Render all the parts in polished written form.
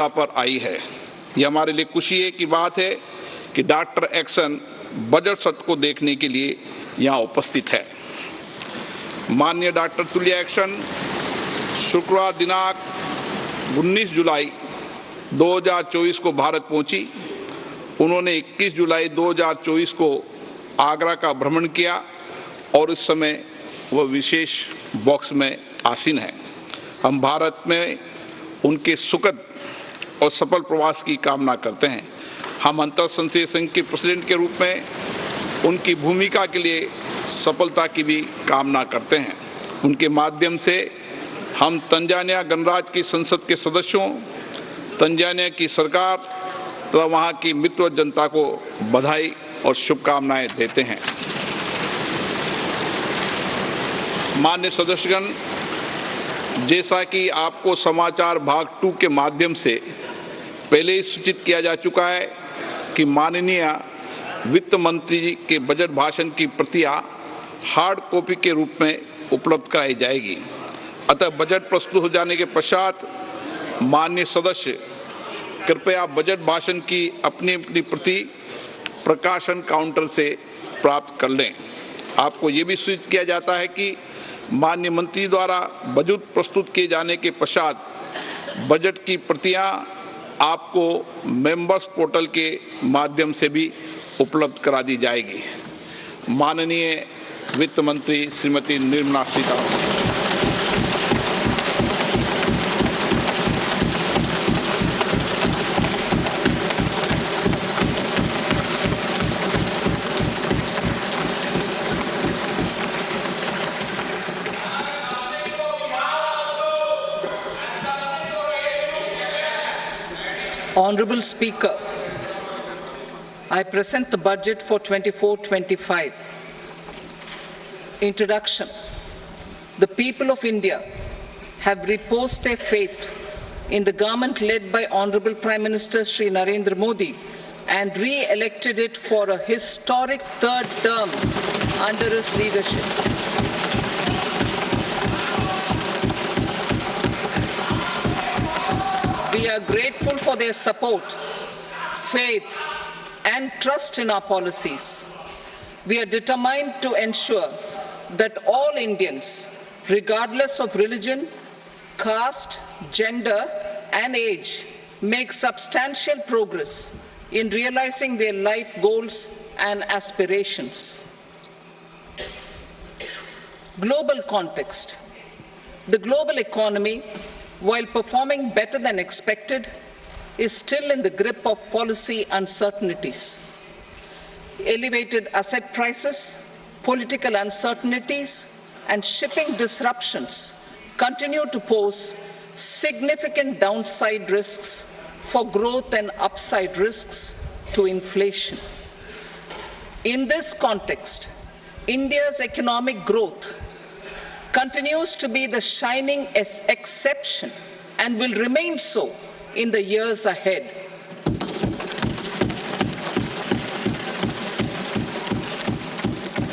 पर आई है। ये हमारे लिए खुशी की बात है कि डॉक्टर एक्शन बजट सत्र को देखने के लिए यहाँ उपस्थित है। माननीय डॉक्टर तुल्य एक्शन शुक्रवार दिनांक 19 जुलाई 2024 को भारत पहुंची। उन्होंने 21 जुलाई 2024 को आगरा का भ्रमण किया और इस समय वह विशेष बॉक्स में आसीन है। हम भारत में उनके सुखद और सफल प्रवास की कामना करते हैं। हम अंतर संसदीय संघ के प्रेसिडेंट के रूप में उनकी भूमिका के लिए सफलता की भी कामना करते हैं। उनके माध्यम से हम तंजानिया गणराज्य की संसद के सदस्यों, तंजानिया की सरकार तथा वहाँ की मित्र जनता को बधाई और शुभकामनाएं देते हैं। माननीय सदस्यगण, जैसा कि आपको समाचार भाग 2 के माध्यम से पहले ही सूचित किया जा चुका है कि माननीय वित्त मंत्री जी के बजट भाषण की प्रतियां हार्ड कॉपी के रूप में उपलब्ध कराई जाएगी। अतः बजट प्रस्तुत हो जाने के पश्चात माननीय सदस्य कृपया बजट भाषण की अपनी अपनी प्रति प्रकाशन काउंटर से प्राप्त कर लें। आपको ये भी सूचित किया जाता है कि माननीय मंत्री द्वारा बजट प्रस्तुत किए जाने के पश्चात बजट की प्रतियां आपको मेंबर्स पोर्टल के माध्यम से भी उपलब्ध करा दी जाएगी। माननीय वित्त मंत्री Shrimati Nirmala Sitharaman. Honorable Speaker, I present the budget for 24-25. Introduction. The people of India have reposed their faith in the government led by Honorable Prime Minister Shri Narendra Modi and re-elected it for a historic third term under his leadership. We are grateful for their support, faith, and trust in our policies. We are determined to ensure that all Indians, regardless of religion, caste, gender, and age, make substantial progress in realizing their life goals and aspirations. Global context. The global economy, while performing better than expected, is still in the grip of policy uncertainties. Elevated asset prices, political uncertainties, and shipping disruptions continue to pose significant downside risks for growth and upside risks to inflation. In this context, India's economic growth continues to be the shining exception and will remain so in the years ahead.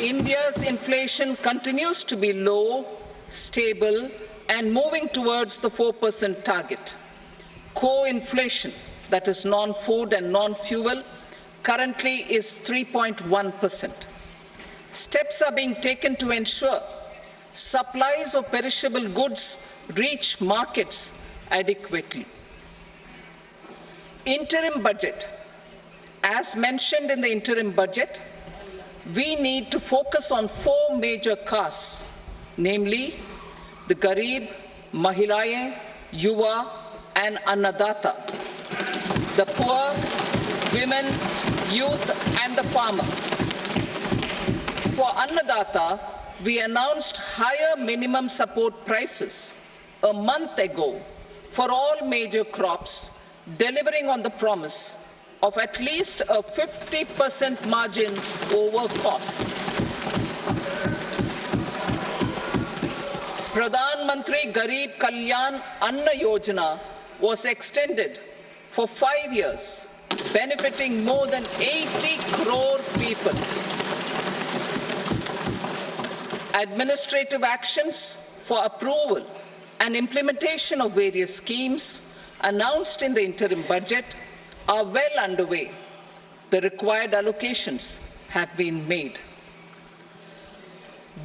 India's inflation continues to be low, stable, and moving towards the 4% target. Core inflation, that is non-food and non-fuel, currently is 3.1%. Steps are being taken to ensure supplies of perishable goods reach markets adequately. Interim budget. As mentioned in the interim budget, we need to focus on 4 major castes, namely the Garib, Mahilaye, Yuva, and Annadata, the poor, women, youth, and the farmer. For Annadata, we announced higher minimum support prices a month ago for all major crops, delivering on the promise of at least a 50% margin over costs. Pradhan Mantri Garib Kalyan Anna Yojana was extended for 5 years, benefiting more than 80 crore people. Administrative actions for approval and implementation of various schemes announced in the interim budget are well underway. The required allocations have been made.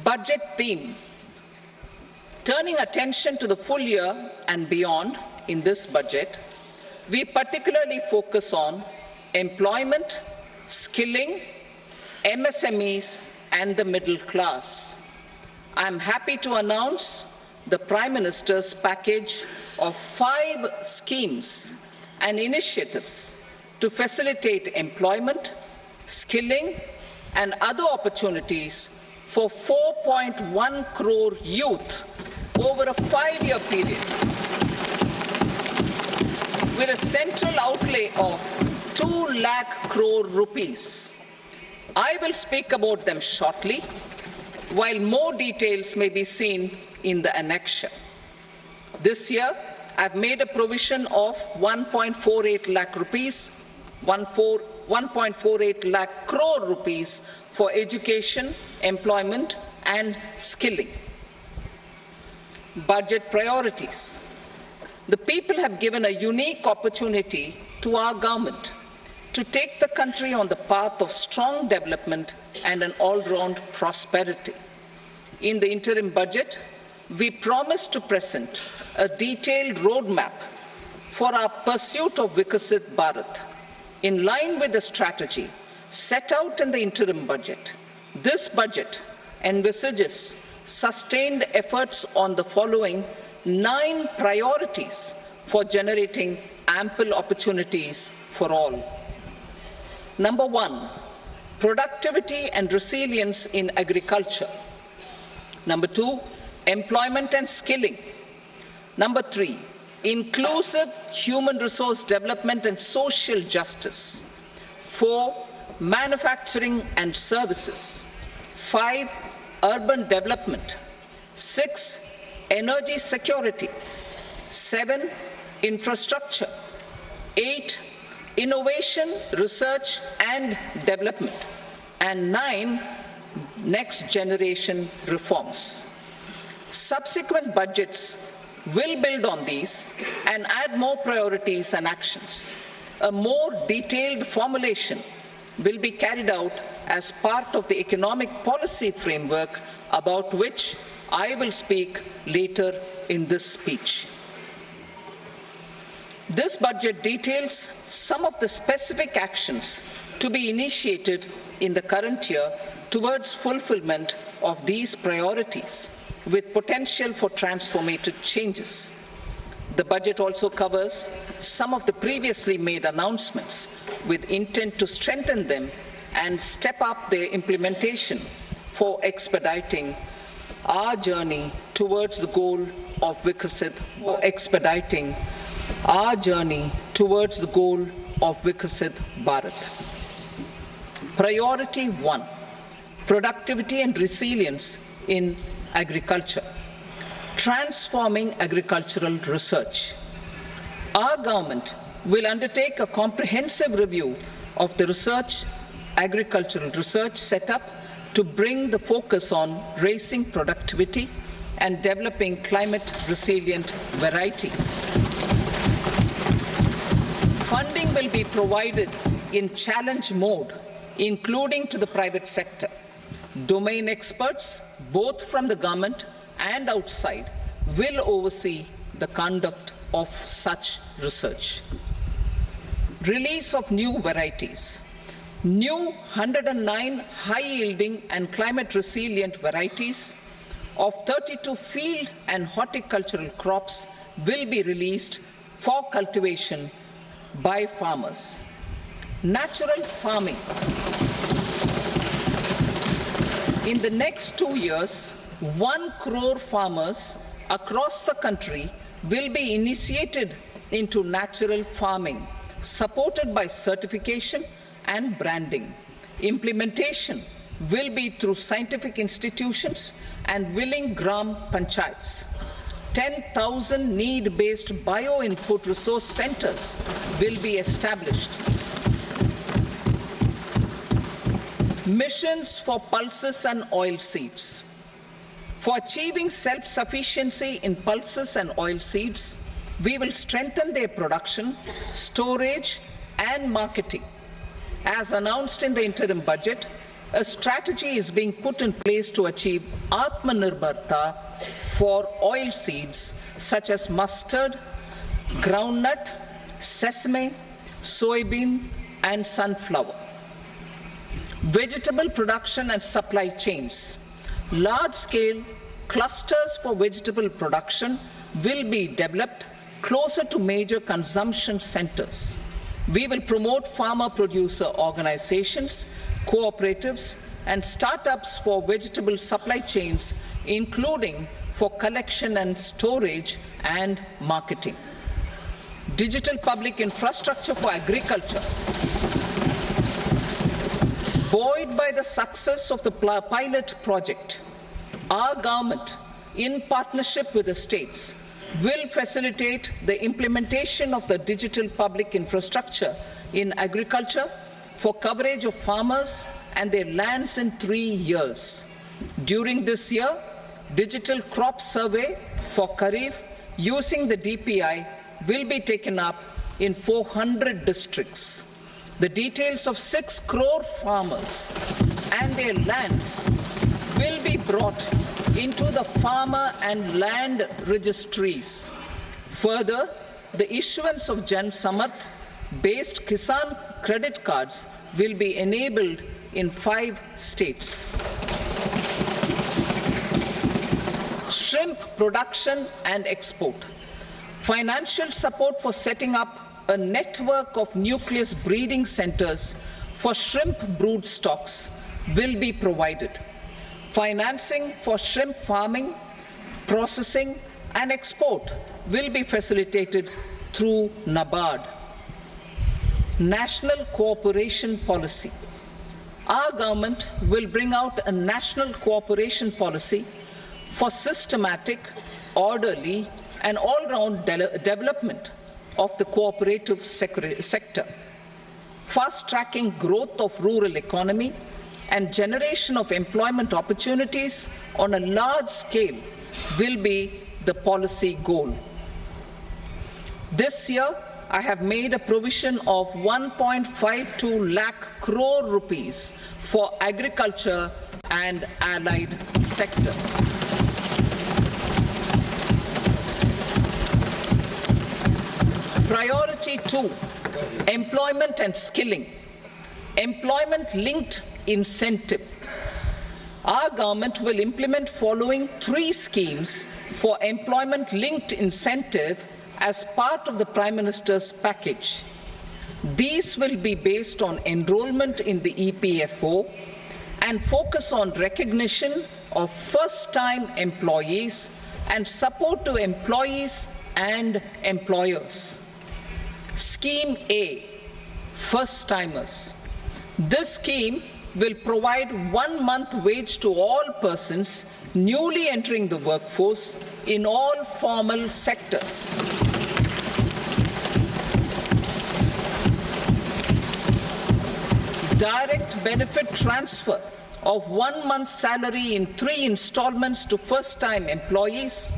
Budget theme. Turning attention to the full year and beyond in this budget, we particularly focus on employment, skilling, MSMEs, and the middle class. I am happy to announce the Prime Minister's package of 5 schemes and initiatives to facilitate employment, skilling, and other opportunities for 4.1 crore youth over a 5-year period, with a central outlay of 2 lakh crore rupees. I will speak about them shortly, while more details may be seen in the annexure. This year, I've made a provision of 1.48 lakh rupees, 1.48 lakh crore rupees for education, employment, and skilling. Budget priorities. The people have given a unique opportunity to our government to take the country on the path of strong development and an all-round prosperity. In the interim budget, we promise to present a detailed roadmap for our pursuit of Vikasit Bharat. In line with the strategy set out in the interim budget, this budget envisages sustained efforts on the following 9 priorities for generating ample opportunities for all. Number 1, productivity and resilience in agriculture. Number 2, employment and skilling. Number 3, inclusive human resource development and social justice. 4, manufacturing and services. 5, urban development. 6, energy security. 7, infrastructure. 8, innovation, research and development. And 9, next generation reforms. Subsequent budgets will build on these and add more priorities and actions. A more detailed formulation will be carried out as part of the economic policy framework, about which I will speak later in this speech. This budget details some of the specific actions to be initiated in the current year towards fulfillment of these priorities, with potential for transformative changes. The budget also covers some of the previously made announcements with intent to strengthen them and step up their implementation for expediting our journey towards the goal of Vikasit Bharat. Priority 1, productivity and resilience in agriculture. Transforming agricultural research. Our government will undertake a comprehensive review of the agricultural research setup to bring the focus on raising productivity and developing climate-resilient varieties. Funding will be provided in challenge mode, including to the private sector. Domain experts, both from the government and outside, will oversee the conduct of such research. Release of new varieties. New 109 high-yielding and climate-resilient varieties of 32 field and horticultural crops will be released for cultivation by farmers. Natural farming. In the next 2 years, 1 crore farmers across the country will be initiated into natural farming, supported by certification and branding. Implementation will be through scientific institutions and willing gram panchayats. 10,000 need-based bio-input resource centers will be established. Missions for pulses and oil seeds. For achieving self-sufficiency in pulses and oil seeds, We will strengthen their production, storage, and marketing. As announced in the interim budget, a strategy is being put in place to achieve Atmanirbharta for oil seeds such as mustard, groundnut, sesame, soybean, and sunflower. Vegetable production and supply chains. Large-scale clusters for vegetable production will be developed closer to major consumption centers. We will promote farmer-producer organizations, cooperatives, and startups for vegetable supply chains, including for collection and storage and marketing. Digital public infrastructure for agriculture. Buoyed by the success of the pilot project, our government, in partnership with the states, will facilitate the implementation of the digital public infrastructure in agriculture for coverage of farmers and their lands in 3 years. During this year, digital crop survey for Kharif using the DPI will be taken up in 400 districts. The details of 6 crore farmers and their lands will be brought into the farmer and land registries. Further, the issuance of Jan Samarth based Kisan credit cards will be enabled in 5 states. Shrimp production and export. Financial support for setting up a network of nucleus breeding centers for shrimp brood stocks will be provided. Financing for shrimp farming, processing, and export will be facilitated through NABARD. National cooperation policy. Our government will bring out a national cooperation policy for systematic, orderly, and all-round development of the cooperative sector, fast-tracking growth of rural economy and generation of employment opportunities on a large scale will be the policy goal. This year, I have made a provision of 1.52 lakh crore rupees for agriculture and allied sectors. Priority 2, employment and skilling. Employment-linked incentive. Our government will implement following 3 schemes for employment-linked incentive as part of the Prime Minister's package. These will be based on enrollment in the EPFO and focus on recognition of first-time employees and support to employees and employers. Scheme A, first-timers. This scheme will provide 1 month wage to all persons newly entering the workforce in all formal sectors. Direct benefit transfer of 1 month's salary in 3 installments to first-time employees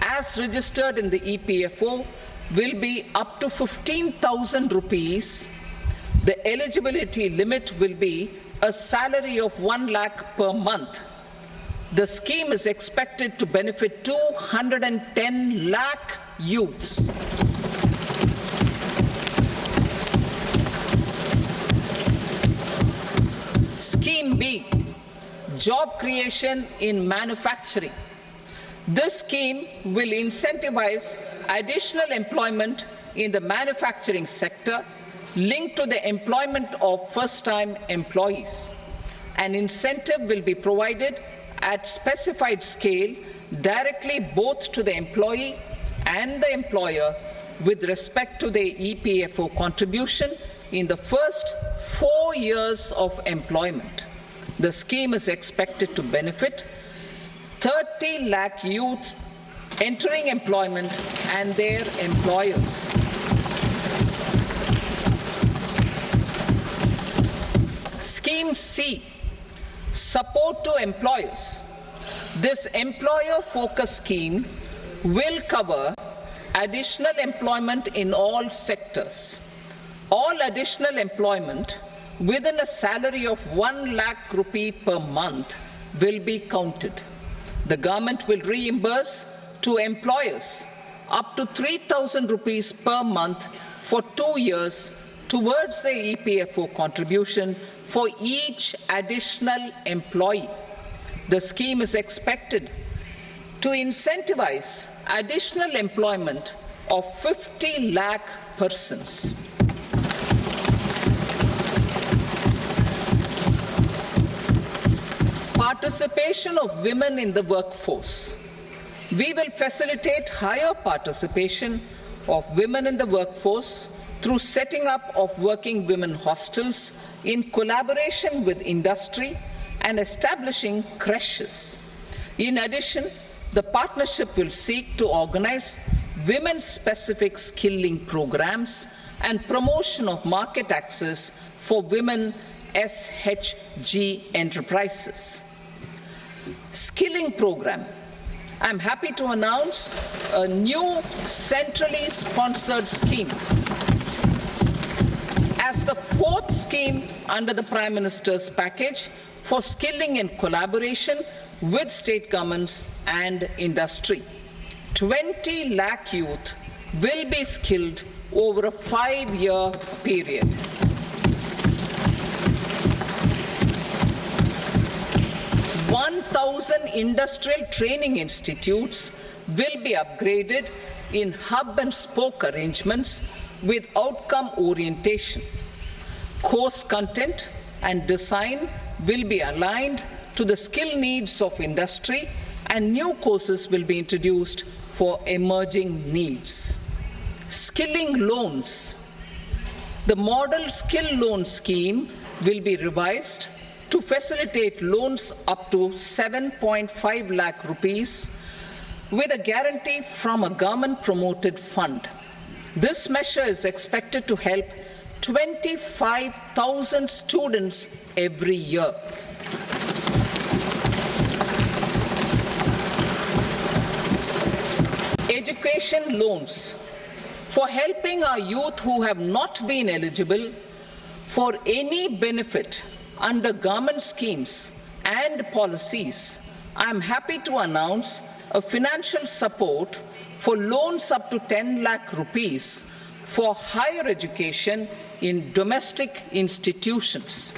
as registered in the EPFO will be up to 15,000 rupees. The eligibility limit will be a salary of 1 lakh per month. The scheme is expected to benefit 210 lakh youths. Scheme B, job creation in manufacturing. This scheme will incentivize additional employment in the manufacturing sector linked to the employment of first-time employees. An incentive will be provided at specified scale directly both to the employee and the employer with respect to the EPFO contribution in the first 4 years of employment. The scheme is expected to benefit 30 lakh youth entering employment and their employers. Scheme C, support to employers. This employer-focused scheme will cover additional employment in all sectors. All additional employment within a salary of 1 lakh rupee per month will be counted. The government will reimburse to employers up to 3,000 rupees per month for 2 years towards the EPFO contribution for each additional employee. The scheme is expected to incentivize additional employment of 50 lakh persons. Participation of women in the workforce. We will facilitate higher participation of women in the workforce through setting up of working women hostels in collaboration with industry and establishing creches. In addition, the partnership will seek to organize women-specific skilling programs and promotion of market access for women SHG enterprises. Skilling program. I'm happy to announce a new centrally sponsored scheme as the fourth scheme under the Prime Minister's package for skilling in collaboration with state governments and industry. 20 lakh youth will be skilled over a 5-year period. Industrial training institutes will be upgraded in hub and spoke arrangements with outcome orientation. Course content and design will be aligned to the skill needs of industry, and new courses will be introduced for emerging needs. Skilling loans. The model skill loan scheme will be revised to facilitate loans up to 7.5 lakh rupees with a guarantee from a government-promoted fund. This measure is expected to help 25,000 students every year. Education loans. For helping our youth who have not been eligible for any benefit under government schemes and policies, I am happy to announce a financial support for loans up to 10 lakh rupees for higher education in domestic institutions.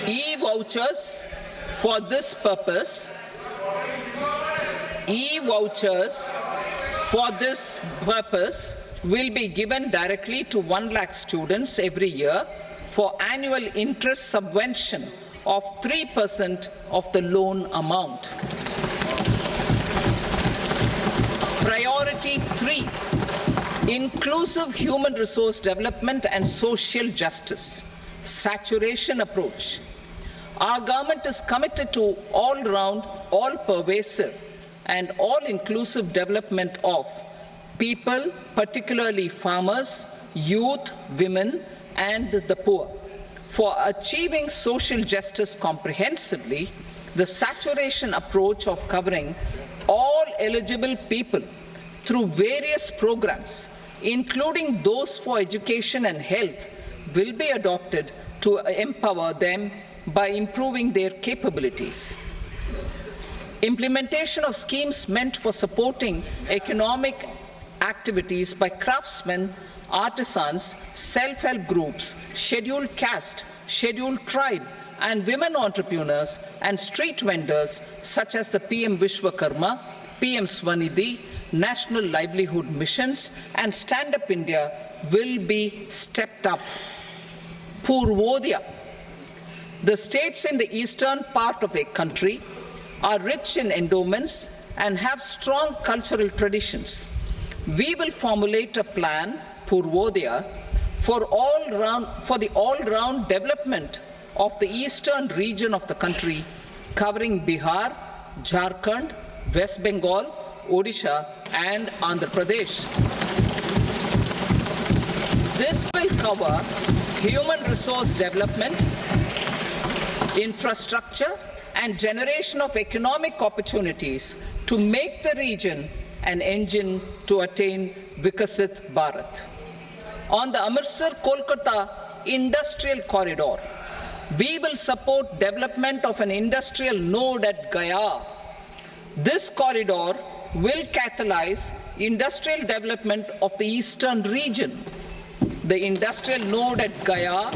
E-vouchers for this purpose. E-vouchers for this purpose will be given directly to 1 lakh students every year for annual interest subvention of 3% of the loan amount. Priority 3, inclusive human resource development and social justice. Saturation approach. Our government is committed to all-round, all-pervasive and all-inclusive development of people, particularly farmers, youth, women, and the poor. For achieving social justice comprehensively, the saturation approach of covering all eligible people through various programs, including those for education and health, will be adopted to empower them by improving their capabilities. Implementation of schemes meant for supporting economic activities by craftsmen, artisans, self-help groups, scheduled caste, scheduled tribe, and women entrepreneurs and street vendors such as the PM Vishwakarma, PM Swanidhi, National Livelihood Missions, and Stand Up India will be stepped up. Purvodaya. The states in the eastern part of the country are rich in endowments and have strong cultural traditions. We will formulate a plan, Purvodaya, for the all-round development of the eastern region of the country, covering Bihar, Jharkhand, West Bengal, Odisha, and Andhra Pradesh. This will cover human resource development, infrastructure, and generation of economic opportunities to make the region an engine to attain Vikasit Bharat. On the Amritsar-Kolkata Industrial Corridor, we will support development of an industrial node at Gaya. This corridor will catalyze industrial development of the eastern region. The industrial node at Gaya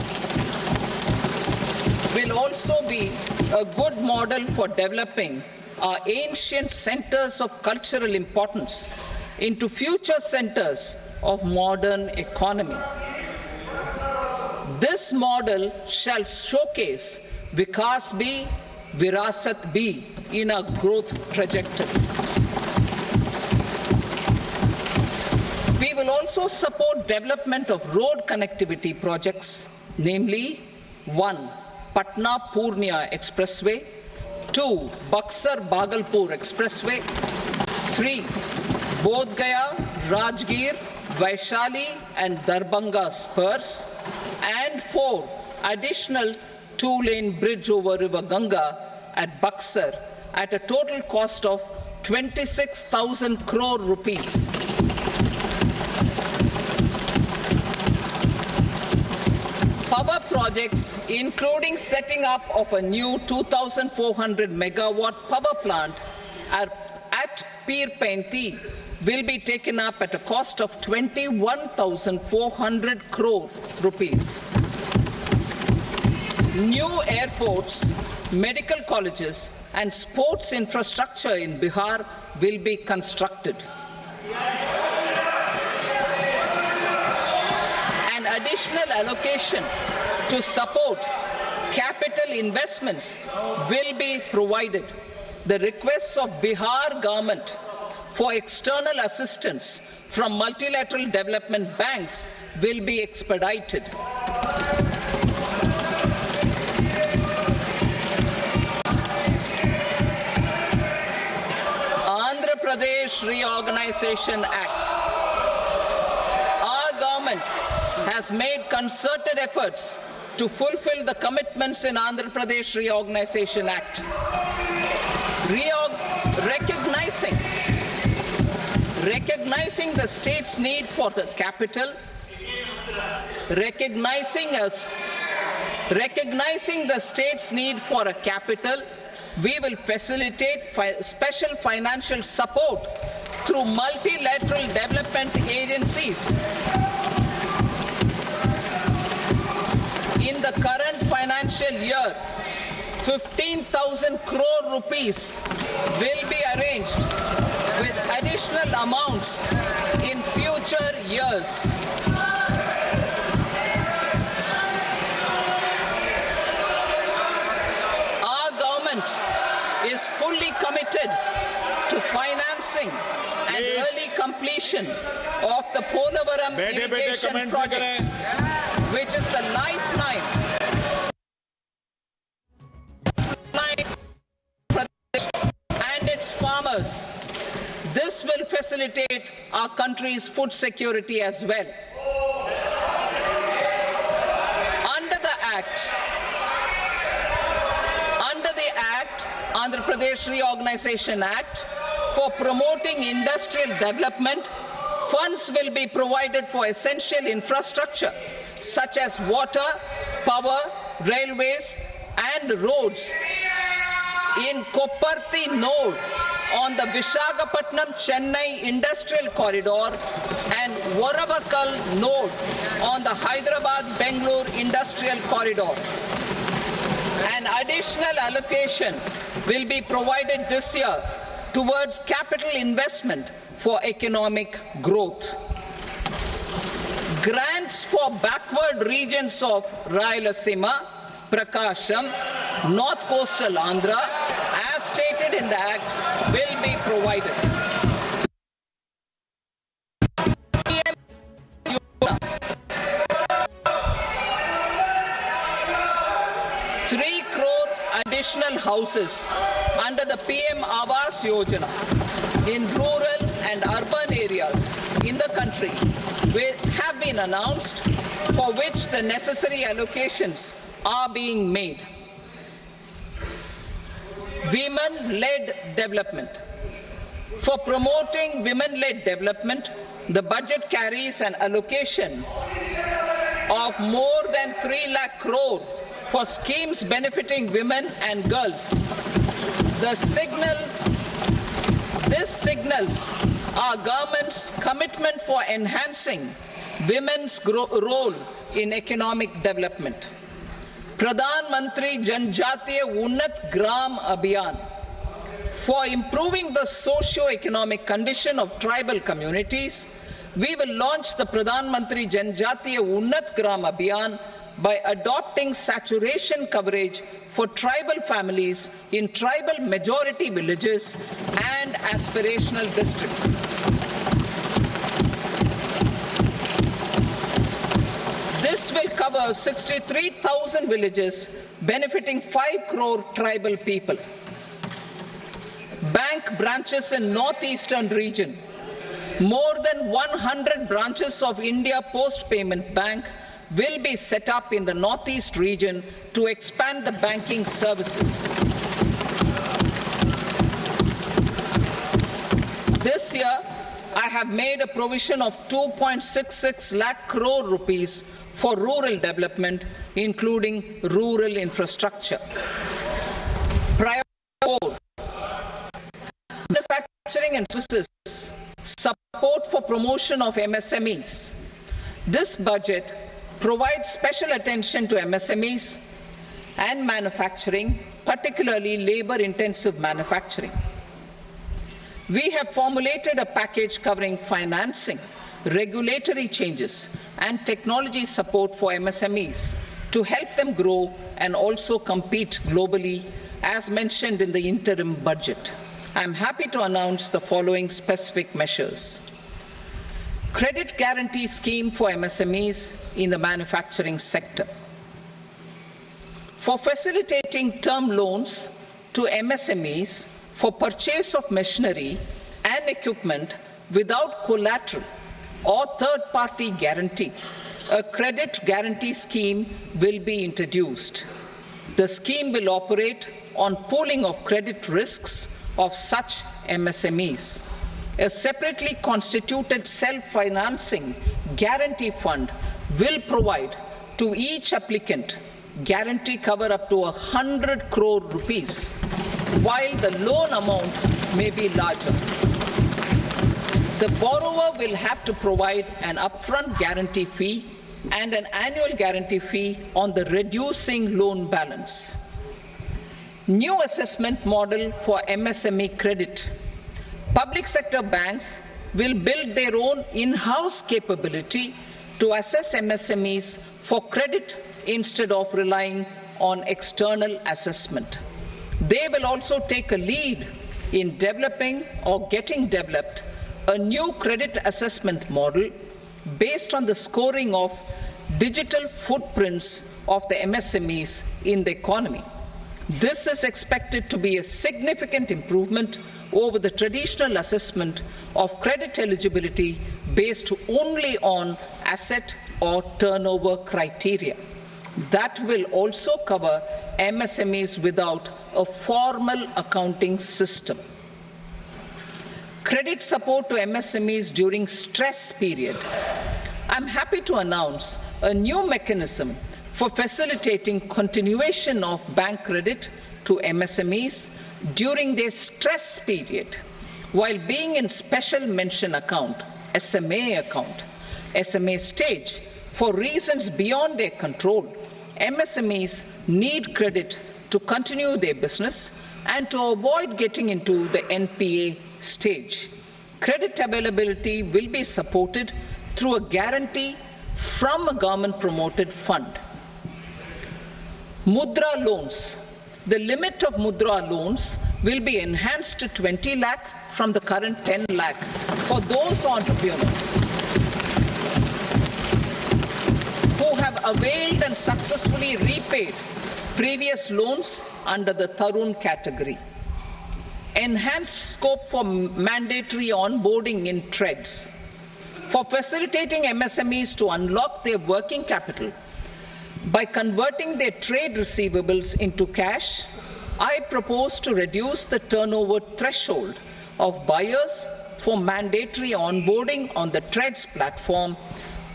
will also be a good model for developing our ancient centers of cultural importance into future centers of modern economy. This model shall showcase Vikas B, Virasat B in our growth trajectory. We will also support development of road connectivity projects, namely 1. Patna-Purnia Expressway, 2. Buxar-Bhagalpur Expressway, 3. Bodh Gaya, Rajgir, Vaishali and Darbhanga spurs, and 4. Additional 2-lane bridge over River Ganga at Buxar at a total cost of 26,000 crore rupees. Power projects, including setting up of a new 2,400 megawatt power plant at Pir Painti, will be taken up at a cost of 21,400 crore rupees. New airports, medical colleges, and sports infrastructure in Bihar will be constructed. An additional allocation to support capital investments will be provided. The requests of Bihar government for external assistance from multilateral development banks will be expedited. Andhra Pradesh Reorganization Act. Our government has made concerted efforts to fulfill the commitments in Andhra Pradesh Reorganization Act. Recognizing the state's need for the capital, recognizing the state's need for a capital, we will facilitate special financial support through multilateral development agencies. In the current financial year, 15,000 crore rupees will be arranged with additional amounts in future years. Our government is fully committed to financing and early completion of the Polavaram irrigation project, which is the lifeline and its farmers. This will facilitate our country's food security as well. Under the Andhra Pradesh Reorganization Act, for promoting industrial development, funds will be provided for essential infrastructure such as water, power, railways, and roads. In Kopparthi node on the Visakhapatnam-Chennai Industrial Corridor and Varavakal node on the Hyderabad-Bengaluru Industrial Corridor. An additional allocation will be provided this year towards capital investment for economic growth. Grants for backward regions of Rayalaseema, Prakasham, North Coastal Andhra, as stated in the Act, will be provided. 3 crore additional houses under the PM Awas Yojana in rural and urban areas in the country have been announced, for which the necessary allocations are being made. Women-led development. For promoting women-led development, the budget carries an allocation of more than 3 lakh crore for schemes benefiting women and girls. This signals our government's commitment for enhancing women's role in economic development. Pradhan Mantri Janjatiya Unnat Gram Abhiyan. For improving the socio-economic condition of tribal communities, we will launch the Pradhan Mantri Janjatiya Unnat Gram Abhiyan by adopting saturation coverage for tribal families in tribal majority villages and aspirational districts. This will cover 63,000 villages, benefiting 5 crore tribal people. Bank branches in northeastern region. More than 100 branches of India Post Payment Bank will be set up in the northeast region to expand the banking services. This year, I have made a provision of 2.66 lakh crore rupees for rural development, including rural infrastructure. Manufacturing and services, support for promotion of MSMEs. This budget provides special attention to MSMEs and manufacturing, particularly labor-intensive manufacturing. We have formulated a package covering financing, regulatory changes, and technology support for MSMEs to help them grow and also compete globally, as mentioned in the interim budget. I am happy to announce the following specific measures. Credit guarantee scheme for MSMEs in the manufacturing sector. For facilitating term loans to MSMEs for purchase of machinery and equipment without collateral or third-party guarantee, a credit guarantee scheme will be introduced. The scheme will operate on pooling of credit risks of such MSMEs. A separately constituted self-financing guarantee fund will provide to each applicant guarantee cover up to 100 crore rupees, while the loan amount may be larger. The borrower will have to provide an upfront guarantee fee and an annual guarantee fee on the reducing loan balance. New assessment model for MSME credit. Public sector banks will build their own in-house capability to assess MSMEs for credit instead of relying on external assessment. They will also take a lead in developing or getting developed a new credit assessment model based on the scoring of digital footprints of the MSMEs in the economy. This is expected to be a significant improvement over the traditional assessment of credit eligibility based only on asset or turnover criteria. That will also cover MSMEs without a formal accounting system. Credit support to MSMEs during stress period. I'm happy to announce a new mechanism for facilitating continuation of bank credit to MSMEs during their stress period while being in special mention account, SMA stage, for reasons beyond their control. MSMEs need credit to continue their business and to avoid getting into the NPA stage. Credit availability will be supported through a guarantee from a government-promoted fund. Mudra loans. The limit of Mudra loans will be enhanced to 20 lakh from the current 10 lakh for those entrepreneurs who have availed and successfully repaid previous loans under the Tarun category. Enhanced scope for mandatory onboarding in TREDS. For facilitating MSMEs to unlock their working capital by converting their trade receivables into cash, I propose to reduce the turnover threshold of buyers for mandatory onboarding on the TREADS platform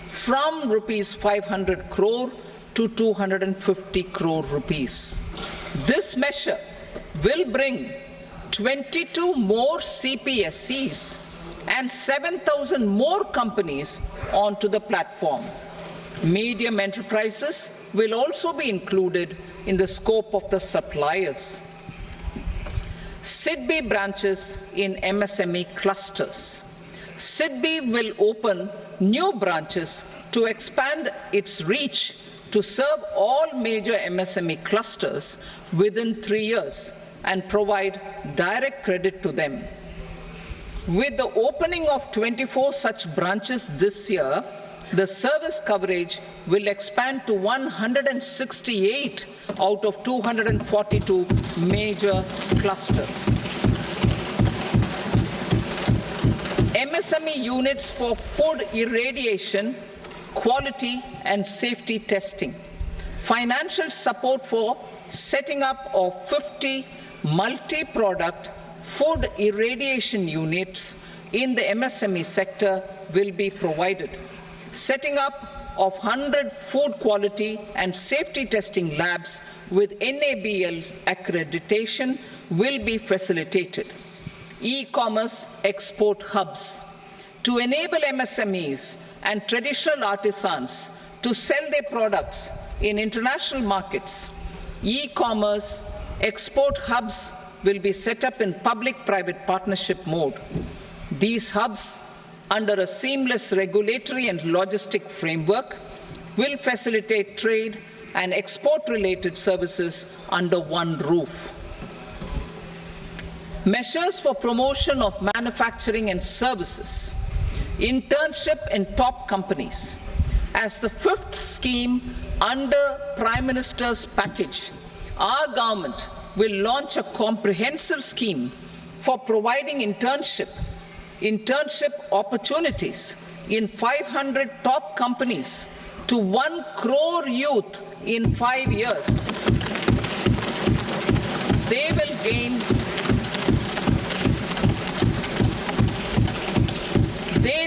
from rupees 500 crore to 250 crore rupees. This measure will bring 22 more CPSCs and 7,000 more companies onto the platform. Medium enterprises will also be included in the scope of the suppliers. SIDBI branches in MSME clusters. SIDBI will open new branches to expand its reach to serve all major MSME clusters within 3 years and provide direct credit to them. With the opening of 24 such branches this year, the service coverage will expand to 168 out of 242 major clusters. MSME units for food irradiation, quality and safety testing. Financial support for setting up of 50 multi-product food irradiation units in the MSME sector will be provided. Setting up of 100 food quality and safety testing labs with NABL accreditation will be facilitated. E-commerce export hubs. To enable MSMEs and traditional artisans to sell their products in international markets, e-commerce export hubs will be set up in public-private partnership mode. These hubs, under a seamless regulatory and logistic framework, will facilitate trade and export-related services under one roof. Measures for promotion of manufacturing and services. Internship in top companies. As the fifth scheme under Prime Minister's package, our government will launch a comprehensive scheme for providing internship opportunities in 500 top companies to 1 crore youth in 5 years. They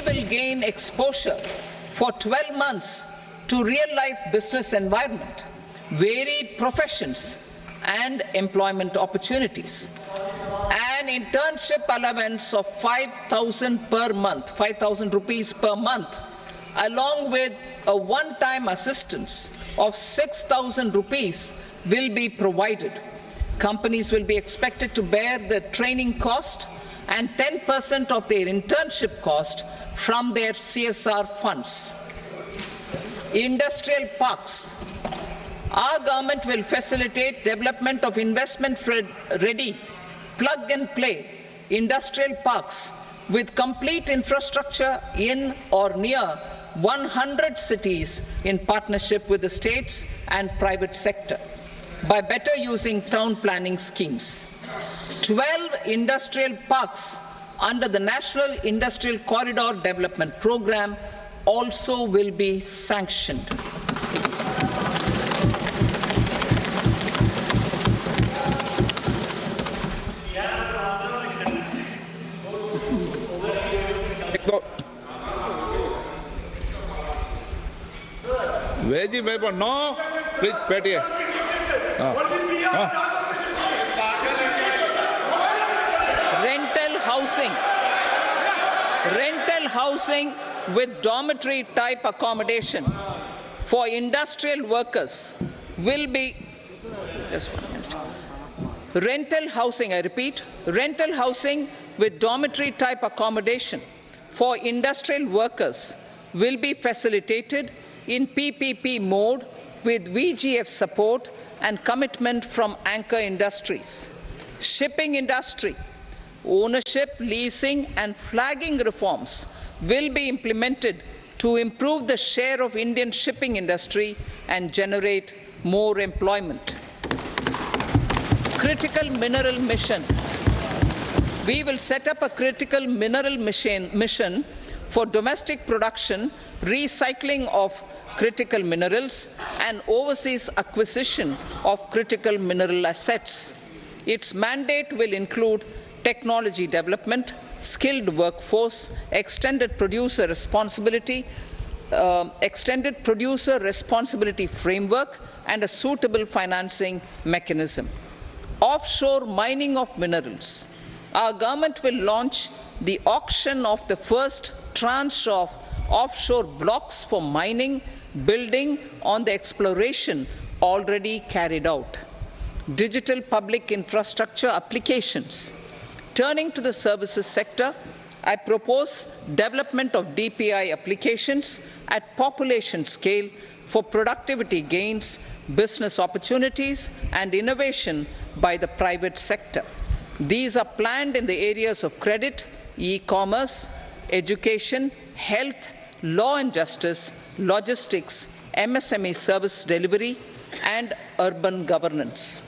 will gain exposure for 12 months to real-life business environment, varied professions, and employment opportunities. An internship allowance of 5,000 per month, 5,000 rupees per month, along with a one-time assistance of 6,000 rupees will be provided. Companies will be expected to bear the training cost and 10% of their internship cost from their CSR funds. Industrial parks. Our government will facilitate development of investment-ready, plug-and-play industrial parks with complete infrastructure in or near 100 cities in partnership with the states and private sector by better using town planning schemes. 12 industrial parks under the National Industrial Corridor Development Program also will be sanctioned. Veggie paper, no. Please, Petty. Rental housing with dormitory type accommodation for industrial workers will be, just 1 minute. Rental housing, I repeat, rental housing with dormitory type accommodation for industrial workers will be facilitated in PPP mode with VGF support and commitment from anchor industries. Shipping industry, ownership, leasing and flagging reforms will be implemented to improve the share of Indian shipping industry and generate more employment. Critical mineral mission. We will set up a critical mineral mission for domestic production, recycling of critical minerals, and overseas acquisition of critical mineral assets. Its mandate will include technology development, skilled workforce, extended producer responsibility framework, and a suitable financing mechanism. Offshore mining of minerals. Our government will launch the auction of the first tranche of offshore blocks for mining, building on the exploration already carried out. Digital public infrastructure applications. Turning to the services sector, I propose development of DPI applications at population scale for productivity gains, business opportunities, and innovation by the private sector. These are planned in the areas of credit, e-commerce, education, health, law and justice, logistics, MSME service delivery, and urban governance.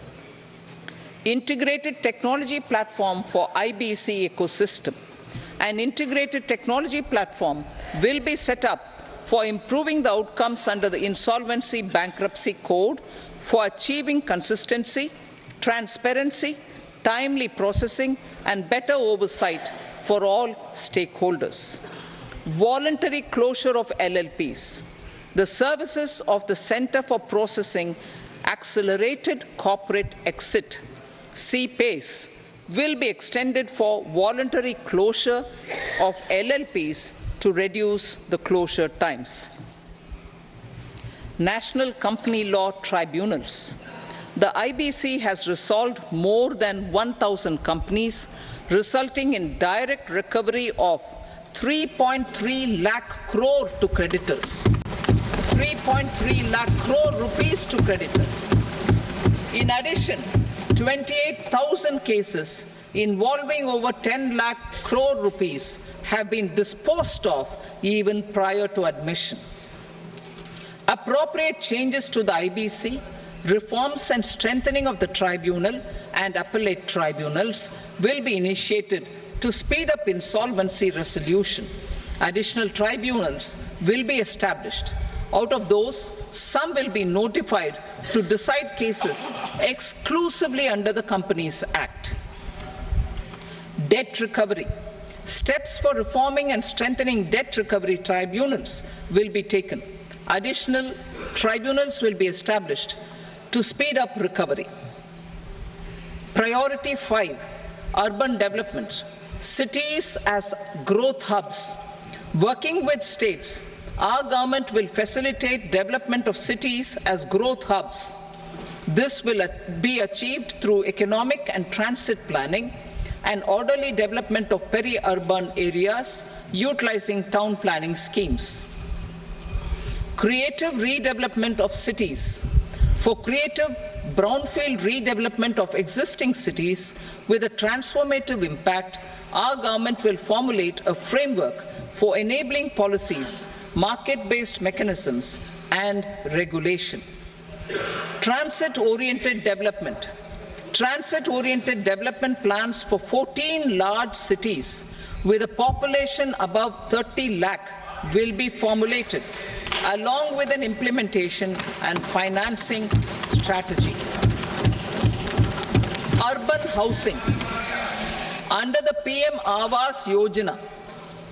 Integrated technology platform for IBC ecosystem. An integrated technology platform will be set up for improving the outcomes under the Insolvency Bankruptcy Code for achieving consistency, transparency, timely processing, and better oversight for all stakeholders. Voluntary closure of LLPs. The services of the Center for Processing Accelerated Corporate Exit, CPACE, will be extended for voluntary closure of LLPs to reduce the closure times. National Company Law Tribunals. The IBC has resolved more than 1,000 companies, resulting in direct recovery of 3.3 lakh crore to creditors. 3.3 lakh crore rupees to creditors. In addition, 28,000 cases involving over 10 lakh crore rupees have been disposed of even prior to admission. Appropriate changes to the IBC, reforms and strengthening of the tribunal and appellate tribunals will be initiated to speed up insolvency resolution. Additional tribunals will be established. Out of those, some will be notified to decide cases exclusively under the Companies Act. Debt recovery. Steps for reforming and strengthening debt recovery tribunals will be taken. Additional tribunals will be established to speed up recovery. Priority 5, urban development. Cities as growth hubs. Working with states, our government will facilitate development of cities as growth hubs. This will be achieved through economic and transit planning and orderly development of peri-urban areas utilizing town planning schemes. Creative redevelopment of cities. For creative brownfield redevelopment of existing cities with a transformative impact, our government will formulate a framework for enabling policies, market-based mechanisms, and regulation. Transit-oriented development. Transit-oriented development plans for 14 large cities with a population above 30 lakh will be formulated, along with an implementation and financing strategy. Urban housing. Under the PM Awas Yojana,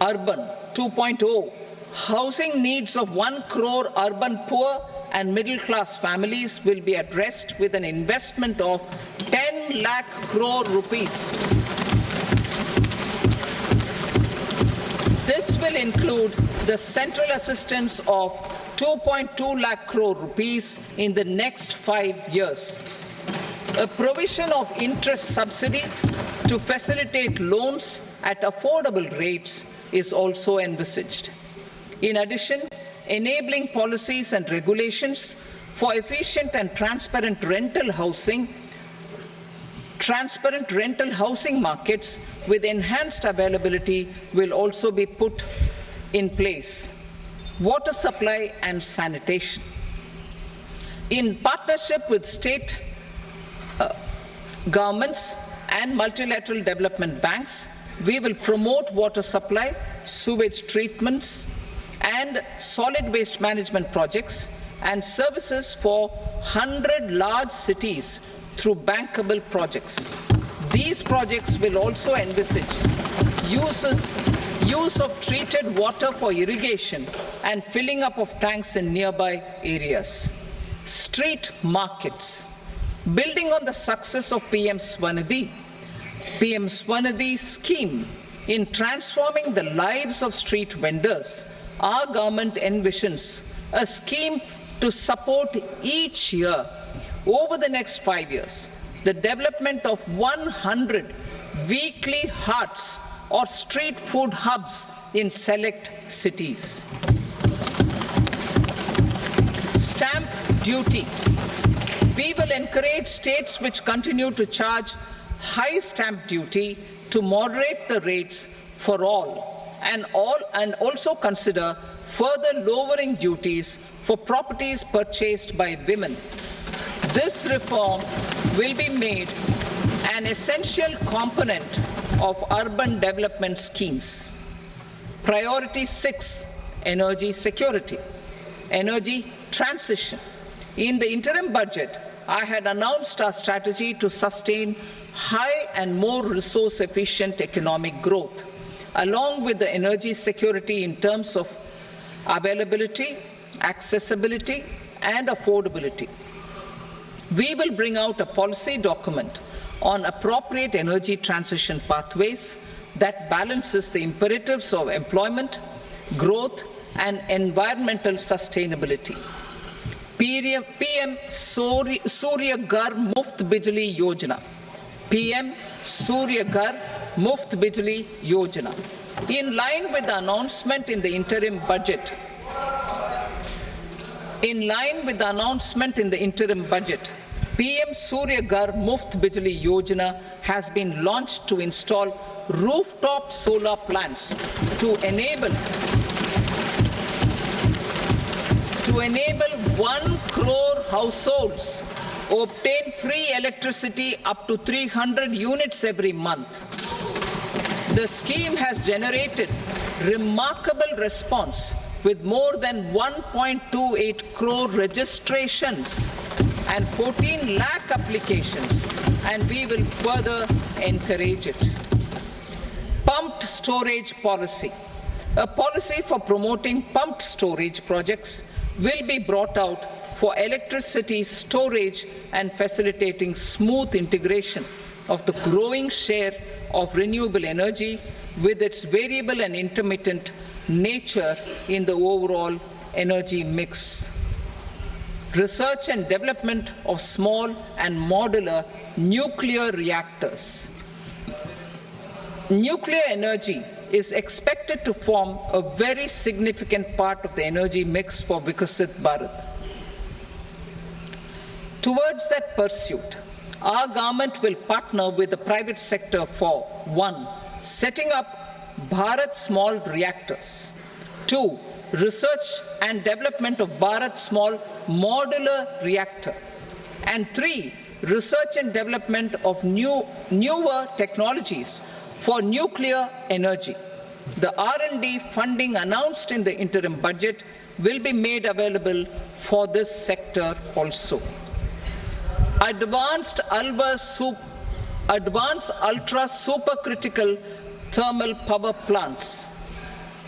Urban 2.0, housing needs of 1 crore urban poor and middle-class families will be addressed with an investment of 10 lakh crore rupees. This will include the central assistance of 2.2 lakh crore rupees in the next 5 years. A provision of interest subsidy to facilitate loans at affordable rates is also envisaged. In addition, enabling policies and regulations for efficient and transparent rental housing markets with enhanced availability will also be put in place. Water supply and sanitation. In partnership with state governments and multilateral development banks, we will promote water supply sewage treatments and solid waste management projects and services for 100 large cities through bankable projects. These projects will also envisage use of treated water for irrigation and filling up of tanks in nearby areas. Street markets. Building on the success of PM Swanidhi's scheme in transforming the lives of street vendors, our government envisions a scheme to support each year, over the next 5 years, the development of 100 weekly huts or street food hubs in select cities. Stamp duty. We will encourage states which continue to charge high stamp duty to moderate the rates for all and also consider further lowering duties for properties purchased by women. This reform will be made an essential component of urban development schemes. Priority 6, energy security, energy transition. In the interim budget, I had announced our strategy to sustain high and more resource-efficient economic growth, along with the energy security in terms of availability, accessibility, and affordability. We will bring out a policy document on appropriate energy transition pathways that balances the imperatives of employment, growth, and environmental sustainability. PM Surya Ghar Muft Bijli Yojana. PM Surya Ghar Muft Bijli Yojana. In line with the announcement in the interim budget, PM Surya Ghar Muft Bijli Yojana has been launched to install rooftop solar plants to enable 1 crore households obtain free electricity up to 300 units every month. The scheme has generated remarkable response with more than 1.28 crore registrations and 14 lakh applications, and we will further encourage it. Pumped storage policy. A policy for promoting pumped storage projects will be brought out for electricity storage and facilitating smooth integration of the growing share of renewable energy with its variable and intermittent nature in the overall energy mix. Research and development of small and modular nuclear reactors. Nuclear energy is expected to form a very significant part of the energy mix for Vikasit Bharat. Towards that pursuit, our government will partner with the private sector for 1. Setting up Bharat Small Reactors, 2. Research and development of Bharat Small Modular Reactor, and 3. Research and development of newer technologies for nuclear energy. The R&D funding announced in the interim budget will be made available for this sector also. Advanced ultra supercritical thermal power plants.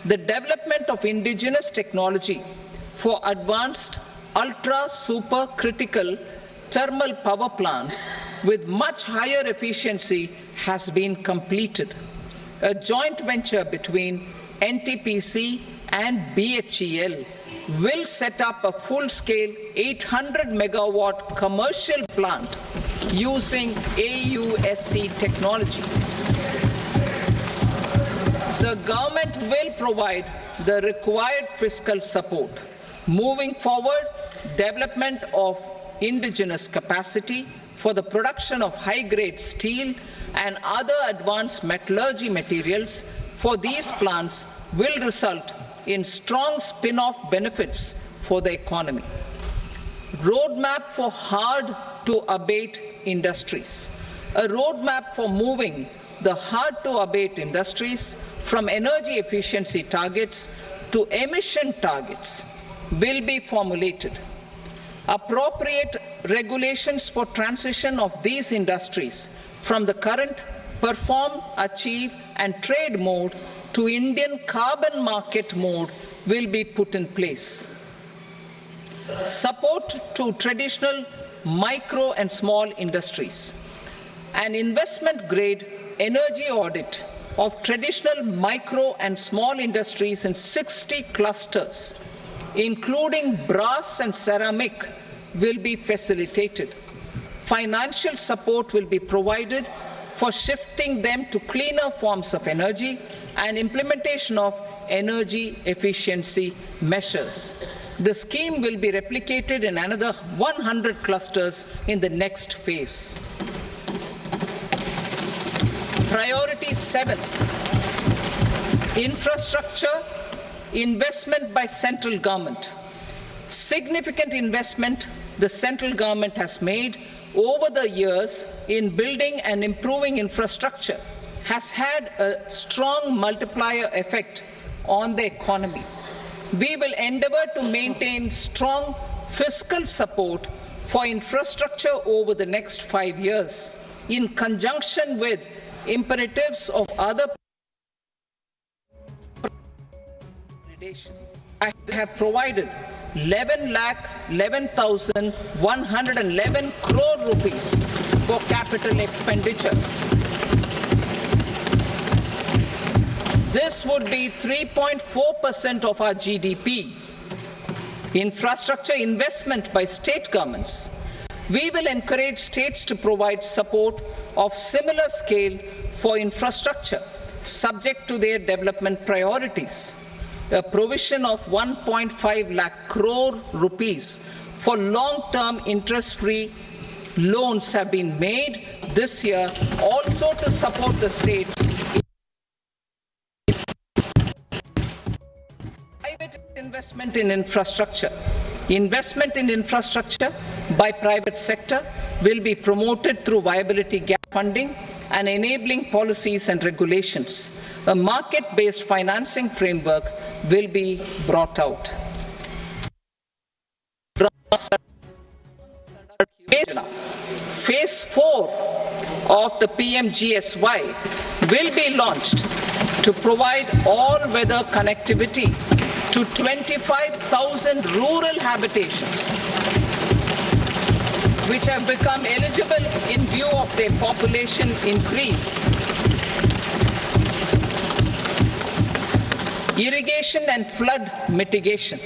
The development of indigenous technology for advanced ultra supercritical thermal power plants with much higher efficiency has been completed. A joint venture between NTPC and BHEL will set up a full-scale 800 megawatt commercial plant using AUSC technology. The government will provide the required fiscal support. Moving forward, development of indigenous capacity for the production of high-grade steel and other advanced metallurgy materials for these plants will result in strong spin-off benefits for the economy. Roadmap for hard-to-abate industries. A roadmap for moving the hard-to-abate industries, from energy efficiency targets to emission targets, will be formulated. Appropriate regulations for transition of these industries from the current perform, achieve and trade mode to Indian carbon market mode will be put in place. Support to traditional micro and small industries. An investment-grade energy audit of traditional micro and small industries in 60 clusters, including brass and ceramic, will be facilitated. Financial support will be provided for shifting them to cleaner forms of energy and implementation of energy efficiency measures. The scheme will be replicated in another 100 clusters in the next phase. Priority 7, infrastructure investment by central government. Significant investment the central government has made over the years in building and improving infrastructure has had a strong multiplier effect on the economy. We will endeavour to maintain strong fiscal support for infrastructure over the next 5 years in conjunction with imperatives of other. I have provided 11,11,111 crore rupees for capital expenditure. This would be 3.4% of our GDP. Infrastructure investment by state governments. We will encourage states to provide support of similar scale for infrastructure, subject to their development priorities. A provision of 1.5 lakh crore rupees for long-term interest-free loans have been made this year also to support the states. Private investment in infrastructure. Investment in infrastructure by private sector will be promoted through viability gap funding and enabling policies and regulations. A market-based financing framework will be brought out. Phase 4 of the PMGSY will be launched to provide all-weather connectivity to 25,000 rural habitations, which have become eligible in view of their population increase. Irrigation and flood mitigation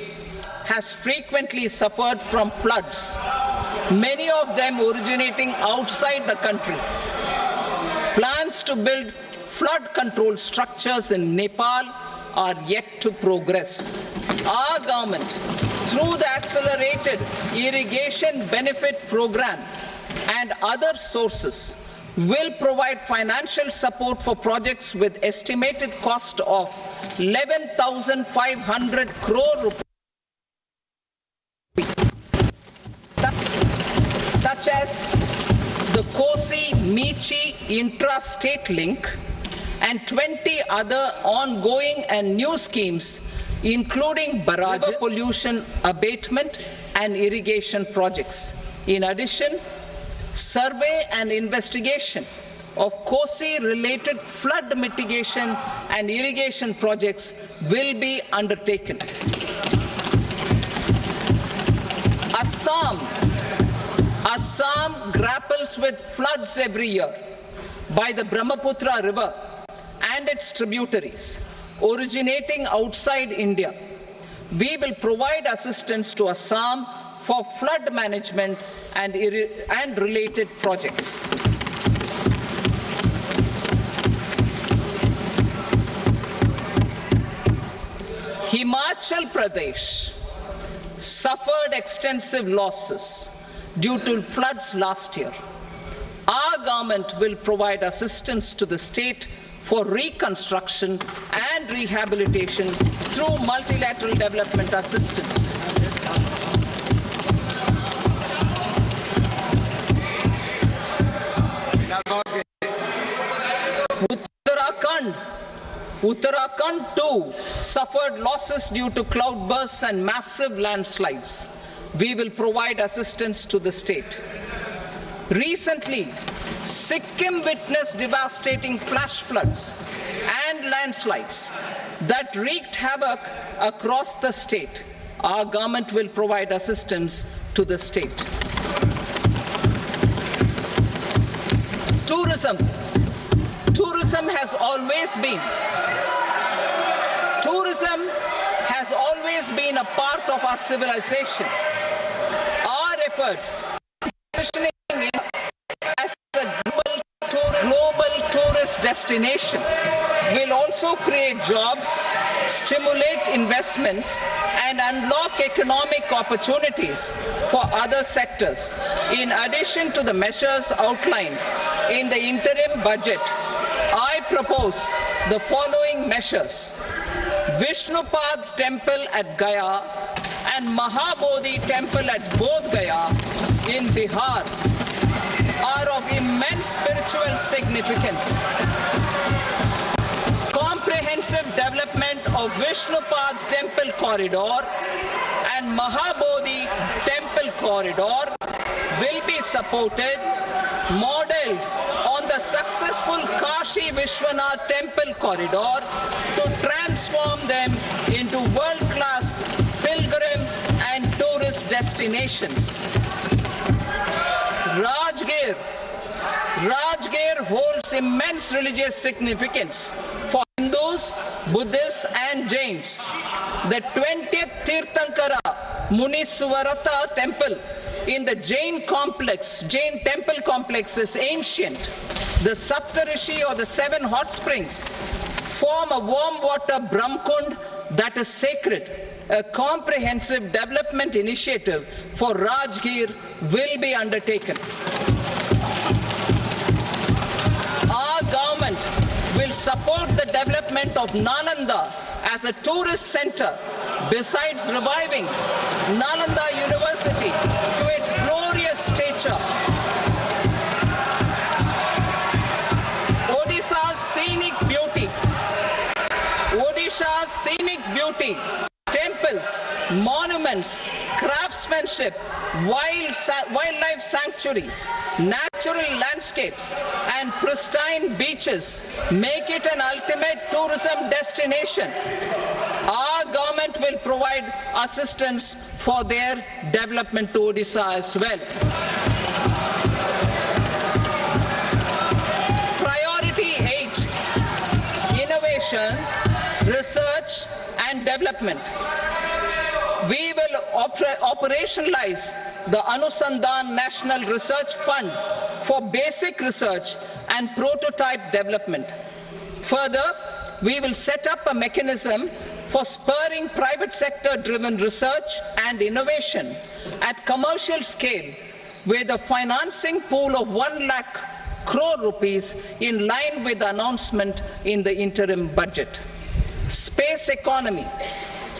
has frequently suffered from floods, many of them originating outside the country. Plans to build flood control structures in Nepal are yet to progress. Our government, through the Accelerated Irrigation Benefit Program and other sources, will provide financial support for projects with estimated cost of 11,500 crore rupees, such as the Kosi-Michi intra-state link and 20 other ongoing and new schemes, including barrage pollution abatement and irrigation projects. In addition, survey and investigation of Kosi-related flood mitigation and irrigation projects will be undertaken. Assam grapples with floods every year by the Brahmaputra River and its tributaries originating outside India. We will provide assistance to Assam for flood management and related projects. Himachal Pradesh suffered extensive losses due to floods last year. Our government will provide assistance to the state for reconstruction and rehabilitation through multilateral development assistance. Uttarakhand too suffered losses due to cloudbursts and massive landslides. We will provide assistance to the state. Recently, Sikkim witnessed devastating flash floods and landslides that wreaked havoc across the state. Our government will provide assistance to the state. Tourism has always been a part of our civilization. Our efforts positioning it as a global tourist destination will also create jobs, stimulate investments, and unlock economic opportunities for other sectors. In addition to the measures outlined in the interim budget, I propose the following measures. Vishnupad Temple at Gaya and Mahabodhi Temple at Bodh Gaya in Bihar are of immense spiritual significance. Comprehensive development of Vishnupad Temple corridor and Mahabodhi Temple corridor will be supported, modeled on the successful Kashi Vishwanath Temple corridor to transform them into world-class pilgrim and tourist destinations. Rajgir holds immense religious significance for Hindus, Buddhists and Jains. The 20th Tirthankara Muniswarata temple in the Jain temple complex is ancient. The Saptarishi or the 7 hot springs form a warm water Brahmkund that is sacred. A comprehensive development initiative for Rajgir will be undertaken. Our government will support the development of Nalanda as a tourist center, besides reviving Nalanda University to its glorious stature. Odisha's scenic beauty, temples, monuments, craftsmanship, wildlife sanctuaries, natural landscapes, and pristine beaches make it an ultimate tourism destination. Our government will provide assistance for their development to Odisha as well. Priority 8, innovation, research and development. We will operationalize the Anusandhan National Research Fund for basic research and prototype development. Further, we will set up a mechanism for spurring private sector-driven research and innovation at commercial scale with a financing pool of 1 lakh crore rupees in line with the announcement in the interim budget. Space economy.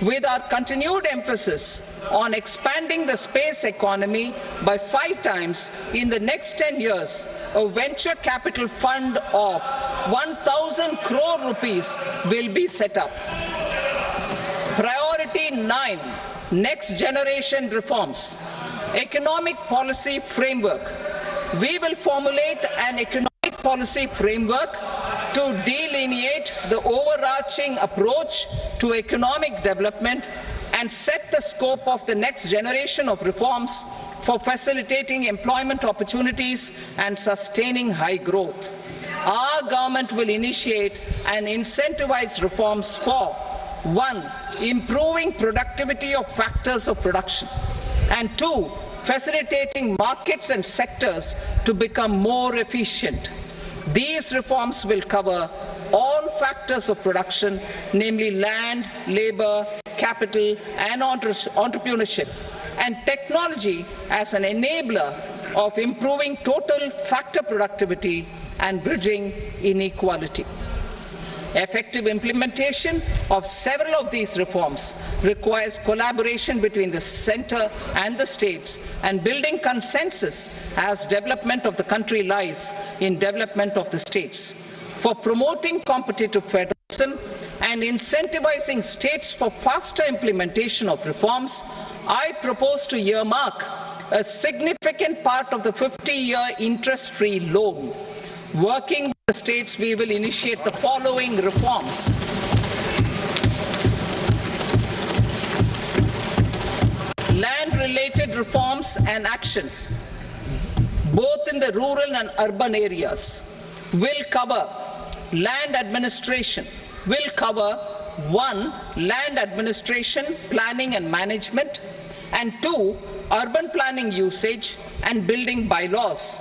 With our continued emphasis on expanding the space economy by 5 times in the next 10 years, a venture capital fund of 1,000 crore rupees will be set up. Priority 9, next generation reforms. Economic policy framework. We will formulate an economic policy framework to delineate the overarching approach to economic development and set the scope of the next generation of reforms for facilitating employment opportunities and sustaining high growth. Our government will initiate and incentivize reforms for 1. Improving productivity of factors of production, and 2. Facilitating markets and sectors to become more efficient. These reforms will cover all factors of production, namely land, labor, capital, and entrepreneurship, and technology as an enabler of improving total factor productivity and bridging inequality. Effective implementation of several of these reforms requires collaboration between the center and the states, and building consensus as development of the country lies in development of the states. For promoting competitive federalism and incentivizing states for faster implementation of reforms, I propose to earmark a significant part of the 50-year interest-free loan. Working with the states, we will initiate the following reforms. Land-related reforms and actions, both in the rural and urban areas, will cover land administration, will cover 1. Land administration, planning and management, and 2. Urban planning usage and building bylaws.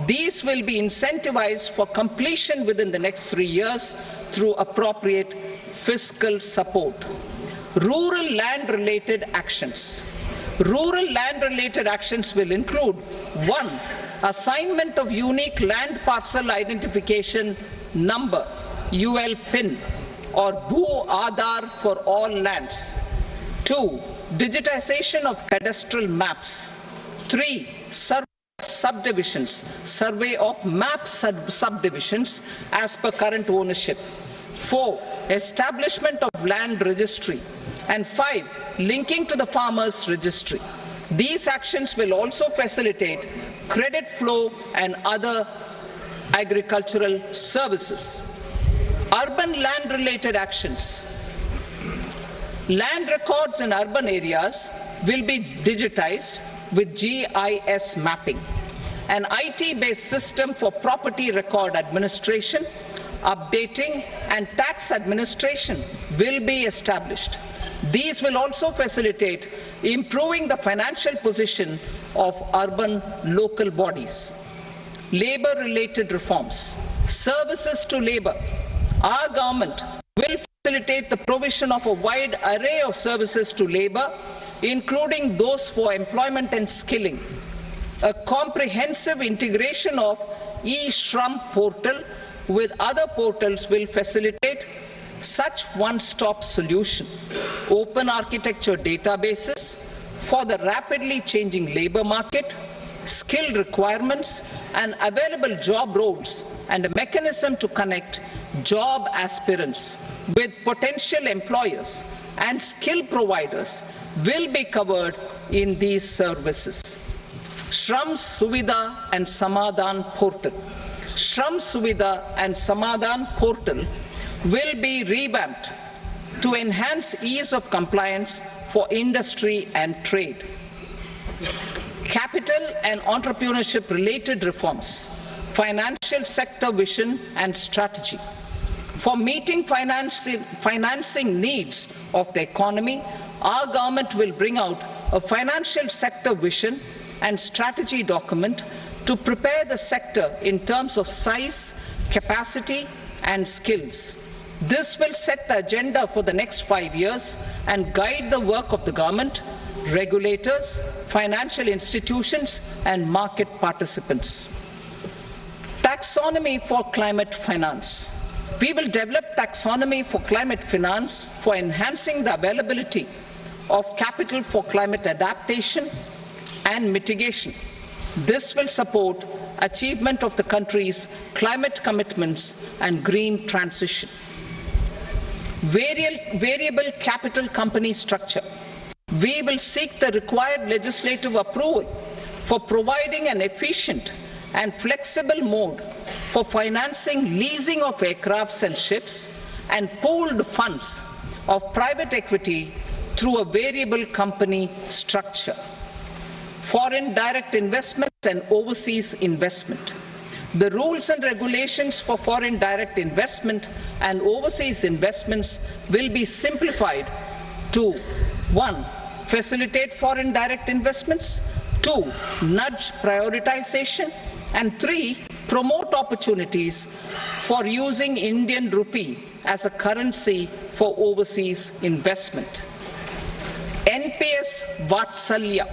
These will be incentivized for completion within the next 3 years through appropriate fiscal support. Rural land-related actions. Rural land-related actions will include 1. Assignment of unique land parcel identification number, UL PIN, or Bhu Aadhaar for all lands. 2. Digitization of cadastral maps. 3. Subdivisions, survey of map subdivisions as per current ownership. 4. Establishment of land registry. And 5. Linking to the farmers registry. These actions will also facilitate credit flow and other agricultural services. Urban land-related actions. Land records in urban areas will be digitized with GIS mapping. An IT-based system for property record administration, updating, and tax administration will be established. These will also facilitate improving the financial position of urban local bodies. Labor-related reforms. Services to labor. Our government will facilitate the provision of a wide array of services to labor, including those for employment and skilling. A comprehensive integration of e-Shram portal with other portals will facilitate such one-stop solution. Open architecture databases for the rapidly changing labor market, skill requirements and available job roles, and a mechanism to connect job aspirants with potential employers and skill providers will be covered in these services. Shram Suvidha and Samadhan portal. Shram Suvidha and Samadhan portal will be revamped to enhance ease of compliance for industry and trade. Capital and entrepreneurship related reforms, financial sector vision and strategy. For meeting financing needs of the economy, our government will bring out a financial sector vision and strategy document to prepare the sector in terms of size, capacity, and skills. This will set the agenda for the next 5 years and guide the work of the government, regulators, financial institutions, and market participants. Taxonomy for climate finance. We will develop taxonomy for climate finance for enhancing the availability of capital for climate adaptation and mitigation. This will support achievement of the country's climate commitments and green transition. Variable capital company structure. We will seek the required legislative approval for providing an efficient and flexible mode for financing leasing of aircrafts and ships and pooled funds of private equity through a variable company structure. Foreign direct investments and overseas investment. The rules and regulations for foreign direct investment and overseas investments will be simplified to 1. Facilitate foreign direct investments, 2. Nudge prioritization, and 3. Promote opportunities for using Indian rupee as a currency for overseas investment. NPS Vatsalya.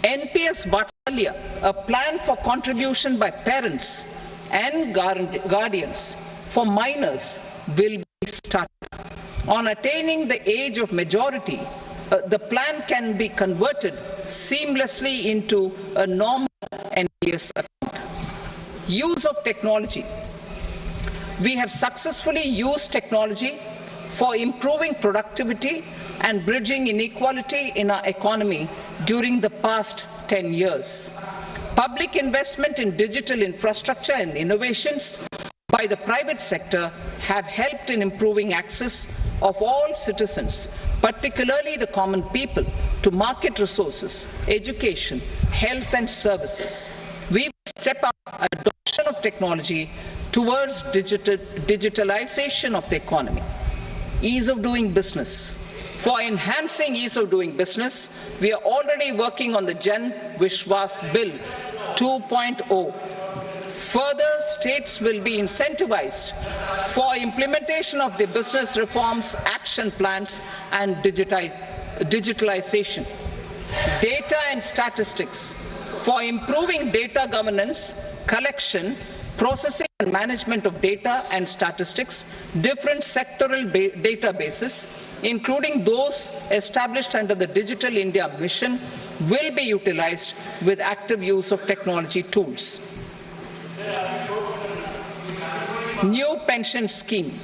NPS Vatsalya, a plan for contribution by parents and guardians for minors, will be started. On attaining the age of majority, the plan can be converted seamlessly into a normal NPS account. Use of technology. We have successfully used technology for improving productivity and bridging inequality in our economy during the past 10 years. Public investment in digital infrastructure and innovations by the private sector have helped in improving access of all citizens, particularly the common people, to market resources, education, health and services. We will step up adoption of technology towards digitalization of the economy. Ease of doing business. For enhancing ease of doing business, we are already working on the Jan Vishwas Bill 2.0. Further, states will be incentivized for implementation of the business reforms, action plans and digitalization. Data and statistics. For improving data governance, collection, processing and management of data and statistics, different sectoral databases, including those established under the Digital India Mission, will be utilized with active use of technology tools. New pension scheme.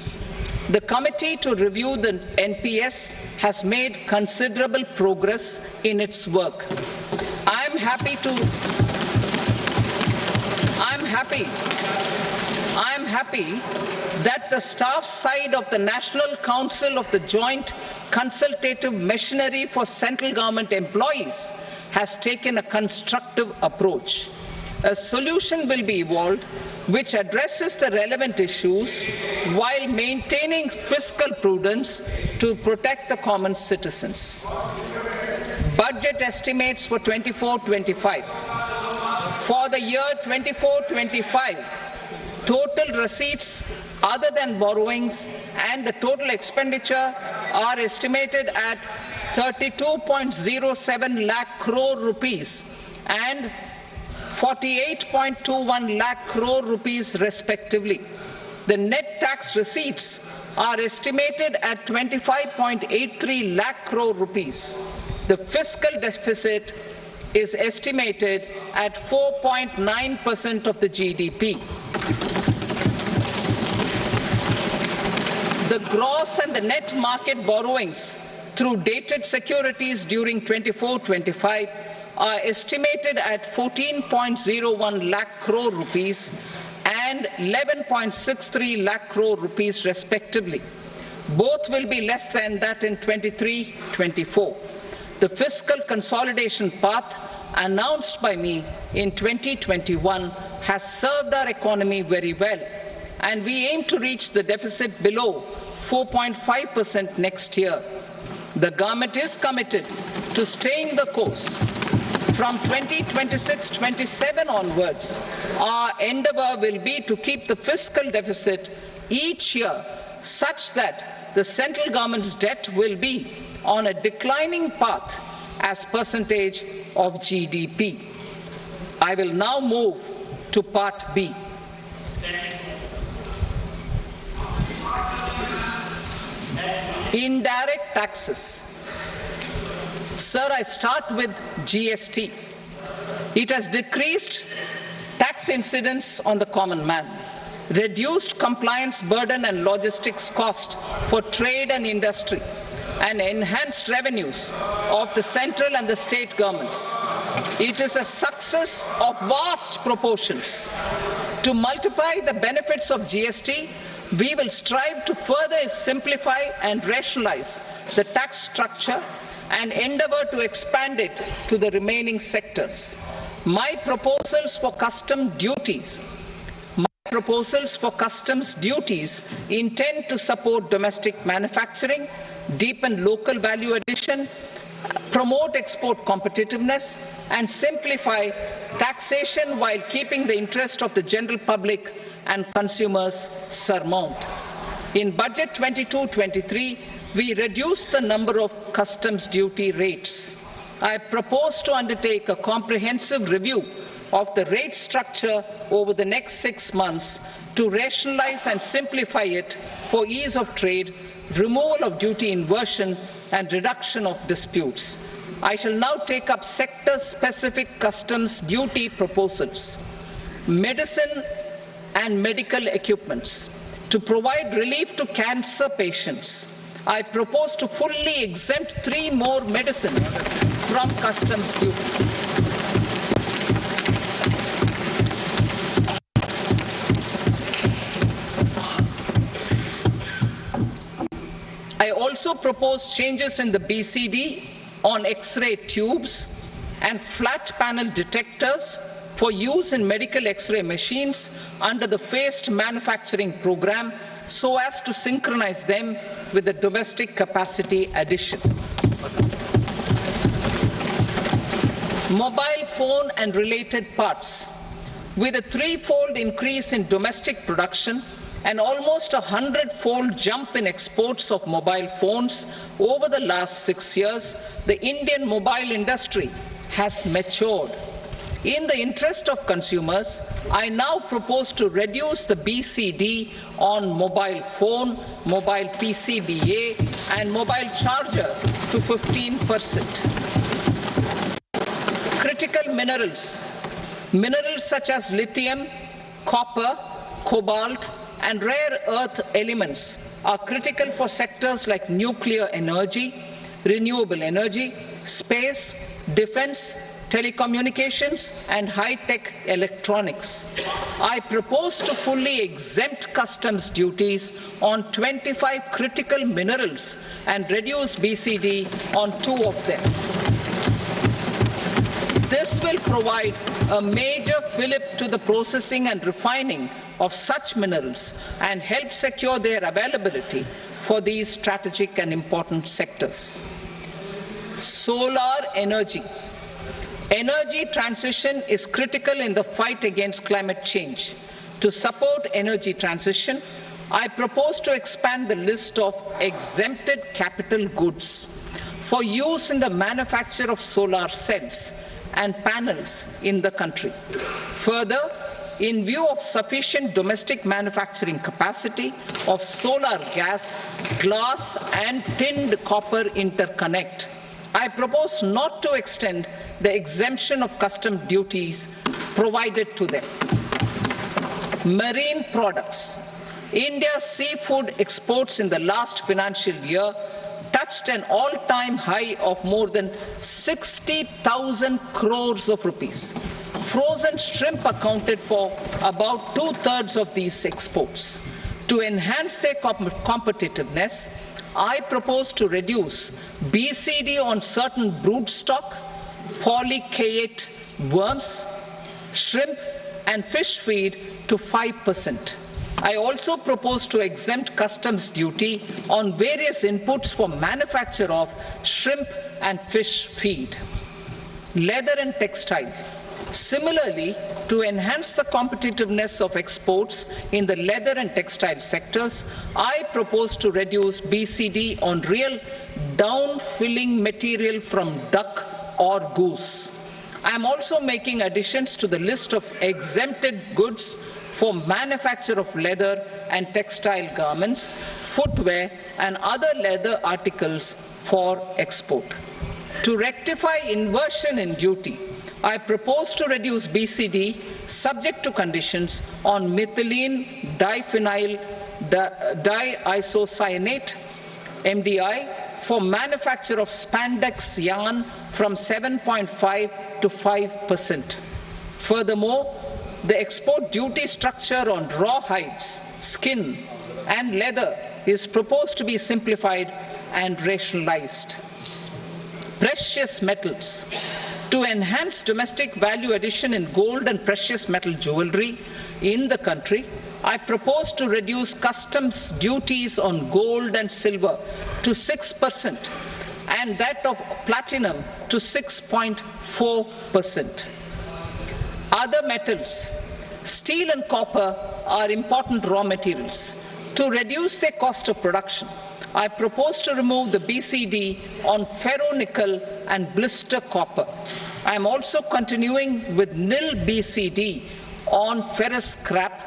The committee to review the NPS has made considerable progress in its work. I am happy that the staff side of the National Council of the Joint Consultative Machinery for Central Government Employees has taken a constructive approach. A solution will be evolved which addresses the relevant issues while maintaining fiscal prudence to protect the common citizens. Budget estimates for 24-25. For the year 24-25, total receipts other than borrowings and the total expenditure are estimated at 32.07 lakh crore rupees and 48.21 lakh crore rupees respectively. The net tax receipts are estimated at 25.83 lakh crore rupees. The fiscal deficit is estimated at 4.9% of the GDP. The gross and the net market borrowings through dated securities during 24-25 are estimated at 14.01 lakh crore rupees and 11.63 lakh crore rupees respectively. Both will be less than that in 23-24. The fiscal consolidation path announced by me in 2021 has served our economy very well, and we aim to reach the deficit below 4.5% next year. The government is committed to staying the course. From 2026-27 onwards, our endeavour will be to keep the fiscal deficit each year such that the central government's debt will be on a declining path as percentage of GDP. I will now move to Part B. Indirect taxes. Sir, I start with GST. It has decreased tax incidence on the common man, reduced compliance burden and logistics cost for trade and industry, and enhanced revenues of the central and the state governments. It is a success of vast proportions. To multiply the benefits of GST, we will strive to further simplify and rationalize the tax structure and endeavour to expand it to the remaining sectors. My proposals for customs duties intend to support domestic manufacturing, deepen local value addition, promote export competitiveness, and simplify taxation while keeping the interest of the general public and consumers surmount. In Budget 22-23, we reduced the number of customs duty rates. I propose to undertake a comprehensive review of the rate structure over the next 6 months to rationalize and simplify it for ease of trade, removal of duty inversion, and reduction of disputes. I shall now take up sector-specific customs duty proposals. Medicine and medical equipments. To provide relief to cancer patients, I propose to fully exempt 3 more medicines from customs duties. I also propose changes in the BCD on X-ray tubes and flat panel detectors for use in medical X-ray machines under the phased manufacturing program so as to synchronize them with the domestic capacity addition. Mobile phone and related parts. With a 3-fold increase in domestic production and almost a 100-fold jump in exports of mobile phones over the last 6 years, the Indian mobile industry has matured. In the interest of consumers, I now propose to reduce the BCD on mobile phone, mobile PCBA, and mobile charger to 15%. Critical minerals. Minerals such as lithium, copper, cobalt, and rare earth elements are critical for sectors like nuclear energy, renewable energy, space, defense, telecommunications, and high-tech electronics. I propose to fully exempt customs duties on 25 critical minerals and reduce BCD on 2 of them. This will provide a major fillip to the processing and refining of such minerals and help secure their availability for these strategic and important sectors. Solar energy. Energy transition is critical in the fight against climate change. To support energy transition, I propose to expand the list of exempted capital goods for use in the manufacture of solar cells and panels in the country. Further, in view of sufficient domestic manufacturing capacity of solar gas, glass, and tinned copper interconnect, I propose not to extend the exemption of custom duties provided to them. Marine products. India's seafood exports in the last financial year touched an all-time high of more than 60,000 crores of rupees. Frozen shrimp accounted for about 2/3 of these exports. To enhance their competitiveness, I propose to reduce BCD on certain broodstock, polychaete worms, shrimp, and fish feed to 5%. I also propose to exempt customs duty on various inputs for manufacture of shrimp and fish feed. Leather and textile. Similarly, to enhance the competitiveness of exports in the leather and textile sectors, I propose to reduce BCD on real down-filling material from duck or goose. I am also making additions to the list of exempted goods for manufacture of leather and textile garments, footwear, and other leather articles for export. To rectify inversion in duty, I propose to reduce BCD subject to conditions on methylene diphenyl diisocyanate MDI for manufacture of spandex yarn from 7.5 to 5%. Furthermore, the export duty structure on raw hides, skin, and leather is proposed to be simplified and rationalized. Precious metals. To enhance domestic value addition in gold and precious metal jewelry in the country, I propose to reduce customs duties on gold and silver to 6% and that of platinum to 6.4%. Other metals. Steel and copper are important raw materials. To reduce their cost of production, I propose to remove the BCD on ferronickel and blister copper. I am also continuing with nil BCD on ferrous scrap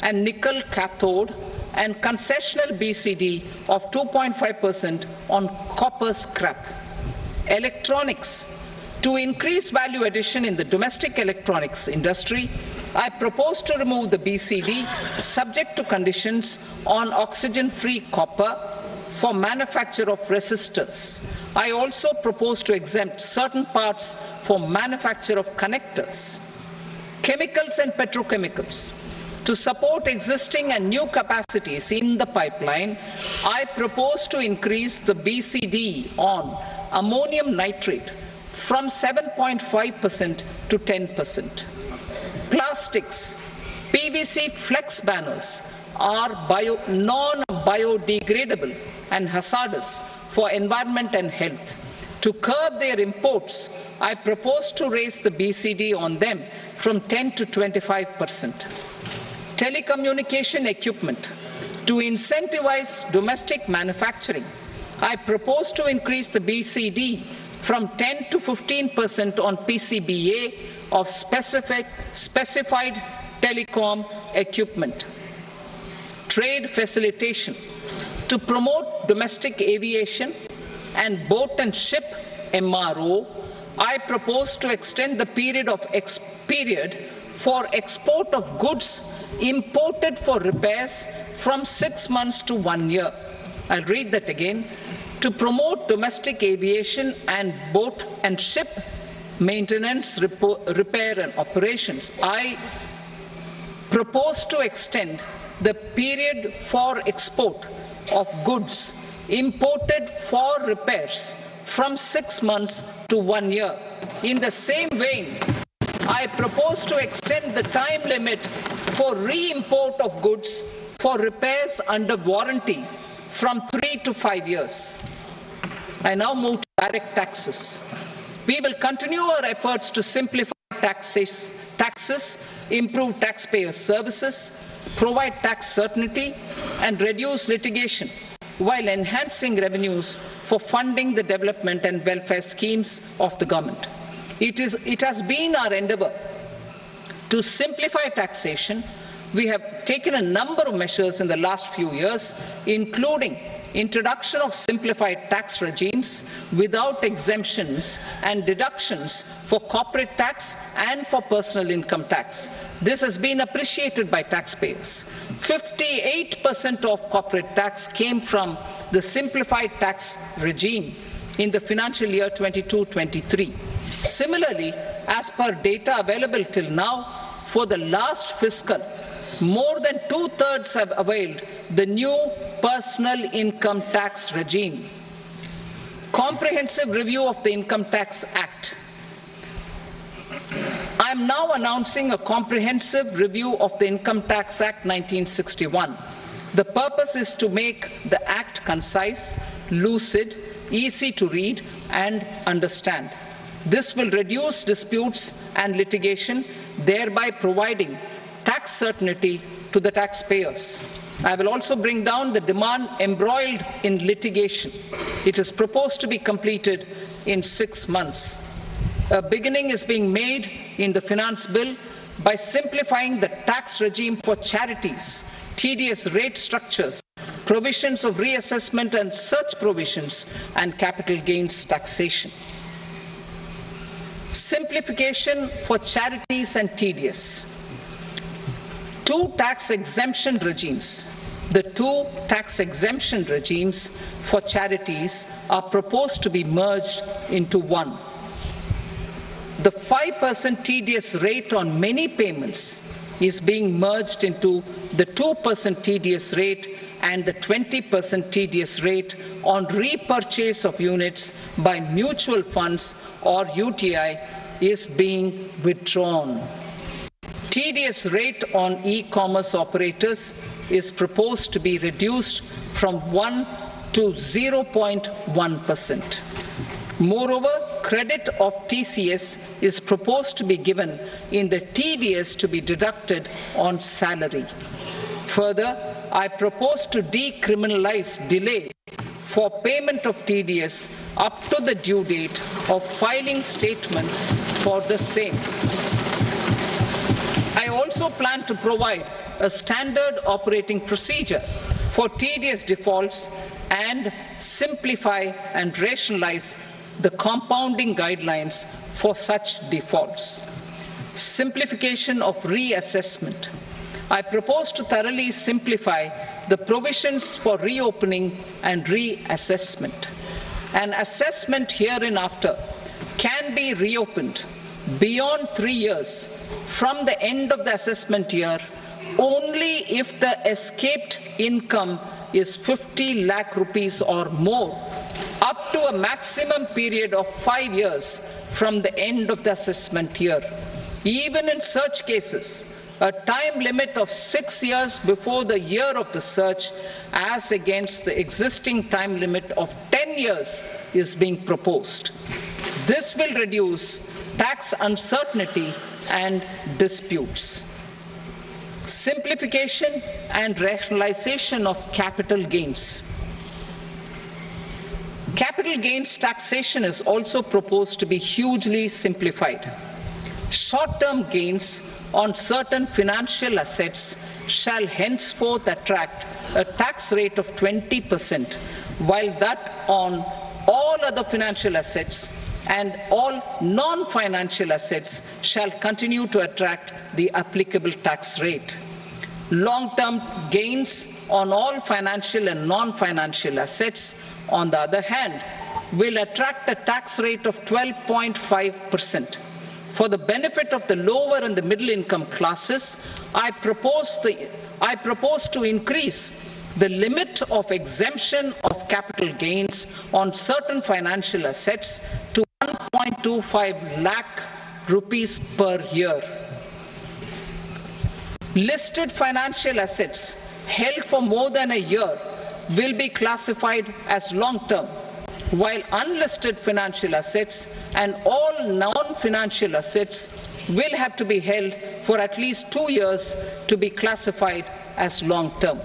and nickel cathode and concessional BCD of 2.5% on copper scrap. Electronics. To increase value addition in the domestic electronics industry, I propose to remove the BCD subject to conditions on oxygen-free copper for manufacture of resistors. I also propose to exempt certain parts for manufacture of connectors. Chemicals and petrochemicals. To support existing and new capacities in the pipeline, I propose to increase the BCD on ammonium nitrate from 7.5% to 10%. Plastics. PVC flex banners are non-biodegradable and hazardous for environment and health. To curb their imports, I propose to raise the BCD on them from 10 to 25%. Telecommunication equipment. To incentivize domestic manufacturing, I propose to increase the BCD from 10 to 15% on PCBA of specified telecom equipment. Trade facilitation. To promote domestic aviation and boat and ship MRO, I propose to extend the period for export of goods imported for repairs from 6 months to 1 year. I'll read that again. To promote domestic aviation and boat and ship maintenance, repair and operations, I propose to extend the period for export of goods imported for repairs from 6 months to 1 year. In the same vein, I propose to extend the time limit for re-import of goods for repairs under warranty from 3 to 5 years. I now move to direct taxes. We will continue our efforts to simplify taxes, improve taxpayer services, provide tax certainty, and reduce litigation while enhancing revenues for funding the development and welfare schemes of the government. It has been our endeavour to simplify taxation. We have taken a number of measures in the last few years, including introduction of simplified tax regimes without exemptions and deductions for corporate tax and for personal income tax. This has been appreciated by taxpayers. 58% of corporate tax came from the simplified tax regime in the financial year 22-23. Similarly, as per data available till now, for the last fiscal, more than 2/3 have availed the new personal income tax regime. Comprehensive review of the Income Tax Act. I am now announcing a comprehensive review of the Income Tax Act 1961. The purpose is to make the Act concise, lucid, easy to read and understand. This will reduce disputes and litigation, thereby providing tax certainty to the taxpayers. I will also bring down the demand embroiled in litigation. It is proposed to be completed in 6 months. A beginning is being made in the finance bill by simplifying the tax regime for charities, TDS rate structures, provisions of reassessment and such provisions, and capital gains taxation. Simplification for charities and TDS. Two tax exemption regimes. The two tax exemption regimes for charities are proposed to be merged into one. The 5% TDS rate on many payments is being merged into the 2% TDS rate, and the 20% TDS rate on repurchase of units by mutual funds or UTI is being withdrawn. TDS rate on e-commerce operators is proposed to be reduced from 1 to 0.1%. Moreover, credit of TCS is proposed to be given in the TDS to be deducted on salary. Further, I propose to decriminalize delay for payment of TDS up to the due date of filing statement for the same. I also plan to provide a standard operating procedure for TDS defaults and simplify and rationalize the compounding guidelines for such defaults. Simplification of reassessment. I propose to thoroughly simplify the provisions for reopening and reassessment. An assessment hereinafter can be reopened beyond 3 years from the end of the assessment year only if the escaped income is 50 lakh rupees or more, up to a maximum period of 5 years from the end of the assessment year. Even in such cases, a time limit of 6 years before the year of the search, as against the existing time limit of 10 years, is being proposed. This will reduce tax uncertainty and disputes. Simplification and rationalization of capital gains. Capital gains taxation is also proposed to be hugely simplified. Short-term gains on certain financial assets shall henceforth attract a tax rate of 20%, while that on all other financial assets and all non-financial assets shall continue to attract the applicable tax rate. Long-term gains on all financial and non-financial assets, on the other hand, will attract a tax rate of 12.5%. For the benefit of the lower and the middle income classes, I propose to increase the limit of exemption of capital gains on certain financial assets to 1.25 lakh rupees per year. Listed financial assets held for more than a year will be classified as long-term, while unlisted financial assets and all non-financial assets will have to be held for at least 2 years to be classified as long-term.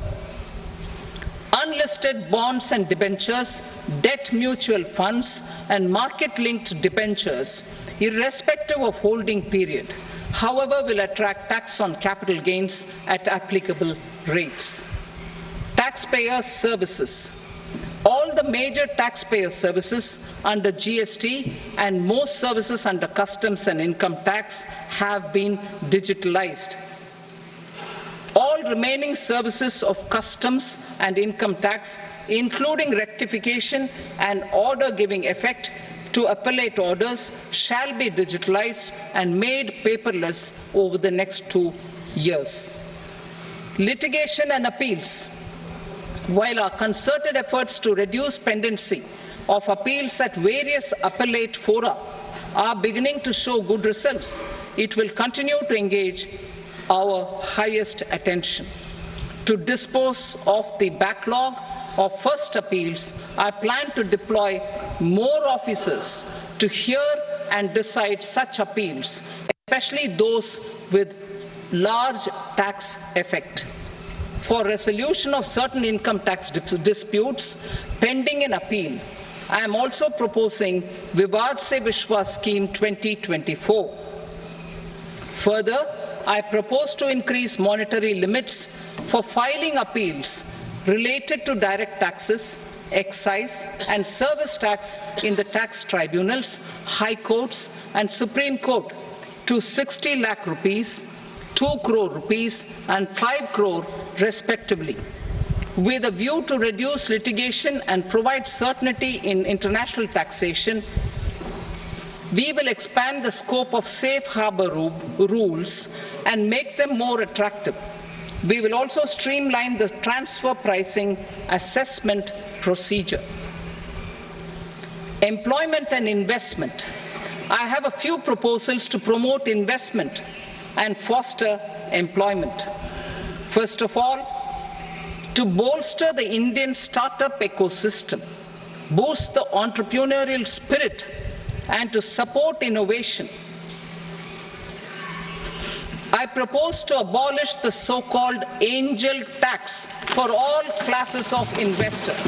Unlisted bonds and debentures, debt mutual funds, and market-linked debentures, irrespective of holding period, however, will attract tax on capital gains at applicable rates. Taxpayer services. All the major taxpayer services under GST and most services under customs and income tax have been digitalized. All remaining services of customs and income tax, including rectification and order giving effect to appellate orders, shall be digitalized and made paperless over the next 2 years. Litigation and appeals. While our concerted efforts to reduce pendency of appeals at various appellate fora are beginning to show good results, it will continue to engage our highest attention. To dispose of the backlog of first appeals, I plan to deploy more officers to hear and decide such appeals, especially those with large tax effect. For resolution of certain income tax disputes pending an appeal, I am also proposing Vivad Se Vishwas Scheme 2024. Further, I propose to increase monetary limits for filing appeals related to direct taxes, excise and service tax in the tax tribunals, high courts and Supreme Court to 60 lakh rupees, 2 crore rupees and 5 crore respectively, with a view to reduce litigation and provide certainty in international taxation. We will expand the scope of safe harbor rules and make them more attractive. We will also streamline the transfer pricing assessment procedure. Employment and investment. I have a few proposals to promote investment and foster employment. First of all, to bolster the Indian startup ecosystem, boost the entrepreneurial spirit, and to support innovation, I propose to abolish the so-called angel tax for all classes of investors.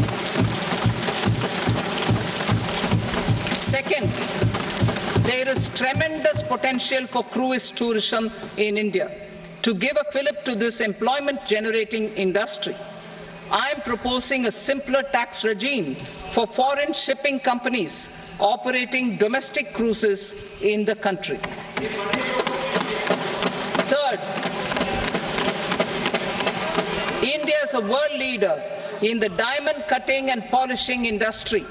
Second, there is tremendous potential for cruise tourism in India. To give a fillip to this employment-generating industry, I am proposing a simpler tax regime for foreign shipping companies operating domestic cruises in the country. as a world leader in the diamond cutting and polishing industry,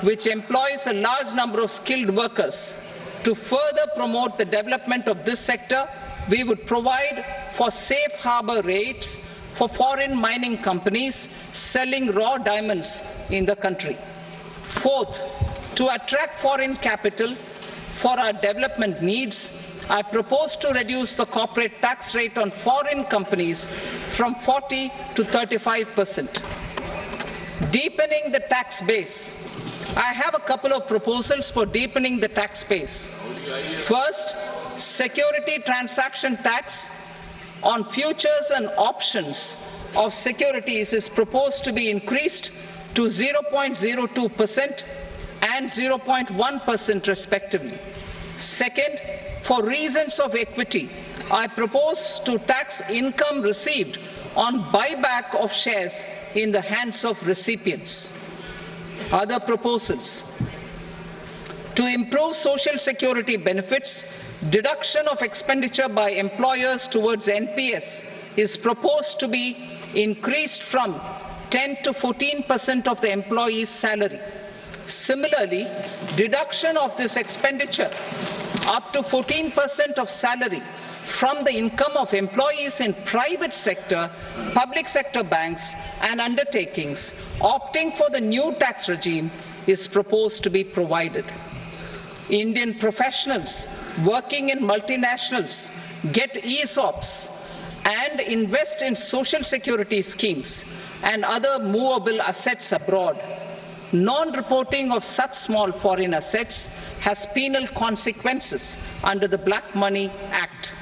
which employs a large number of skilled workers. To further promote the development of this sector, we would provide for safe harbor rates for foreign mining companies selling raw diamonds in the country. Fourth, to attract foreign capital for our development needs, I propose to reduce the corporate tax rate on foreign companies from 40 to 35%. Deepening the tax base. I have a couple of proposals for deepening the tax base. First, security transaction tax on futures and options of securities is proposed to be increased to 0.02% and 0.1% respectively. Second, for reasons of equity, I propose to tax income received on buyback of shares in the hands of recipients. Other proposals: to improve social security benefits, deduction of expenditure by employers towards NPS is proposed to be increased from 10 to 14% of the employee's salary. Similarly, deduction of this expenditure up to 14% of salary from the income of employees in private sector, public sector banks and undertakings opting for the new tax regime is proposed to be provided. Indian professionals working in multinationals get ESOPs and invest in social security schemes and other movable assets abroad. Non-reporting of such small foreign assets has penal consequences under the Black Money Act.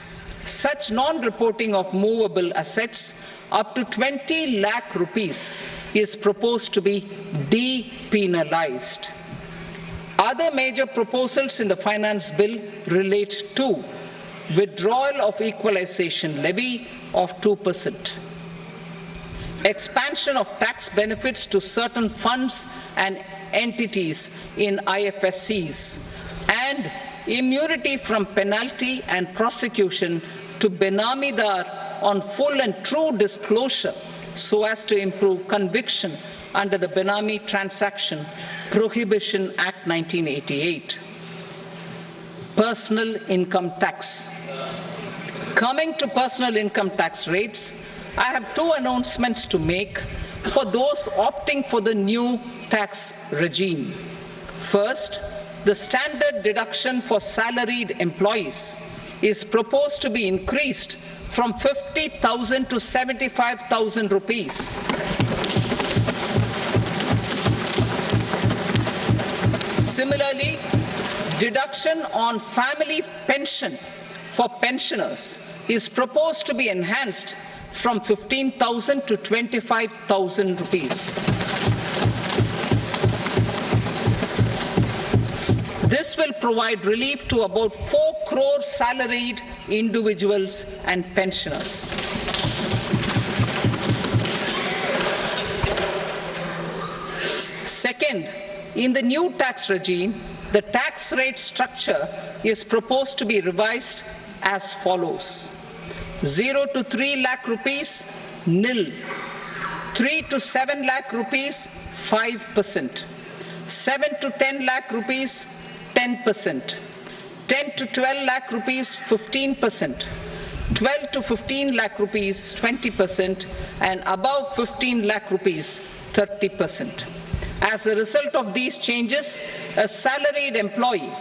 Such non-reporting of movable assets up to 20 lakh rupees is proposed to be depenalized. Other major proposals in the finance bill relate to withdrawal of equalization levy of 2%, expansion of tax benefits to certain funds and entities in IFSCs, and immunity from penalty and prosecution to Benamidar on full and true disclosure so as to improve conviction under the Benami Transaction Prohibition Act 1988. Personal income tax. Coming to personal income tax rates, I have two announcements to make for those opting for the new tax regime. First, the standard deduction for salaried employees is proposed to be increased from 50,000 to 75,000 rupees. Similarly, deduction on family pension for pensioners is proposed to be enhanced from 15,000 to 25,000 rupees. This will provide relief to about 4 crore salaried individuals and pensioners. Second, in the new tax regime, the tax rate structure is proposed to be revised as follows: 0 to 3 lakh rupees, nil; 3 to 7 lakh rupees, 5%; 7 to 10 lakh rupees, 10%; 10 to 12 lakh rupees, 15%; 12 to 15 lakh rupees, 20%; and above 15 lakh rupees, 30%. As a result of these changes, a salaried employee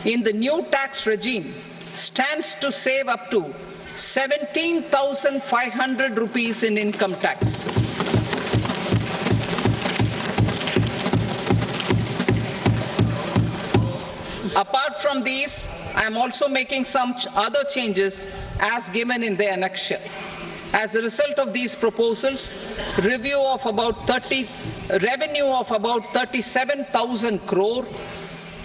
in the new tax regime stands to save up to 17,500 rupees in income tax. Apart from these, I am also making some other changes as given in the annexure. As a result of these proposals, revenue of about 37,000 crore,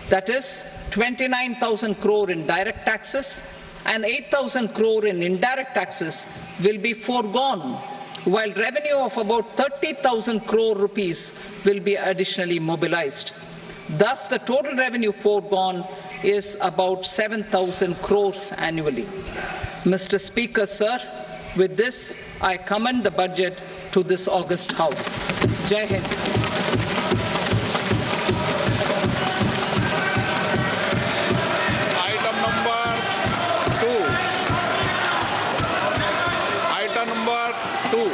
that is 29,000 crore in direct taxes and 8,000 crore in indirect taxes will be foregone, while revenue of about 30,000 crore rupees will be additionally mobilized. Thus, the total revenue foregone is about 7,000 crores annually. Mr. Speaker, sir, with this, I commend the budget to to this august house. Jai Hind. Item number 2. Item number 2.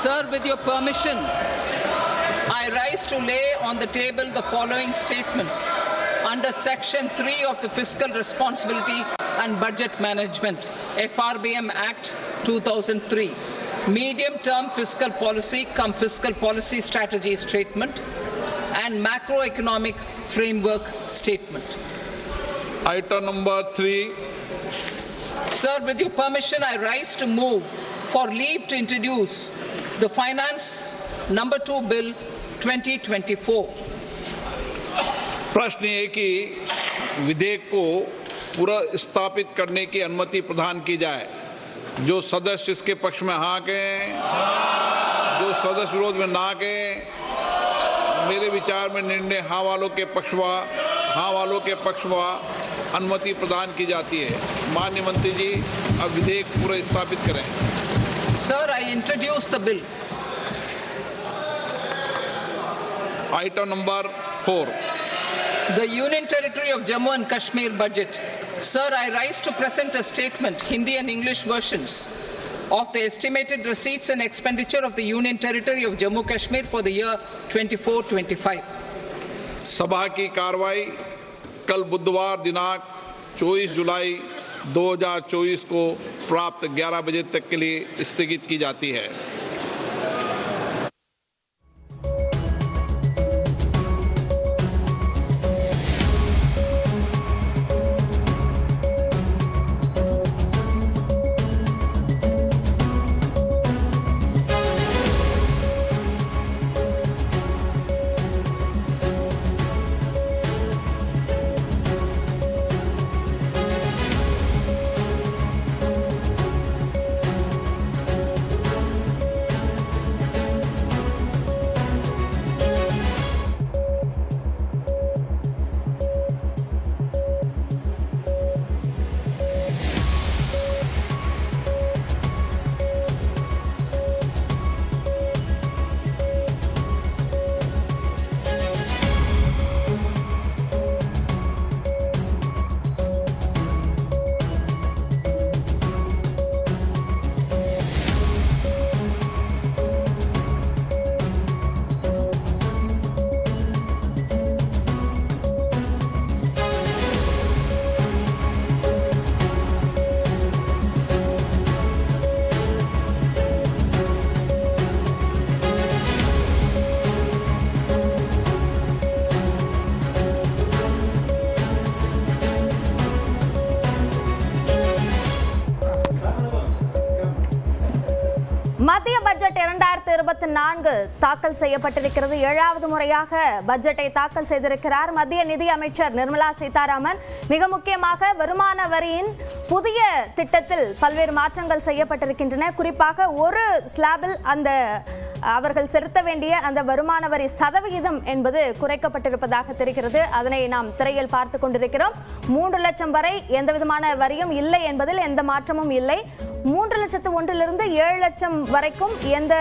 Sir, with your permission, I rise to lay on the table the following statements under Section 3 of the Fiscal Responsibility and Budget Management, FRBM Act 2003, Medium-Term Fiscal Policy cum Fiscal Policy Strategy Statement and Macroeconomic Framework Statement. Item number 3. Sir, with your permission, I rise to move for leave to introduce the Finance Number 2 Bill 2024. प्रश्न ये कि विधेयक को पूरा स्थापित करने की अनुमति प्रदान की जाए। जो सदस्य इसके पक्ष में हाँ कहें, जो सदस्य विरोध में ना कहें। मेरे विचार में निर्णय हाँ वालों के पक्ष में अनुमति प्रदान की जाती है। माननीय मंत्री जी, अब विधेयक पूरा स्थापित करें। Sir, I introduce the bill. Item number 4. The Union Territory of Jammu and Kashmir budget. Sir, I rise to present a statement, Hindi and English versions, of the estimated receipts and expenditure of the Union Territory of Jammu and Kashmir for the year 24-25. सभा की कार्रवाई कल बुधवार दिनांक 24 जुलाई 2024 को प्राप्त 11 बजे तक के लिए स्थगित की जाती है। மத்திய பட்ஜெட் 2024 தாக்கல் செய்யப்பட்டிருக்கிறது. 7வது முறையாக பட்ஜெட்டை தாக்கல் செய்திருக்கிறார் மத்திய நிதி அமைச்சர் நிர்மலா சீதாராமன். மிக முக்கியமாக வருமான வரியின் புதிய திட்டத்தில் பல்வேறு மாற்றங்கள் செய்யப்பட்டிருக்கின்றன. குறிப்பாக ஒரு ஸ்லாபில் அவர்கள் செலுத்த வேண்டிய அந்த வருமான வரி சதவிகிதம் என்பது குறைக்கப்பட்டிருப்பதாக தெரிகிறது. அதனை நாம் திரையில் பார்த்து கொண்டிருக்கிறோம். 3 லட்சம் வரை எந்த விதமான வரியும் இல்லை என்பதில் எந்த மாற்றமும் இல்லை. 3,01,000 7 லட்சம் வரைக்கும் எந்த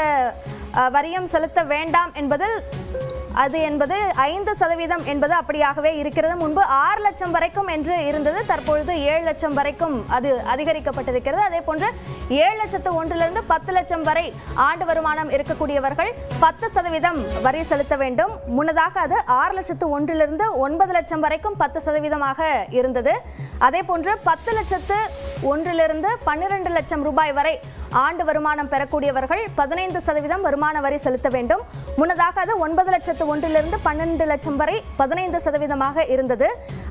வரியும் செலுத்த வேண்டாம் என்பதில் அது என்பது 5% என்பது அப்படியாகவே இருக்கிறது. முன்பு 6 லட்சம் வரைக்கும் என்று இருந்தது. தற்பொழுது 7 லட்சம் வரைக்கும் அது அதிகரிக்கப்பட்டிருக்கிறது. அதே போன்று 7,01,000 10 லட்சம் வரை ஆண்டு வருமானம் இருக்கக்கூடியவர்கள் 10% வரி செலுத்த வேண்டும். முன்னதாக அது 6,01,000 9 லட்சம் வரைக்கும் 10% இருந்தது. அதே போன்று 10,01,000 12 லட்சம் ரூபாய் வரை ஆண்டு வருமானம் பெறக்கூடியவர்கள் 15% வருமான வரி செலுத்த வேண்டும். முன்னதாக அது 9,01,000 12 லட்சம் வரை 15% இருந்தது.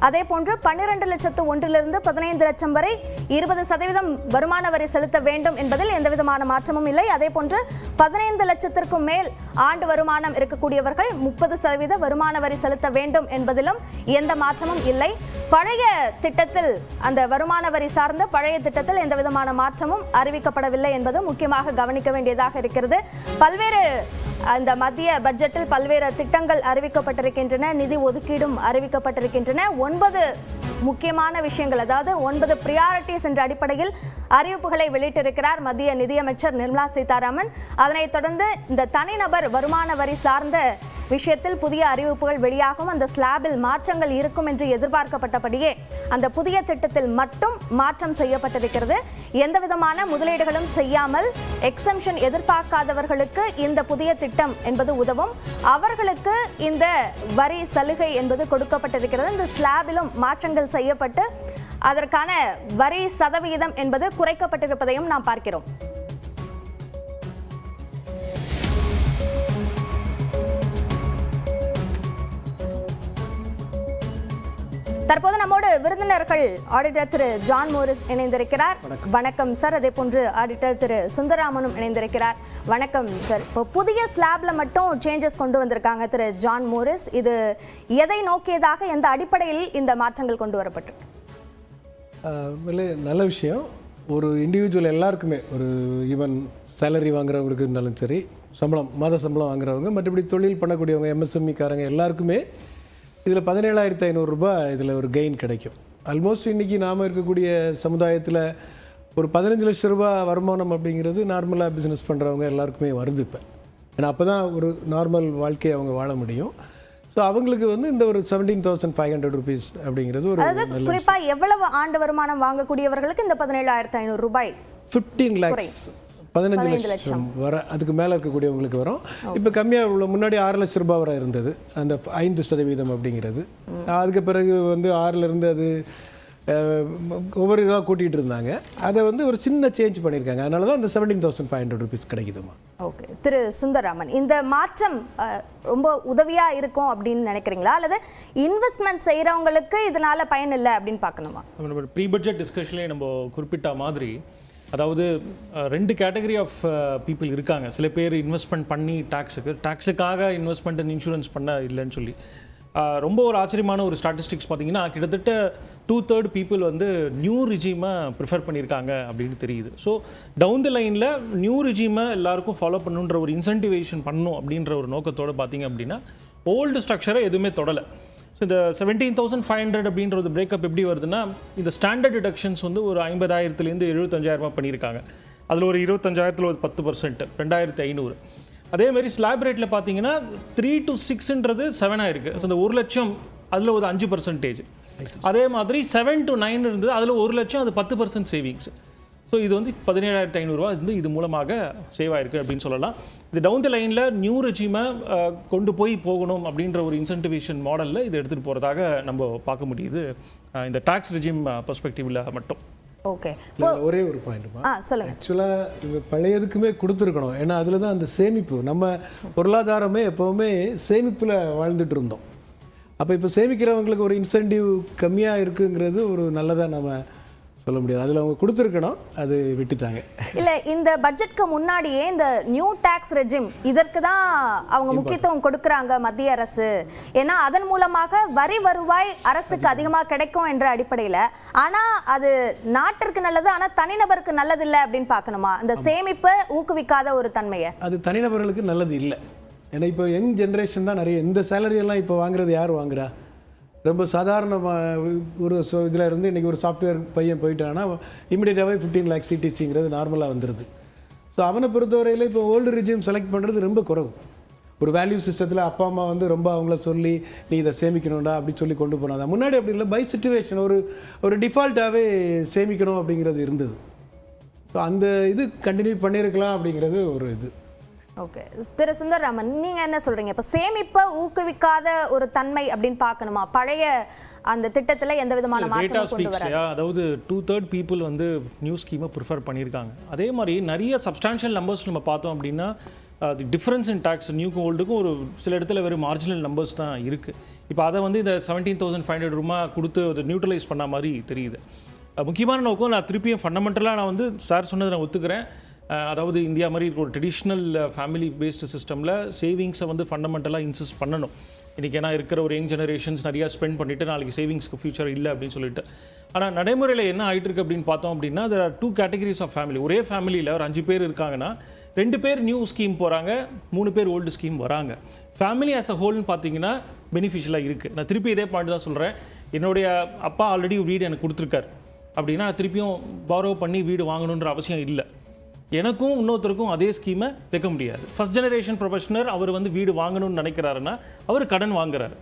அதே போன்று 12,01,000 15 லட்சம் வரை 20% வருமான வரி செலுத்த வேண்டும் என்பதில் எந்தவிதமான மாற்றமும் இல்லை. அதே போன்று 15 லட்சத்திற்கும் மேல் ஆண்டு வருமானம் இருக்கக்கூடியவர்கள் 30% வருமான வரி செலுத்த வேண்டும் என்பதிலும் எந்த மாற்றமும் இல்லை. பழைய திட்டத்தில் அந்த வருமான வரி சார்ந்த பழைய திட்டத்தில் எந்த விதமான மாற்றமும் அறிவிக்கப்படவில்லை என்பது முக்கியமாக கவனிக்க வேண்டியதாக இருக்கிறது. பல்வேறு அந்த மத்திய பட்ஜெட்டில் பல்வேறு திட்டங்கள் அறிவிக்கப்பட்டிருக்கின்றன, நிதி ஒதுக்கீடும் அறிவிக்கப்பட்டிருக்கின்றன. 9 முக்கியமான விஷயங்கள், அதாவது 9 பிரியாரிட்டிஸ் என்ற அடிப்படையில் அறிவிப்புகளை வெளியிட்டிருக்கிறார் மத்திய நிதியமைச்சர் நிர்மலா சீதாராமன். அதனைத் தொடர்ந்து இந்த தனிநபர் வருமான வரி சார்ந்த விஷயத்தில் புதிய அறிவிப்புகள் வெளியாகும். அந்த ஸ்லாபில் மாற்றங்கள் இருக்கும் என்று எதிர்பார்க்கப்பட்டபடியே அந்த புதிய திட்டத்தில் மட்டும் மாற்றம் செய்யப்பட்டிருக்கிறது. எந்த விதமான முதலீடுகளும் செய்யாமல் எக்ஸம்ஷன் எதிர்பார்க்காதவர்களுக்கு இந்த புதிய திட்டம் என்பது உதவும். அவர்களுக்கு இந்த வரி சலுகை என்பது கொடுக்கப்பட்டிருக்கிறது. இந்த ஸ்லாபிலும் மாற்றங்கள் செய்யப்பட்டு அதற்கான வரி சதவீதம் என்பது குறைக்கப்பட்டிருப்பதையும் நாம் பார்க்கிறோம். தற்போது நம்மோடு விருந்தினர்கள் ஆடிட்டர் திரு ஜான் மோரிஸ் இணைந்திருக்கிறார். வணக்கம் சார். அதே போன்று ஆடிட்டர் திரு சுந்தராமனும் இணைந்திருக்கிறார். வணக்கம் சார். இப்போ புதிய ஸ்லாப்ல மட்டும் சேஞ்சஸ் கொண்டு வந்திருக்காங்க திரு ஜான் மோரிஸ். இது எதை நோக்கியதாக, எந்த அடிப்படையில் இந்த மாற்றங்கள் கொண்டு வரப்பட்டிருக்கு? நல்ல விஷயம். ஒரு இண்டிவிஜுவல் எல்லாருக்குமே, ஒரு ஈவன் சேலரி வாங்குறவங்களுக்கு இருந்தாலும் சரி, மாத சம்பளம் வாங்குறவங்க, மற்றபடி தொழில் பண்ணக்கூடியவங்க, MSME காரங்க எல்லாருக்குமே இதில் 17,500 ரூபாய் இதில் ஒரு கெயின் கிடைக்கும். ஆல்மோஸ்ட் இன்றைக்கி நாம் இருக்கக்கூடிய சமுதாயத்தில் ஒரு 15 லட்சம் ரூபாய் வருமானம் அப்படிங்கிறது நார்மலாக பிஸ்னஸ் பண்ணுறவங்க எல்லாருக்குமே வருது இப்போ. ஏன்னா அப்போ தான் ஒரு நார்மல் வாழ்க்கையை அவங்க வாழ முடியும். ஸோ அவங்களுக்கு இந்த ஒரு 17,500 rupees அப்படிங்கிறது ஒரு, அதாவது குறிப்பாக எவ்வளவு ஆண்டு வருமானம் வாங்கக்கூடியவர்களுக்கு இந்த 17,500 ரூபாய் 15 lakhs 15 லட்சம் வர அதுக்கு மேலே இருக்கக்கூடியவங்களுக்கு வரும். இப்போ கம்மியாக உள்ள முன்னாடி 6 லட்சம் ரூபாய் வரை இருந்தது அந்த 5% அப்படிங்கிறது. அதுக்கு பிறகு 6லேருந்து அது ஒவ்வொரு இதாக கூட்டிகிட்டு இருந்தாங்க. அதை ஒரு சின்ன சேஞ்ச் பண்ணியிருக்காங்க. அதனால தான் அந்த 17,500 rupees கிடைக்குதுமா. ஓகே திரு சுந்தராமன், இந்த மாற்றம் ரொம்ப உதவியாக இருக்கும் அப்படின்னு நினைக்கிறீங்களா, அல்லது இன்வெஸ்ட்மெண்ட் செய்கிறவங்களுக்கு இதனால் பயன் இல்லை அப்படின்னு பார்க்கணுமா? ப்ரீ பட்ஜெட் டிஸ்கஷன்லேயே நம்ம குறிப்பிட்ட மாதிரி, அதாவது 2 கேட்டகரி ஆஃப் பீப்புள் இருக்காங்க. சில பேர் இன்வெஸ்ட்மெண்ட் பண்ணி டாக்ஸுக்காக இன்வெஸ்ட்மெண்ட் அண்ட் இன்சூரன்ஸ் பண்ண இல்லைன்னு சொல்லி. ரொம்ப ஒரு ஆச்சரியமான ஒரு ஸ்டாட்டிஸ்டிக்ஸ் பார்த்தீங்கன்னா, கிட்டத்தட்ட 2/3 பீப்புள் நியூ ரிஜீமை ப்ரிஃபர் பண்ணியிருக்காங்க அப்படின்னு தெரியுது. ஸோ டவுன் தி லைனில் நியூ ரிஜீமை எல்லாருக்கும் ஃபாலோ பண்ணுன்ற ஒரு இன்சென்டிவேஷன் பண்ணணும் அப்படின்ற ஒரு நோக்கத்தோடு பார்த்தீங்க அப்படின்னா ஓல்டு ஸ்ட்ரக்சரை எதுவுமே தொடலை. ஸோ இந்த 17,500 அப்படின்ற ஒரு பிரேக்கப் எப்படி வருதுன்னா, இந்த ஸ்டாண்டர்ட் டிடக்ஷன்ஸ் ஒரு 50,000லேருந்து 75,000 பண்ணியிருக்காங்க. அதில் ஒரு 25,000 ஒரு 10%, 2,500. அதேமாதிரி ஸ்லாப் ரேட்டில் பார்த்தீங்கன்னா 3 to 6ன்றது 7 இருக்குது. ஸோ இந்த 1 லட்சம் அதில் ஒரு 5%. அதே மாதிரி 7 to 9 இருந்தது, அதில் 1 லட்சம், அது 10% சேவிங்ஸ். ஸோ இது 17,500 ரூபா இது மூலமாக சேவ் ஆயிருக்கு அப்படின்னு சொல்லலாம். இது டவுன் தி லைனில் நியூ ரெஜிமை கொண்டு போய் போகணும் அப்படின்ற ஒரு இன்சென்டிவேஷன் மாடலில் இது எடுத்துகிட்டு போகிறதாக நம்ம பார்க்க முடியுது இந்த டாக்ஸ் ரெஜிம் பெர்ஸ்பெக்டிவில் மட்டும். ஓகே, ஒரே ஒரு பாயிண்ட்டுமா சொல்லுங்கள். ஆக்சுவலாக இது பழையதுக்குமே கொடுத்துருக்கணும். ஏன்னா அதில் தான் அந்த சேமிப்பு, நம்ம பொருளாதாரமே எப்போவுமே சேமிப்பில் வாழ்ந்துட்டு இருந்தோம். அப்போ இப்போ சேமிக்கிறவங்களுக்கு ஒரு இன்சென்டிவ் கம்மியாக இருக்குங்கிறது ஒரு நல்லதாக நம்ம சொல்ல முடியாது. அதில் அவங்க கொடுத்துருக்கணும், அது விட்டுட்டாங்க. இல்லை, இந்த பட்ஜெட்க்கு முன்னாடியே இந்த நியூ டாக்ஸ் ரெஜிம் இதற்கு தான் அவங்க முக்கியத்துவம் கொடுக்குறாங்க மத்திய அரசு. ஏன்னா அதன் மூலமாக வரி வருவாய் அரசுக்கு அதிகமாக கிடைக்கும் என்ற அடிப்படையில். ஆனால் அது நாட்டிற்கு நல்லது, ஆனால் தனிநபருக்கு நல்லது இல்லை அப்படின்னு பார்க்கணுமா? இந்த சேமிப்பை ஊக்குவிக்காத ஒரு தன்மையை அது தனிநபர்களுக்கு நல்லது இல்லை. ஏன்னா இப்போ யங் ஜென்ரேஷன் தான் நிறைய இந்த சேலரியெல்லாம் இப்போ வாங்குறது யார் வாங்குறா? ரொம்ப சாதாரணமாக ஒரு இதில் இருந்து இன்றைக்கி ஒரு சாஃப்ட்வேர் பையன் போயிட்டான்னா இமீடியட்டாகவே 15 lakhs CTCங்கிறது நார்மலாக வந்துடுது. ஸோ அவனை பொறுத்தவரையில் இப்போ ஓல்டு ரிஜிம் செலக்ட் பண்ணுறது ரொம்ப குறைவு. ஒரு வேல்யூ சிஸ்டத்தில் அப்பா அம்மா ரொம்ப அவங்கள சொல்லி நீ இதை சேமிக்கணும்டா அப்படி சொல்லி கொண்டு போனாதான். முன்னாடி அப்படி இல்லை, பை சிச்சுவேஷன் ஒரு டிஃபால்ட்டாகவே சேமிக்கணும் அப்படிங்கிறது இருந்தது. ஸோ அந்த இது கண்டினியூ பண்ணியிருக்கலாம் அப்படிங்கிறது ஒரு இது. ஓகே திரு சுந்தரராமன், நீங்கள் என்ன சொல்கிறீங்க? இப்போ சேமிப்பை ஊக்குவிக்காத ஒரு தன்மை அப்படின்னு பார்க்கணுமா? பழைய அந்த திட்டத்தில் எந்த விதமான மாற்றம் கொண்டு வராங்க? அதாவது 2/3 பீப்புள் நியூ ஸ்கீமை ப்ரிஃபர் பண்ணியிருக்காங்க. அதே மாதிரி நிறைய சப்ஸ்டான்ஷியல் நம்பர்ஸ் நம்ம பார்த்தோம் அப்படின்னா டிஃப்ரென்ஸ் இன் டாக்ஸ் நியூக்கு ஓல்டுக்கும் ஒரு சில இடத்துல வெறும் மார்ஜினல் நம்பர்ஸ் தான் இருக்குது. இப்போ அதை இந்த 17,500 ரூபாய் கொடுத்து அதை நியூட்ரலைஸ் பண்ண மாதிரி தெரியுது. முக்கியமான நோக்கம், நான் திருப்பியும் ஃபண்டமெண்டலாக நான் சார் சொன்னதை நான் ஒத்துக்கிறேன். அதாவது இந்தியா மாதிரி ஒரு ட்ரெடிஷ்னல் ஃபேமிலி பேஸ்டு சிஸ்டமில் சேவிங்ஸை ஃபண்டமெண்டலாக இன்சிஸ்ட் பண்ணணும். இன்றைக்கி ஏன்னா இருக்கிற ஒரு யங் ஜெனரேஷன்ஸ் நிறையா ஸ்பெண்ட் பண்ணிவிட்டு நாளைக்கு சேவிங்ஸ்க்கு ஃபியூச்சர் இல்லை அப்படின்னு சொல்லிட்டு. ஆனால் நடைமுறையில் என்ன ஆகிட்டு இருக்கு அப்படின்னு பார்த்தோம் அப்படின்னா, there are 2 categories of family. ஒரே ஃபேமிலியில் ஒரு 5 பேர் இருக்காங்கன்னா 2 பேர் நியூ ஸ்கீம் போகிறாங்க, 3 பேர் ஓல்டு ஸ்கீம் வராங்க. ஃபேமிலி ஆஸ் அ ஹோல்னு பார்த்தீங்கன்னா பெனிஃபிஷியலாக இருக்குது. நான் திருப்பி இதே பாயிண்ட் தான் சொல்கிறேன். என்னுடைய அப்பா ஆல்ரெடி வீடு எனக்கு கொடுத்துருக்காரு அப்படின்னா நான் திருப்பியும் பாரோ பண்ணி வீடு வாங்கணுன்ற அவசியம் இல்லை. எனக்கும் இன்னொருத்தருக்கும் அதே ஸ்கீமை வைக்க முடியாது. ஃபர்ஸ்ட் ஜெனரேஷன் ப்ரொஃபஷனர் அவர் வந்து வீடு வாங்கணும்னு நினைக்கிறாருன்னா அவர் கடன் வாங்குறாரு,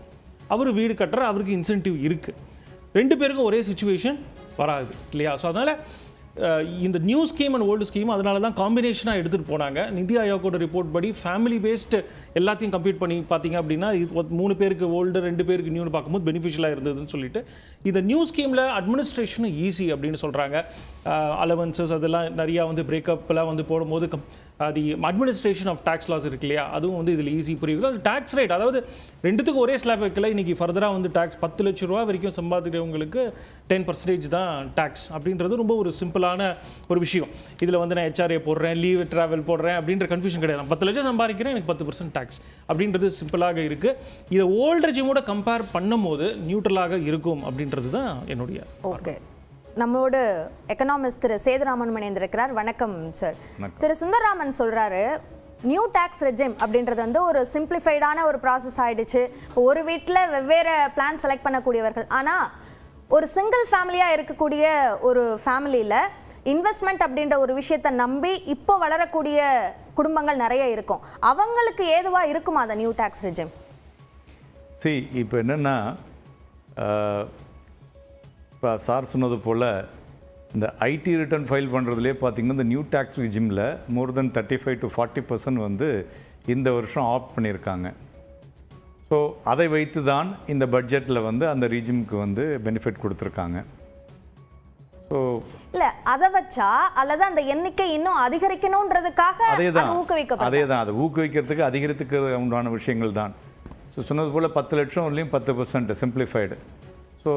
அவர் வீடு கட்டுற, அவருக்கு இன்சென்டிவ் இருக்குது. 2 பேருக்கும் ஒரே சுச்சுவேஷன் வராது இல்லையா? ஸோ அதனால் இந்த new scheme and old scheme அதனால தான் காம்பினேஷனாக எடுத்துகிட்டு போனாங்க. நிதி ஆயோக்கோட ரிப்போர்ட் படி ஃபேமிலி பேஸ்டு எல்லாத்தையும் கம்ப்ளீட் பண்ணி பார்த்தீங்க அப்படின்னா 3 பேருக்கு ஓல்டு 2 பேருக்கு நியூன்னு பார்க்கும்போது பெனிஃபிஷியலாக இருந்ததுன்னு சொல்லிட்டு இந்த நியூ ஸ்கீமில் அட்மினிஸ்ட்ரேஷனும் ஈஸி அப்படின்னு சொல்கிறாங்க. அலவன்சஸ் அதெல்லாம் நிறையா வந்து பிரேக்கப்லாம் வந்து போடும்போது அது அட்மினிஸ்ட்ரேஷன் ஆஃப் டேக்ஸ் லாஸ் இருக்கு இல்லையா, அதுவும் வந்து இதில் ஈஸி புரியுது. அது டேக்ஸ் ரேட், அதாவது 2த்துக்கும் ஒரே ஸ்லாப் வைக்கல. இன்றைக்கி ஃபர்தராக வந்து டேக்ஸ் 10 லட்ச ரூபா வரைக்கும் சம்பாதிக்கிறவங்களுக்கு 10% தான் டேக்ஸ் அப்படின்றது ரொம்ப ஒரு சிம்பிளான ஒரு விஷயம். இதில் வந்து நான் HRA போடுறேன், லீவ் ட்ராவல் போடுறேன் அப்படின்ற கன்ஃபியூஷன் கிடையாது. நான் 10 லட்சம் சம்பாதிக்கிறேன், எனக்கு 10% டேக்ஸ் அப்படின்றது சிம்பிளாக இருக்குது. இதை ஓல்டு ரெஜிமோட கம்பேர் பண்ணும் போது நியூட்ரலாக இருக்கும் அப்படின்றது தான் என்னுடைய. ஓகே, நம்மளோட எக்கனாமிஸ்ட் திரு சேதுராமன் இணைந்திருக்கிறார். வணக்கம் சார். திரு சுந்தரராமன் சொல்றாரு, நியூ டேக்ஸ் ரெஜிம் அப்படின்றது வந்து ஒரு சிம்பிளிஃபைடான ஒரு ப்ராசஸ் ஆயிடுச்சு. இப்போ ஒரு வீட்டில் வெவ்வேறு பிளான் செலக்ட் பண்ணக்கூடியவர்கள், ஆனால் ஒரு சிங்கிள் ஃபேமிலியாக இருக்கக்கூடிய ஒரு ஃபேமிலியில் இன்வெஸ்ட்மெண்ட் அப்படின்ற ஒரு விஷயத்தை நம்பி இப்போ வளரக்கூடிய குடும்பங்கள் நிறைய இருக்கும். அவங்களுக்கு ஏதுவாக இருக்குமா அந்த நியூ டேக்ஸ் ரெஜிம்? இப்போ என்னென்னா, இப்போ சார் சொன்னது போல் இந்த ஐடி ரிட்டர்ன் ஃபைல் பண்ணுறதுலே பார்த்திங்கன்னா இந்த நியூ டேக்ஸ் ரெஜிமில் மோர் தென் 35 to 40% வந்து இந்த வருஷம் ஆப்ட் பண்ணியிருக்காங்க. ஸோ அதை வைத்து தான் இந்த பட்ஜெட்டில் வந்து அந்த ரெஜிமுக்கு வந்து பெனிஃபிட் கொடுத்துருக்காங்க. ஸோ இல்லை அதை வச்சா அல்லது அந்த எண்ணிக்கை இன்னும் அதிகரிக்கணுன்றதுக்காக அதை ஊக்குவிக்கிறதுக்கு அதிகரித்துக்கு உண்டான விஷயங்கள் தான். ஸோ சொன்னது போல் 10 லட்சம் வரலையும் 10% சிம்பிளிஃபைடு. ஸோ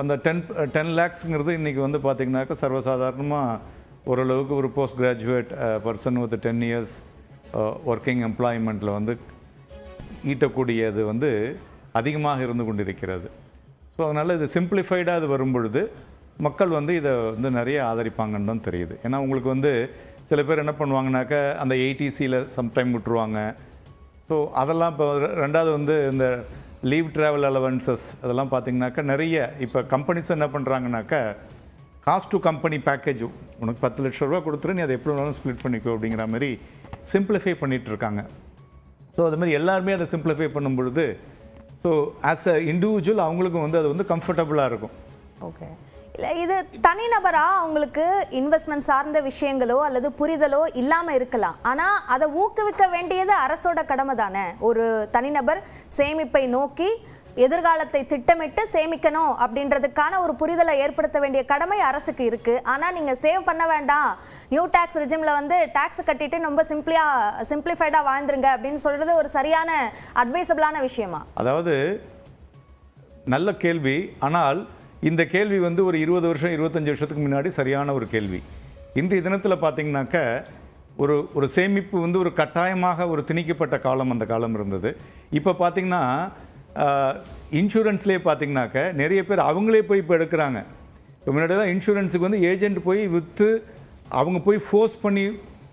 அந்த 10 lakhsங்கிறது இன்றைக்கி வந்து பார்த்திங்கனாக்கா சர்வசாதாரணமாக ஓரளவுக்கு ஒரு post graduate person with 10 years working எம்ப்ளாய்மெண்ட்டில் வந்து ஈட்டக்கூடியது வந்து அதிகமாக இருந்து கொண்டிருக்கிறது. ஸோ அதனால் இது சிம்பிளிஃபைடாக அது வரும்பொழுது மக்கள் வந்து இதை வந்து நிறைய ஆதரிப்பாங்கன்னு தான் தெரியுது. ஏன்னா உங்களுக்கு வந்து சில பேர் என்ன பண்ணுவாங்கனாக்கா அந்த 80Cயில் சம்டைம் விட்டுருவாங்க. ஸோ அதெல்லாம் இப்போ 2வது வந்து இந்த லீவ் ட்ராவல் அலவன்சஸ் அதெல்லாம் பார்த்திங்கனாக்கா நிறைய இப்போ கம்பெனிஸ் என்ன பண்ணுறாங்கனாக்கா காஸ்ட் டு கம்பெனி பேக்கேஜ், உனக்கு 10 லட்ச ரூபா கொடுத்துரு, நீ அதை எப்படி வேணாலும் ஸ்ப்ளிட் பண்ணிக்கோ அப்படிங்கிற மாதிரி சிம்பிளிஃபை பண்ணிகிட்ருக்காங்க. ஸோ அது மாதிரி எல்லாருமே அதை சிம்பிளிஃபை பண்ணும் பொழுது ஸோ ஆஸ் அ இண்டிவிஜுவல் அவங்களுக்கும் வந்து அது வந்து கம்ஃபர்டபுளாக இருக்கும். ஓகே, இல்லை இது தனிநபராக அவங்களுக்கு இன்வெஸ்ட்மெண்ட் சார்ந்த விஷயங்களோ அல்லது புரிதலோ இல்லாமல் இருக்கலாம், ஆனால் அதை ஊக்குவிக்க வேண்டியது அரசோட கடமை தானே. ஒரு தனிநபர் சேமிப்பை நோக்கி எதிர்காலத்தை திட்டமிட்டு சேமிக்கணும் அப்படின்றதுக்கான ஒரு புரிதலை ஏற்படுத்த வேண்டிய கடமை அரசுக்கு இருக்குது. ஆனால் நீங்கள் சேவ் பண்ண வேண்டாம், நியூ டேக்ஸ் ரெஜிமில் வந்து டேக்ஸ் கட்டிட்டு ரொம்ப சிம்பிளிஃபைடாக வாழ்ந்துருங்க அப்படின்னு சொல்கிறது ஒரு சரியான அட்வைசபிளான விஷயமா? அதாவது நல்ல கேள்வி, ஆனால் இந்த கேள்வி வந்து ஒரு 20 வருஷம் 25 வருஷத்துக்கு முன்னாடி சரியான ஒரு கேள்வி. இன்றைய தினத்தில் பார்த்திங்கனாக்க ஒரு சேமிப்பு வந்து ஒரு கட்டாயமாக ஒரு திணிக்கப்பட்ட காலம் அந்த காலம் இருந்தது. இப்போ பார்த்திங்கன்னா இன்சூரன்ஸ்லேயே பார்த்திங்கனாக்க நிறைய பேர் அவங்களே போய் இப்போ எடுக்கிறாங்க. இப்போ முன்னாடி தான் இன்சூரன்ஸுக்கு வந்து ஏஜென்ட் போய் விற்று அவங்க போய் ஃபோர்ஸ் பண்ணி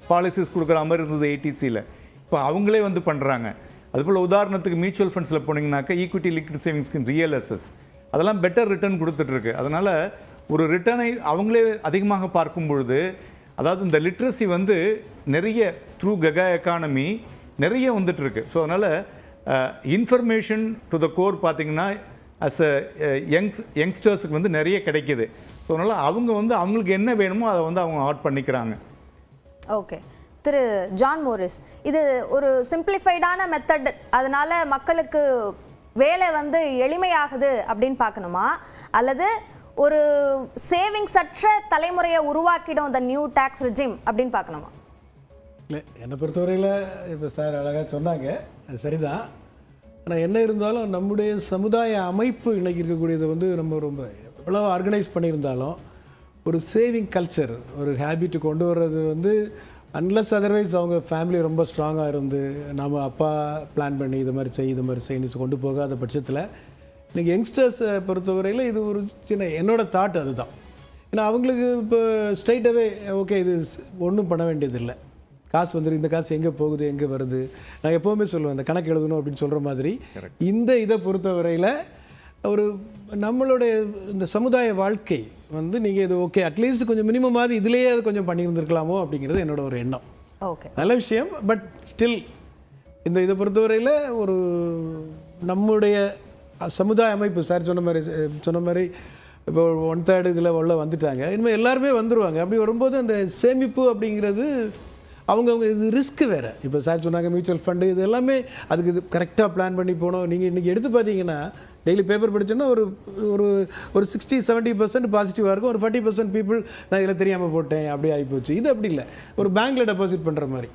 பாலிசிஸ் கொடுக்குற மாதிரி இருந்தது 80Cயில். இப்போ அவங்களே வந்து பண்ணுறாங்க. அதுபோல் உதாரணத்துக்கு மியூச்சுவல் ஃபண்ட்ஸில் போனீங்கன்னாக்கா equity liquid savings scheme, real எஸ்எஸ் அதெல்லாம் பெட்டர் ரிட்டர்ன் கொடுத்துட்ருக்கு. அதனால் ஒரு ரிட்டர்னை அவங்களே அதிகமாக பார்க்கும் பொழுது, அதாவது இந்த லிட்ரஸி வந்து நிறைய த்ரூ கெகா எக்கானமி நிறைய வந்துட்டுருக்கு. ஸோ அதனால் இன்ஃபர்மேஷன் டு த கோர் பார்த்திங்கன்னா அஸ் அ யங்ஸ்டர்ஸுக்கு வந்து நிறைய கிடைக்கிது. ஸோ அதனால் அவங்க வந்து அவங்களுக்கு என்ன வேணுமோ அதை வந்து அவங்க ஆட் பண்ணிக்கிறாங்க. ஓகே, திரு ஜான் மோரிஸ், இது ஒரு சிம்பிளிஃபைடான மெத்தட், அதனால் மக்களுக்கு வேலை வந்து எளிமையாகுது அப்படின்னு பார்க்கணுமா, அல்லது ஒரு சேவிங்ஸ் அற்ற தலைமுறையை உருவாக்கிடும் இந்த நியூ டேக்ஸ் ரெஜிம் அப்படின்னு பார்க்கணுமா? இல்லை, என்னை பொறுத்தவரையில் இப்போ சார் அழகாக சொன்னாங்க, அது சரிதான். ஆனால் என்ன இருந்தாலும் நம்முடைய சமுதாய அமைப்பு இன்றைக்கி இருக்கக்கூடியது வந்து நம்ம ரொம்ப எவ்வளோ ஆர்கனைஸ் பண்ணியிருந்தாலும் ஒரு சேவிங் கல்ச்சர், ஒரு ஹேபிட்டு கொண்டு வர்றது வந்து அன்லஸ் அதர்வைஸ் அவங்க ஃபேமிலி ரொம்ப ஸ்ட்ராங்காக இருந்து நம்ம அப்பா பிளான் பண்ணி இது மாதிரி செய்யணும் கொண்டு போகாத பட்சத்தில் இன்றைக்கி யங்ஸ்டர்ஸை பொறுத்தவரையில் இது ஒரு சின்ன என்னோடய தாட் அதுதான். ஏன்னா அவங்களுக்கு இப்போ ஸ்ட்ரைட்டாகவே ஓகே இது ஒன்றும் பண்ண வேண்டியதில்லை, காசு வந்துடும், இந்த காசு எங்கே போகுது எங்கே வருது. நான் எப்போவுமே சொல்லுவேன் அந்த கணக்கு எழுதணும் அப்படின்னு சொல்கிற மாதிரி இந்த இதை பொறுத்தவரையில் ஒரு நம்மளுடைய இந்த சமுதாய வாழ்க்கை வந்து நீங்கள் இது ஓகே அட்லீஸ்ட் கொஞ்சம் மினிமமாவது இதுலேயே அது கொஞ்சம் பண்ணியிருந்துருக்கலாமோ அப்படிங்கிறது என்னோட ஒரு எண்ணம். ஓகே, நல்ல நல்ல விஷயம். பட் ஸ்டில் இந்த இதை பொறுத்தவரையில் ஒரு நம்முடைய சமுதாய அமைப்பு சார் சொன்ன மாதிரி இப்போ 1/3 இதில் உள்ள வந்துட்டாங்க. இனிமேல் எல்லாருமே வந்துடுவாங்க. அப்படி வரும்போது அந்த சேமிப்பு அப்படிங்கிறது அவங்கவுங்க இது ரிஸ்க்கு வேறு. இப்போ சார் சொன்னாங்க மியூச்சுவல் ஃபண்டு, இது எல்லாமே அதுக்கு இது கரெக்டாக பிளான் பண்ணி போனோம். நீங்கள் இன்றைக்கி எடுத்து பார்த்தீங்கன்னா டெய்லி பேப்பர் படித்தோன்னா ஒரு ஒரு ஒரு 60-70% பாசிட்டிவாக இருக்கும். ஒரு 40% பீப்புள் நான் இதில் தெரியாமல் போட்டேன் அப்படி ஆகிப்போச்சு. இது அப்படி இல்லை, ஒரு பேங்க்கில் டெபாசிட் பண்ணுற மாதிரி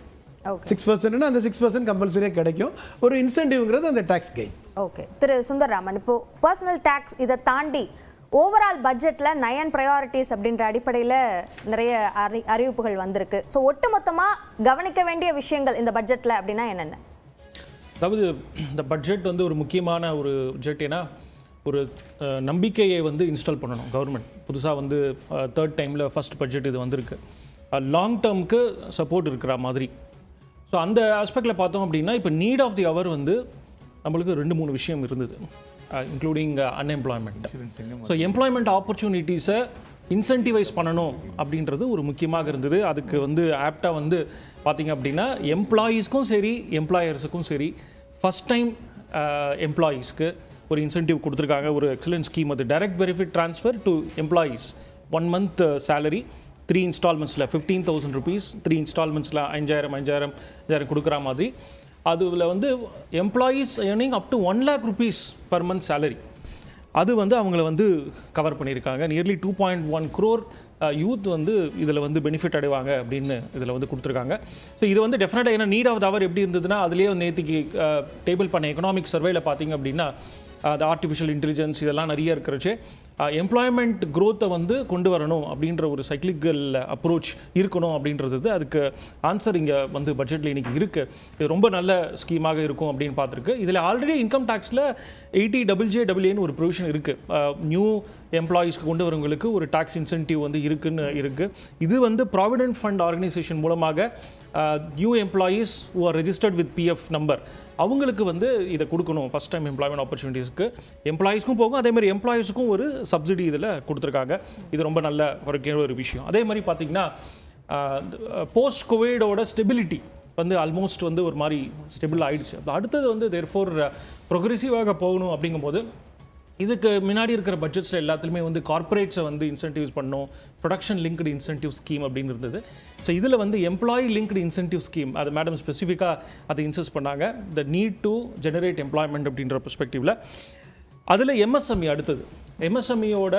6%னா அந்த 6% கம்பல்சரியாக கிடைக்கும். ஒரு இன்சென்டிவ்ங்கிறது அந்த டேக்ஸ் கெயின். ஓகே, திரு சுந்தர்ராமன், இப்போ பர்சனல் டேக்ஸ் இதை தாண்டி ஓவரால் பட்ஜெட்டில் 9 ப்ரையாரிட்டிஸ் அப்படின்ற அடிப்படையில் நிறைய அறிவிப்புகள் வந்திருக்கு. ஸோ ஒட்டு மொத்தமாக கவனிக்க வேண்டிய விஷயங்கள் இந்த பட்ஜெட்டில் அப்படின்னா என்னென்ன? அதாவது இந்த பட்ஜெட் வந்து ஒரு முக்கியமான ஒரு பட்ஜெட். ஏன்னா ஒரு நம்பிக்கையை வந்து இன்ஸ்டால் பண்ணணும் கவர்மெண்ட். புதுசாக வந்து 3rd டைமில் ஃபர்ஸ்ட் பட்ஜெட் இது வந்திருக்கு. லாங் டேர்முக்கு சப்போர்ட் இருக்கிற மாதிரி. ஸோ அந்த ஆஸ்பெக்டில் பார்த்தோம் அப்படின்னா இப்போ நீட் ஆஃப் தி அவர் வந்து நம்மளுக்கு 2-3 விஷயம் இருந்தது, இன்க்ளூடிங் அன்எம்ப்ளாய்மெண்ட். ஸோ எம்ப்ளாய்மெண்ட் ஆப்பர்ச்சுனிட்டிஸை இன்சென்டிவைஸ் பண்ணணும் அப்படின்றது ஒரு முக்கியமாக இருந்தது. அதுக்கு வந்து ஆப்டாக வந்து பார்த்திங்க அப்படின்னா எம்ப்ளாயீஸ்க்கும் சரி எம்ப்ளாயர்ஸுக்கும் சரி ஃபஸ்ட் டைம் எம்ப்ளாயீஸ்க்கு ஒரு இன்சென்டிவ் கொடுத்துருக்காங்க. ஒரு எக்ஸலன்ட் ஸ்கீம் அது. Direct benefit transfer to employees 1 month salary 3 installmentsல 15,000 rupees, 3 installmentsல 5,000 கொடுக்குற மாதிரி. அதில் வந்து employees earning up to 1 lakh rupees per month salary அது வந்து அவங்கள வந்து கவர் பண்ணியிருக்காங்க. நியர்லி 2.1 crore யூத் வந்து இதில் வந்து பெனிஃபிட் அடைவாங்க அப்படின்னு இதில் வந்து கொடுத்துருக்காங்க. ஸோ இது வந்து டெஃபினட்டாக ஏன்னா நீட் ஆஃப் த அவர் எப்படி இருந்ததுன்னா அதுலேயே நேற்றுக்கு டேபிள் பண்ண எக்கனாமிக் சர்வேல பார்த்தீங்க அப்படின்னா அது ஆர்டிஃபிஷியல் இன்டெலிஜென்ஸ் இதெல்லாம் நிறைய இருக்கிறச்சு எம்ப்ளாய்மெண்ட் க்ரோத்தை வந்து கொண்டு வரணும் அப்படின்ற ஒரு சைக்ளிக்கல் அப்ரோச் இருக்கணும் அப்படின்றது அதுக்கு ஆன்சர் இங்கே வந்து பட்ஜெட்டில் இன்றைக்கி இருக்குது. இது ரொம்ப நல்ல ஸ்கீமாக இருக்கும் அப்படின்னு பார்த்துருக்கு. இதில் ஆல்ரெடி இன்கம் டேக்ஸில் 80JJAன்னு ஒரு ப்ரொவிஷன் இருக்குது. நியூ எம்ப்ளாயீஸ்க்கு கொண்டு வரவங்களுக்கு ஒரு டாக்ஸ் இன்சென்டிவ் வந்து இருக்குது. இது வந்து ப்ராவிடென்ட் ஃபண்ட் ஆர்கனைசேஷன் மூலமாக new employees who are registered with PF number அவங்களுக்கு வந்து இதை கொடுக்கணும். ஃபஸ்ட் டைம் எம்ப்ளாய்மெண்ட் ஆப்பர்ச்சுனிட்டிஸ்க்கு எம்ப்ளாயீஸ்க்கும் போகும், அதே மாதிரி எம்ப்ளாயீஸுக்கும் ஒரு சப்சிடி இதில் கொடுத்துருக்காங்க. இது ரொம்ப நல்ல ஒரு விஷயம். அதே மாதிரி பார்த்திங்கன்னா போஸ்ட் கோவிடோட ஸ்டெபிலிட்டி வந்து ஆல்மோஸ்ட் வந்து ஒரு மாதிரி ஸ்டெபிள் ஆகிடுச்சு. அடுத்தது வந்து தேர்ஃபோர் ப்ரொக்ரெசிவாக போகணும் அப்படிங்கும்போது இதுக்கு முன்னாடி இருக்கிற பட்ஜெட்ஸில் எல்லாத்துலேயுமே வந்து கார்ப்பரேட்ஸை வந்து இன்சென்டிவ்ஸ் பண்ணணும், ப்ரொடக்ஷன் லிங்க்டு இன்சென்டிவ் ஸ்கீம் அப்படின்னு இருந்தது. ஸோ இதில் வந்து எம்ப்ளாயி லிங்க்டு இன்சென்டிவ் ஸ்கீம் அது மேடம் ஸ்பெசிஃபிக்காக அதை இன்சஸ்ட் பண்ணாங்க. The need to generate employment அப்படின்ற பெர்ஸ்பெக்டிவில் அதில் MSME அடுத்தது MSMEயோட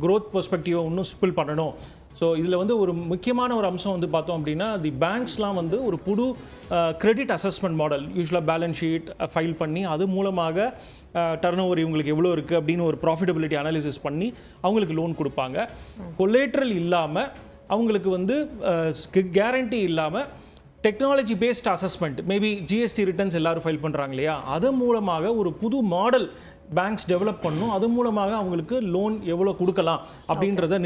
க்ரோத் பெர்ஸ்பெக்டிவை இன்னும் சிம்பிள் பண்ணணும். ஸோ இதில் வந்து ஒரு முக்கியமான ஒரு அம்சம் வந்து பார்த்தோம் அப்படின்னா தி பேங்க்ஸ்லாம் வந்து ஒரு புது கிரெடிட் அசஸ்மெண்ட் மாடல் யூஸ்வலாக பேலன்ஸ் ஷீட் ஃபைல் பண்ணி அது மூலமாக டர்ன் ஓவர் இவங்களுக்கு எவ்வளோ இருக்குது அப்படின்னு ஒரு ப்ராஃபிட்டபிலிட்டி அனாலிசிஸ் பண்ணி அவங்களுக்கு லோன் கொடுப்பாங்க. கொலேட்ரல் இல்லாமல் அவங்களுக்கு வந்து கேரண்டி இல்லாமல் technology paste assessment maybe GST returns எல்லாரும் ஃபைல் பண்ணுறாங்க இல்லையா, அது மூலமாக ஒரு புது மாடல் பேங்க்ஸ் டெவலப் பண்ணணும். அது மூலமாக அவங்களுக்கு லோன் எவ்வளோ கொடுக்கலாம் அப்படின்றத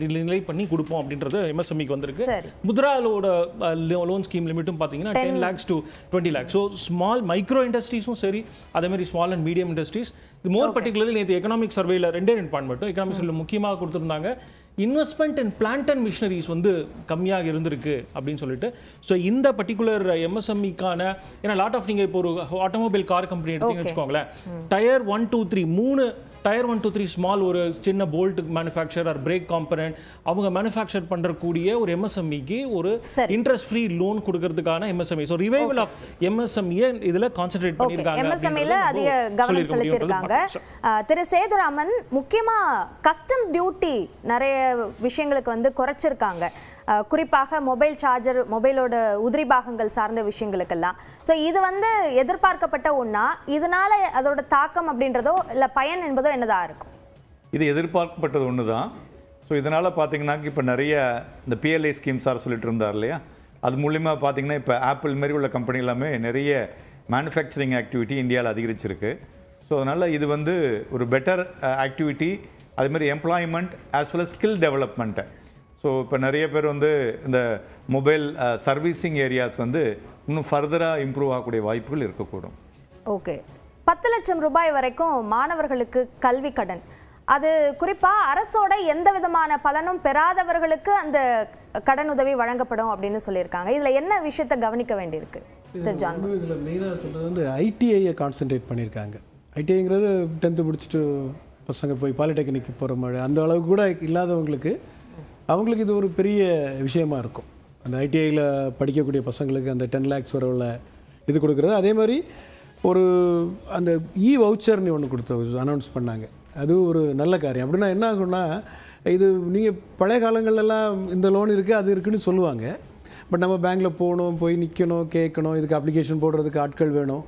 நிலை பண்ணி கொடுப்போம் அப்படின்றது MSMEக்கு வந்திருக்கு. முத்ராலோட லோன் ஸ்கீம் லிமிட்டும் பார்த்தீங்கன்னா 10 lakhs to 20 lakhs. So small micro இண்டஸ்ட்ரீஸும் சரி அதேமாதிரி ஸ்மால் அண்ட் மீடியம் இண்டஸ்ட்ரீஸ் இது மோர் பர்டிகுலர்லி நேற்று எக்கனாமிக் சர்வேல 2 பாயிண்ட் மட்டும் எக்கனாமிக் சர்வேல முக்கியமாக கொடுத்துருந்தாங்க. Investment and plant and machineries வந்து கம்மியாக இருந்திருக்கு அப்படின்னு சொல்லிட்டு. ஸோ இந்த பர்டிகுலர் MSMEக்கான ஏன்னா லாட் ஆஃப் நீங்கள் இப்போ ஒரு ஆட்டோமொபைல் கார் கம்பெனி எடுத்தீங்கன்னு வச்சுக்கோங்களேன், Tier 1, 2, 3 3 Tier 1, 2, 3 ஸ்மால் ஒரு சின்ன bolt manufacture or brake component அவங்க மேனுஃபேக்சர் பண்ணுறக்கூடிய ஒரு MSMEக்கு ஒரு இன்ட்ரெஸ்ட் ஃப்ரீ லோன் கொடுக்கறதுக்கான MSME. So revival of MSME இதில் கான்சென்ட்ரேட் பண்ணியிருக்காங்க. MSMEல அதிக கவனம் செலுத்தியிருக்காங்க. திரு சேதுராமன், முக்கியமாக கஸ்டம் டியூட்டி நிறைய விஷயங்களுக்கு வந்து குறைச்சிருக்காங்க, குறிப்பாக மொபைல் சார்ஜர் மொபைலோட உதிரி பாகங்கள் சார்ந்த விஷயங்களுக்கெல்லாம். ஸோ இது வந்து எதிர்பார்க்கப்பட்ட ஒன்றா, இதனால அதோட தாக்கம் அப்படின்றதோ இல்லை பயன் என்பதோ என்னதாக இருக்கும்? இது எதிர்பார்க்கப்பட்டது ஒன்று தான். ஸோ இதனால் பார்த்தீங்கன்னா இப்போ நிறைய இந்த PLI ஸ்கீம்ஸாக சொல்லிட்டு இருந்தார் இல்லையா, அது மூலிமா பார்த்தீங்கன்னா இப்போ ஆப்பிள் மாரி உள்ள கம்பெனி எல்லாமே நிறைய மேனுஃபேக்சரிங் ஆக்டிவிட்டி இந்தியாவில் அதிகரிச்சிருக்கு. ஸோ அதனால் இது வந்து ஒரு பெட்டர் ஆக்டிவிட்டி, அதுமாதிரி employment as well as skill development. So so இப்போ நிறைய பேர் வந்து இந்த மொபைல் சர்வீசிங் ஏரியாஸ் வந்து இன்னும் ஃபர்தராக இம்ப்ரூவ் ஆகக்கூடிய வாய்ப்புகள் இருக்கக்கூடும். ஓகே, 10 லட்சம் ரூபாய் வரைக்கும் மாணவர்களுக்கு கல்வி கடன், அது குறிப்பாக அரசோட எந்த விதமான பலனும் பெறாதவர்களுக்கு அந்த கடன் உதவி வழங்கப்படும் அப்படின்னு சொல்லியிருக்காங்க. இதில் என்ன விஷயத்தை கவனிக்க வேண்டியிருக்கு? இதில் மெயினாக சொல்கிறது வந்து ஐடிஐயை கான்சென்ட்ரேட் பண்ணியிருக்காங்க. ஐடிஐங்கிறது 10th முடிச்சுட்டு பசங்க போய் பாலிடெக்னிக் போகிற மாதிரி அந்த அளவுக்கு கூட இல்லாதவங்களுக்கு அவங்களுக்கு இது ஒரு பெரிய விஷயமா இருக்கும். அந்த ஐடிஐயில் படிக்கக்கூடிய பசங்களுக்கு அந்த 10 lakhs வரை உள்ள இது கொடுக்குறது. அதே மாதிரி ஒரு அந்த வவுச்சர்னு ஒன்று கொடுத்து அனௌன்ஸ் பண்ணாங்க. அது ஒரு நல்ல காரியம். அப்படின்னா என்ன ஆகும்னா, இது நீங்கள் பழைய காலங்கள்லாம் இந்த லோன் இருக்குது அது இருக்குதுன்னு சொல்லுவாங்க. பட் நம்ம பேங்க்கில் போகணும், போய் நிற்கணும், கேட்கணும், இதுக்கு அப்ளிகேஷன் போடுறதுக்கு ஆட்கள் வேணும்.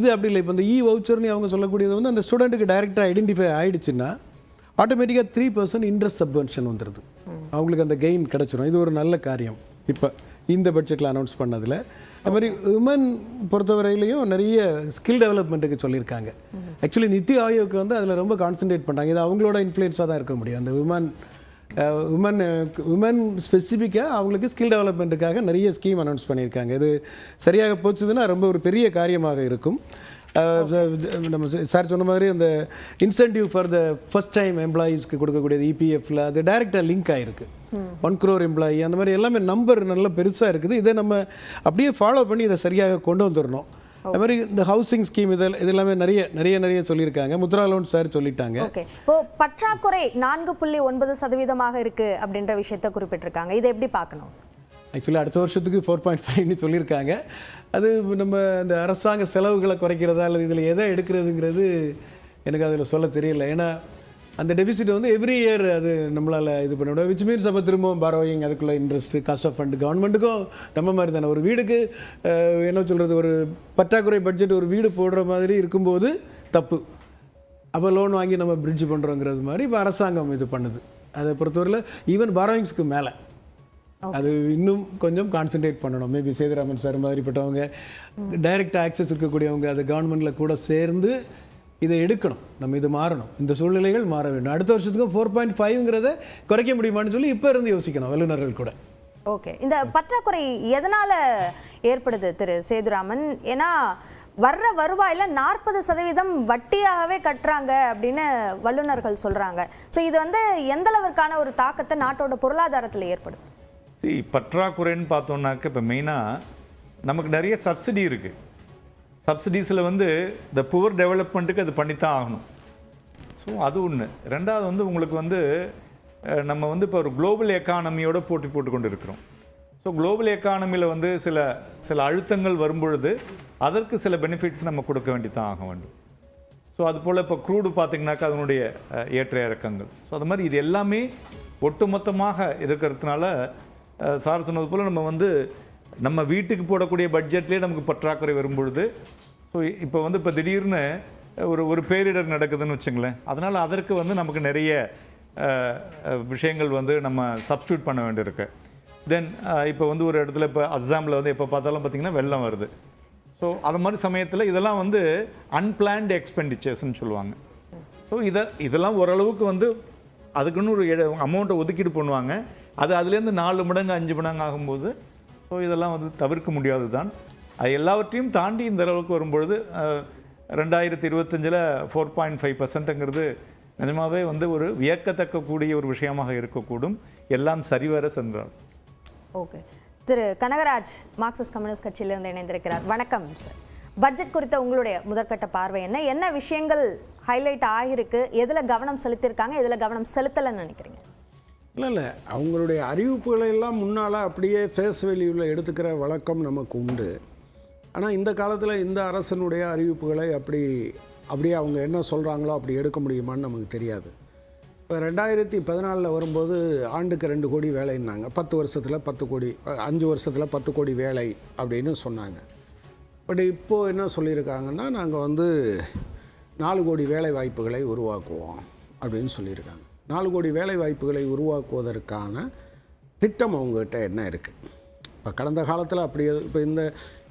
இது அப்படி இல்லை. இப்போ இந்த வவுச்சர்னு அவங்க சொல்லக்கூடியது வந்து அந்த ஸ்டூடெண்ட்டுக்கு டைரெக்டாக ஐடென்டிஃபை ஆகிடுச்சுன்னா ஆட்டோமேட்டிக்காக 3% இன்ட்ரெஸ்ட் சப்வென்ஷன் வந்துடுது. அவங்களுக்கு அந்த கெயின் கிடச்சிரும். இது ஒரு நல்ல காரியம் இப்போ இந்த பட்ஜெட்டில் அனௌன்ஸ் பண்ணதில். அது மாதிரி உமன் பொறுத்தவரையிலையும் நிறைய ஸ்கில் டெவலப்மெண்ட்டுக்கு சொல்லியிருக்காங்க. ஆக்சுவலி நித்தி ஆயோக்கு வந்து அதில் ரொம்ப கான்சன்ட்ரேட் பண்ணுறாங்க. இது அவங்களோட இன்ஃப்ளூயன்ஸாக தான் இருக்க முடியும். அந்த உமன் ஸ்பெசிஃபிக்காக அவங்களுக்கு ஸ்கில் டெவலப்மெண்ட்டுக்காக நிறைய ஸ்கீம் அனௌன்ஸ் பண்ணியிருக்காங்க. இது சரியாக போச்சுதுன்னா ரொம்ப ஒரு பெரிய காரியமாக இருக்கும். நம்ம சார் சொன்ன மாதிரி அந்த incentive for the first time எம்ப்ளாயீஸ்க்கு கொடுக்கக்கூடியது இபிஎஃப்ல அது டைரெக்டாக லிங்க் ஆகிருக்கு. 1 crore எம்ப்ளாயி அந்த மாதிரி எல்லாமே நம்பர் நல்ல பெருசாக இருக்குது. இதை நம்ம அப்படியே ஃபாலோ பண்ணி இதை சரியாக கொண்டு வந்துடணும். அது மாதிரி இந்த ஹவுசிங் ஸ்கீம் இது எல்லாமே நிறைய சொல்லியிருக்காங்க. முத்ரா லோன் சார் சொல்லிட்டாங்க. ஓகே, இப்போ பற்றாக்குறை 4.9% இருக்கு அப்படின்ற விஷயத்தை குறிப்பிட்டிருக்காங்க. இதை எப்படி பார்க்கணும்? ஆக்சுவலி அடுத்த வருஷத்துக்கு 4.5ன்னு சொல்லியிருக்காங்க. அது நம்ம இந்த அரசாங்க செலவுகளை குறைக்கிறதா அல்லது இதில் எதை எடுக்கிறதுங்கிறது எனக்கு அதில் சொல்ல தெரியல. ஏன்னா அந்த டெபிசிட் வந்து எவ்ரி இயர் அது நம்மளால் இது பண்ண முடியும். விச் மீன்ஸ் அப்போ திரும்பவும் பாரோயிங், அதுக்குள்ளே இன்ட்ரெஸ்ட், காஸ்ட் ஆஃப் ஃபண்டு. கவர்மெண்ட்டுக்கும் நம்ம மாதிரி தானே. ஒரு வீடுக்கு என்ன சொல்கிறது, ஒரு பற்றாக்குறை பட்ஜெட் ஒரு வீடு போடுற மாதிரி இருக்கும்போது தப்பு. அப்போ லோன் வாங்கி நம்ம பிரிட்ஜ் பண்ணுறோங்கிறது மாதிரி இப்போ அரசாங்கம் இது பண்ணுது. அதை பொறுத்தவரையில் ஈவன் பாரோயிங்ஸ்க்கு மேலே அது இன்னும் கொஞ்சம் கான்சன்ட்ரேட் பண்ணணும். மேபி சேதுராமன் சார் மாதிரிப்பட்டவங்க, டைரக்ட் ஆக்சஸ் இருக்கக்கூடியவங்க அது கவர்மெண்ட்டில் கூட சேர்ந்து இதை எடுக்கணும். நம்ம இது மாறணும். இந்த சூழ்நிலைகள் மாற வேண்டும். அடுத்த வருஷத்துக்கும் 4.5ங்கிறத குறைக்க முடியுமான்னு சொல்லி இப்போ இருந்து யோசிக்கணும் வல்லுநர்கள் கூட. ஓகே, இந்த பற்றாக்குறை எதனால் ஏற்படுது திரு சேதுராமன்? ஏன்னா வர்ற வருவாயில் 40% வட்டியாகவே கட்டுறாங்க அப்படின்னு வல்லுநர்கள் சொல்கிறாங்க. ஸோ இது வந்து எந்த அளவிற்கான ஒரு தாக்கத்தை நாட்டோட பொருளாதாரத்தில் ஏற்படுது? பற்றாக்குறைன்னு பார்த்தோம்னாக்க இப்போ மெயினாக நமக்கு நிறைய சப்சிடி இருக்குது. சப்சிடிஸில் வந்து இந்த புவர் டெவலப்மெண்ட்டுக்கு அது பண்ணித்தான் ஆகணும். ஸோ அது ஒன்று. ரெண்டாவது வந்து உங்களுக்கு வந்து நம்ம வந்து இப்போ ஒரு குளோபல் எக்கானமியோட போட்டி போட்டுக்கொண்டு இருக்கிறோம். ஸோ குளோபல் எக்கானமியில் வந்து சில அழுத்தங்கள் வரும்பொழுது அதற்கு சில பெனிஃபிட்ஸ் நம்ம கொடுக்க வேண்டித்தான் ஆக வேண்டும். ஸோ அதுபோல் இப்போ க்ரூடு பார்த்திங்கனாக்கா அதனுடைய ஏற்ற இறக்கங்கள். ஸோ அது மாதிரி இது எல்லாமே ஒட்டுமொத்தமாக இருக்கிறதுனால சார் சொன்னது போல் நம்ம வந்து நம்ம வீட்டுக்கு போடக்கூடிய பட்ஜெட்லேயே நமக்கு பற்றாக்குறை வரும்பொழுது, ஸோ இப்போ திடீர்னு ஒரு பேரிடர் நடக்குதுன்னு வச்சுங்களேன், அதனால் அதற்கு வந்து நமக்கு நிறைய விஷயங்கள் வந்து நம்ம சப்ஸ்டியூட் பண்ண வேண்டியிருக்கு. தென் இப்போ வந்து ஒரு இடத்துல இப்போ அஸ்ஸாமில் வந்து எப்போ பார்த்தாலும் பார்த்திங்கன்னா வெள்ளம் வருது. ஸோ அது மாதிரி சமயத்தில் இதெல்லாம் வந்து அன்பிளான்டு எக்ஸ்பெண்டிச்சர்ஸ்ன்னு சொல்லுவாங்க. ஸோ இதெல்லாம் ஓரளவுக்கு வந்து அதுக்குன்னு ஒரு அமௌண்ட்டை ஒதுக்கீடு பண்ணுவாங்க. அது அதுலேருந்து 4 மடங்கு 5 மடங்கு ஆகும்போது ஸோ இதெல்லாம் வந்து தவிர்க்க முடியாது தான். அது எல்லாவற்றையும் தாண்டி இந்த அளவுக்கு வரும்பொழுது 2025 4.5%ங்கிறது நிஜமாகவே வந்து ஒரு வியக்கத்தக்கக்கூடிய ஒரு விஷயமாக இருக்கக்கூடும். எல்லாம் சரிவர சென்றால். ஓகே, திரு கனகராஜ் மார்க்சிஸ்ட் கம்யூனிஸ்ட் கட்சியிலிருந்து இணைந்திருக்கிறார். வணக்கம் சார். பட்ஜெட் குறித்த உங்களுடைய முதற்கட்ட பார்வை என்ன விஷயங்கள் ஹைலைட் ஆகிருக்கு, எதில் கவனம் செலுத்தியிருக்காங்க, எதில் கவனம் செலுத்தலைன்னு நினைக்கிறீங்க? இல்லை அவங்களுடைய அறிவிப்புகளை எல்லாம் முன்னால் அப்படியே ஃபேஸ் வேல்யூவில் எடுத்துக்கிற வழக்கம் நமக்கு உண்டு. ஆனால் இந்த காலத்தில் இந்த அரசனுடைய அறிவிப்புகளை அப்படியே அவங்க என்ன சொல்கிறாங்களோ அப்படி எடுக்க முடியுமான்னு நமக்கு தெரியாது. இப்போ 2014 வரும்போது ஆண்டுக்கு 2 கோடி வேலைன்னாங்க. 10 வருஷத்தில் 10 கோடி, 5 வருஷத்தில் 10 கோடி வேலை அப்படின்னு சொன்னாங்க. பட் இப்போது என்ன சொல்லியிருக்காங்கன்னா, நாங்கள் வந்து 4 கோடி வேலை வாய்ப்புகளை உருவாக்குவோம் அப்படின்னு சொல்லியிருக்காங்க. 4 கோடி வேலை வாய்ப்புகளை உருவாக்குவதற்கான திட்டம் அவங்ககிட்ட என்ன இருக்குது? இப்போ கடந்த காலத்தில் அப்படி இப்போ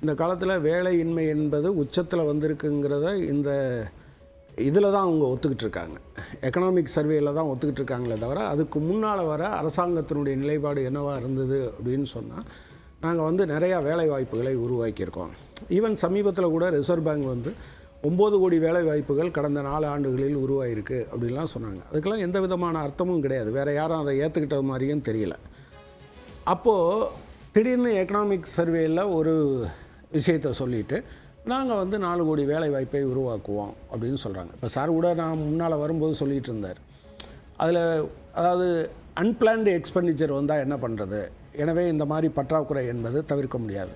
இந்த காலத்தில் வேலையின்மை என்பது உச்சத்தில் வந்திருக்குங்கிறத இந்த இதில் தான் அவங்க ஒத்துக்கிட்டு இருக்காங்க, எக்கனாமிக் சர்வேயில் தான் ஒத்துக்கிட்டு இருக்காங்களே தவிர அதுக்கு முன்னால் வர அரசாங்கத்தினுடைய நிலைப்பாடு என்னவாக இருந்தது அப்படின்னு சொன்னால் நாங்கள் வந்து நிறையா வேலை வாய்ப்புகளை உருவாக்கியிருக்கோம். ஈவன் சமீபத்தில் கூட ரிசர்வ் பேங்க் வந்து 9 கோடி வேலை வாய்ப்புகள் கடந்த 4 ஆண்டுகளில் உருவாயிருக்கு அப்படின்லாம் சொன்னாங்க. அதுக்கெல்லாம் எந்த விதமான அர்த்தமும் கிடையாது, வேறு யாரும் அதை ஏற்றுக்கிட்ட மாதிரியும் தெரியல. அப்போது திடீர்னு எக்கனாமிக் சர்வேயில் ஒரு விஷயத்தை சொல்லிவிட்டு நாங்கள் வந்து 4 கோடி வேலை வாய்ப்பை உருவாக்குவோம் அப்படின்னு சொல்கிறாங்க. இப்போ சார் கூட நான் முன்னால் வரும்போது சொல்லிகிட்டு இருந்தார், அதில் அதாவது அன்பிளான்டு எக்ஸ்பெண்டிச்சர் வந்தால் என்ன பண்ணுறது, எனவே இந்த மாதிரி பற்றாக்குறை என்பது தவிர்க்க முடியாது.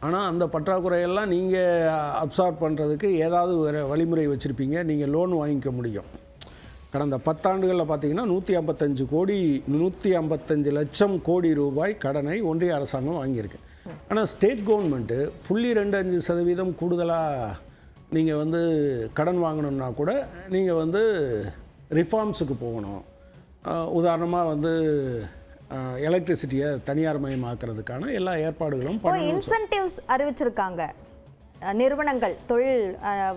ஆனால் அந்த பற்றாக்குறையெல்லாம் நீங்கள் அப்சார்ப் பண்ணுறதுக்கு ஏதாவது ஒரு வழிமுறை வச்சுருப்பீங்க, நீங்கள் லோன் வாங்கிக்க முடியும். கடந்த 10 ஆண்டுகளில் பார்த்தீங்கன்னா 155 லட்சம் கோடி ரூபாய் கடனை ஒன்றிய அரசாங்கம் வாங்கியிருக்கு. ஆனால் ஸ்டேட் கவர்மெண்ட்டு 0.25% கூடுதலாக நீங்கள் வந்து கடன் வாங்கணுன்னா கூட நீங்கள் வந்து ரிஃபார்ம்ஸுக்கு போகணும். உதாரணமாக வந்து எலக்ட்ரிசிட்டியை தனியார் மயமாக்குறதுக்கான எல்லா ஏற்பாடுகளும் இன்சென்டிவ்ஸ் அறிவிச்சிருக்காங்க நிறுவனங்கள், தொழில்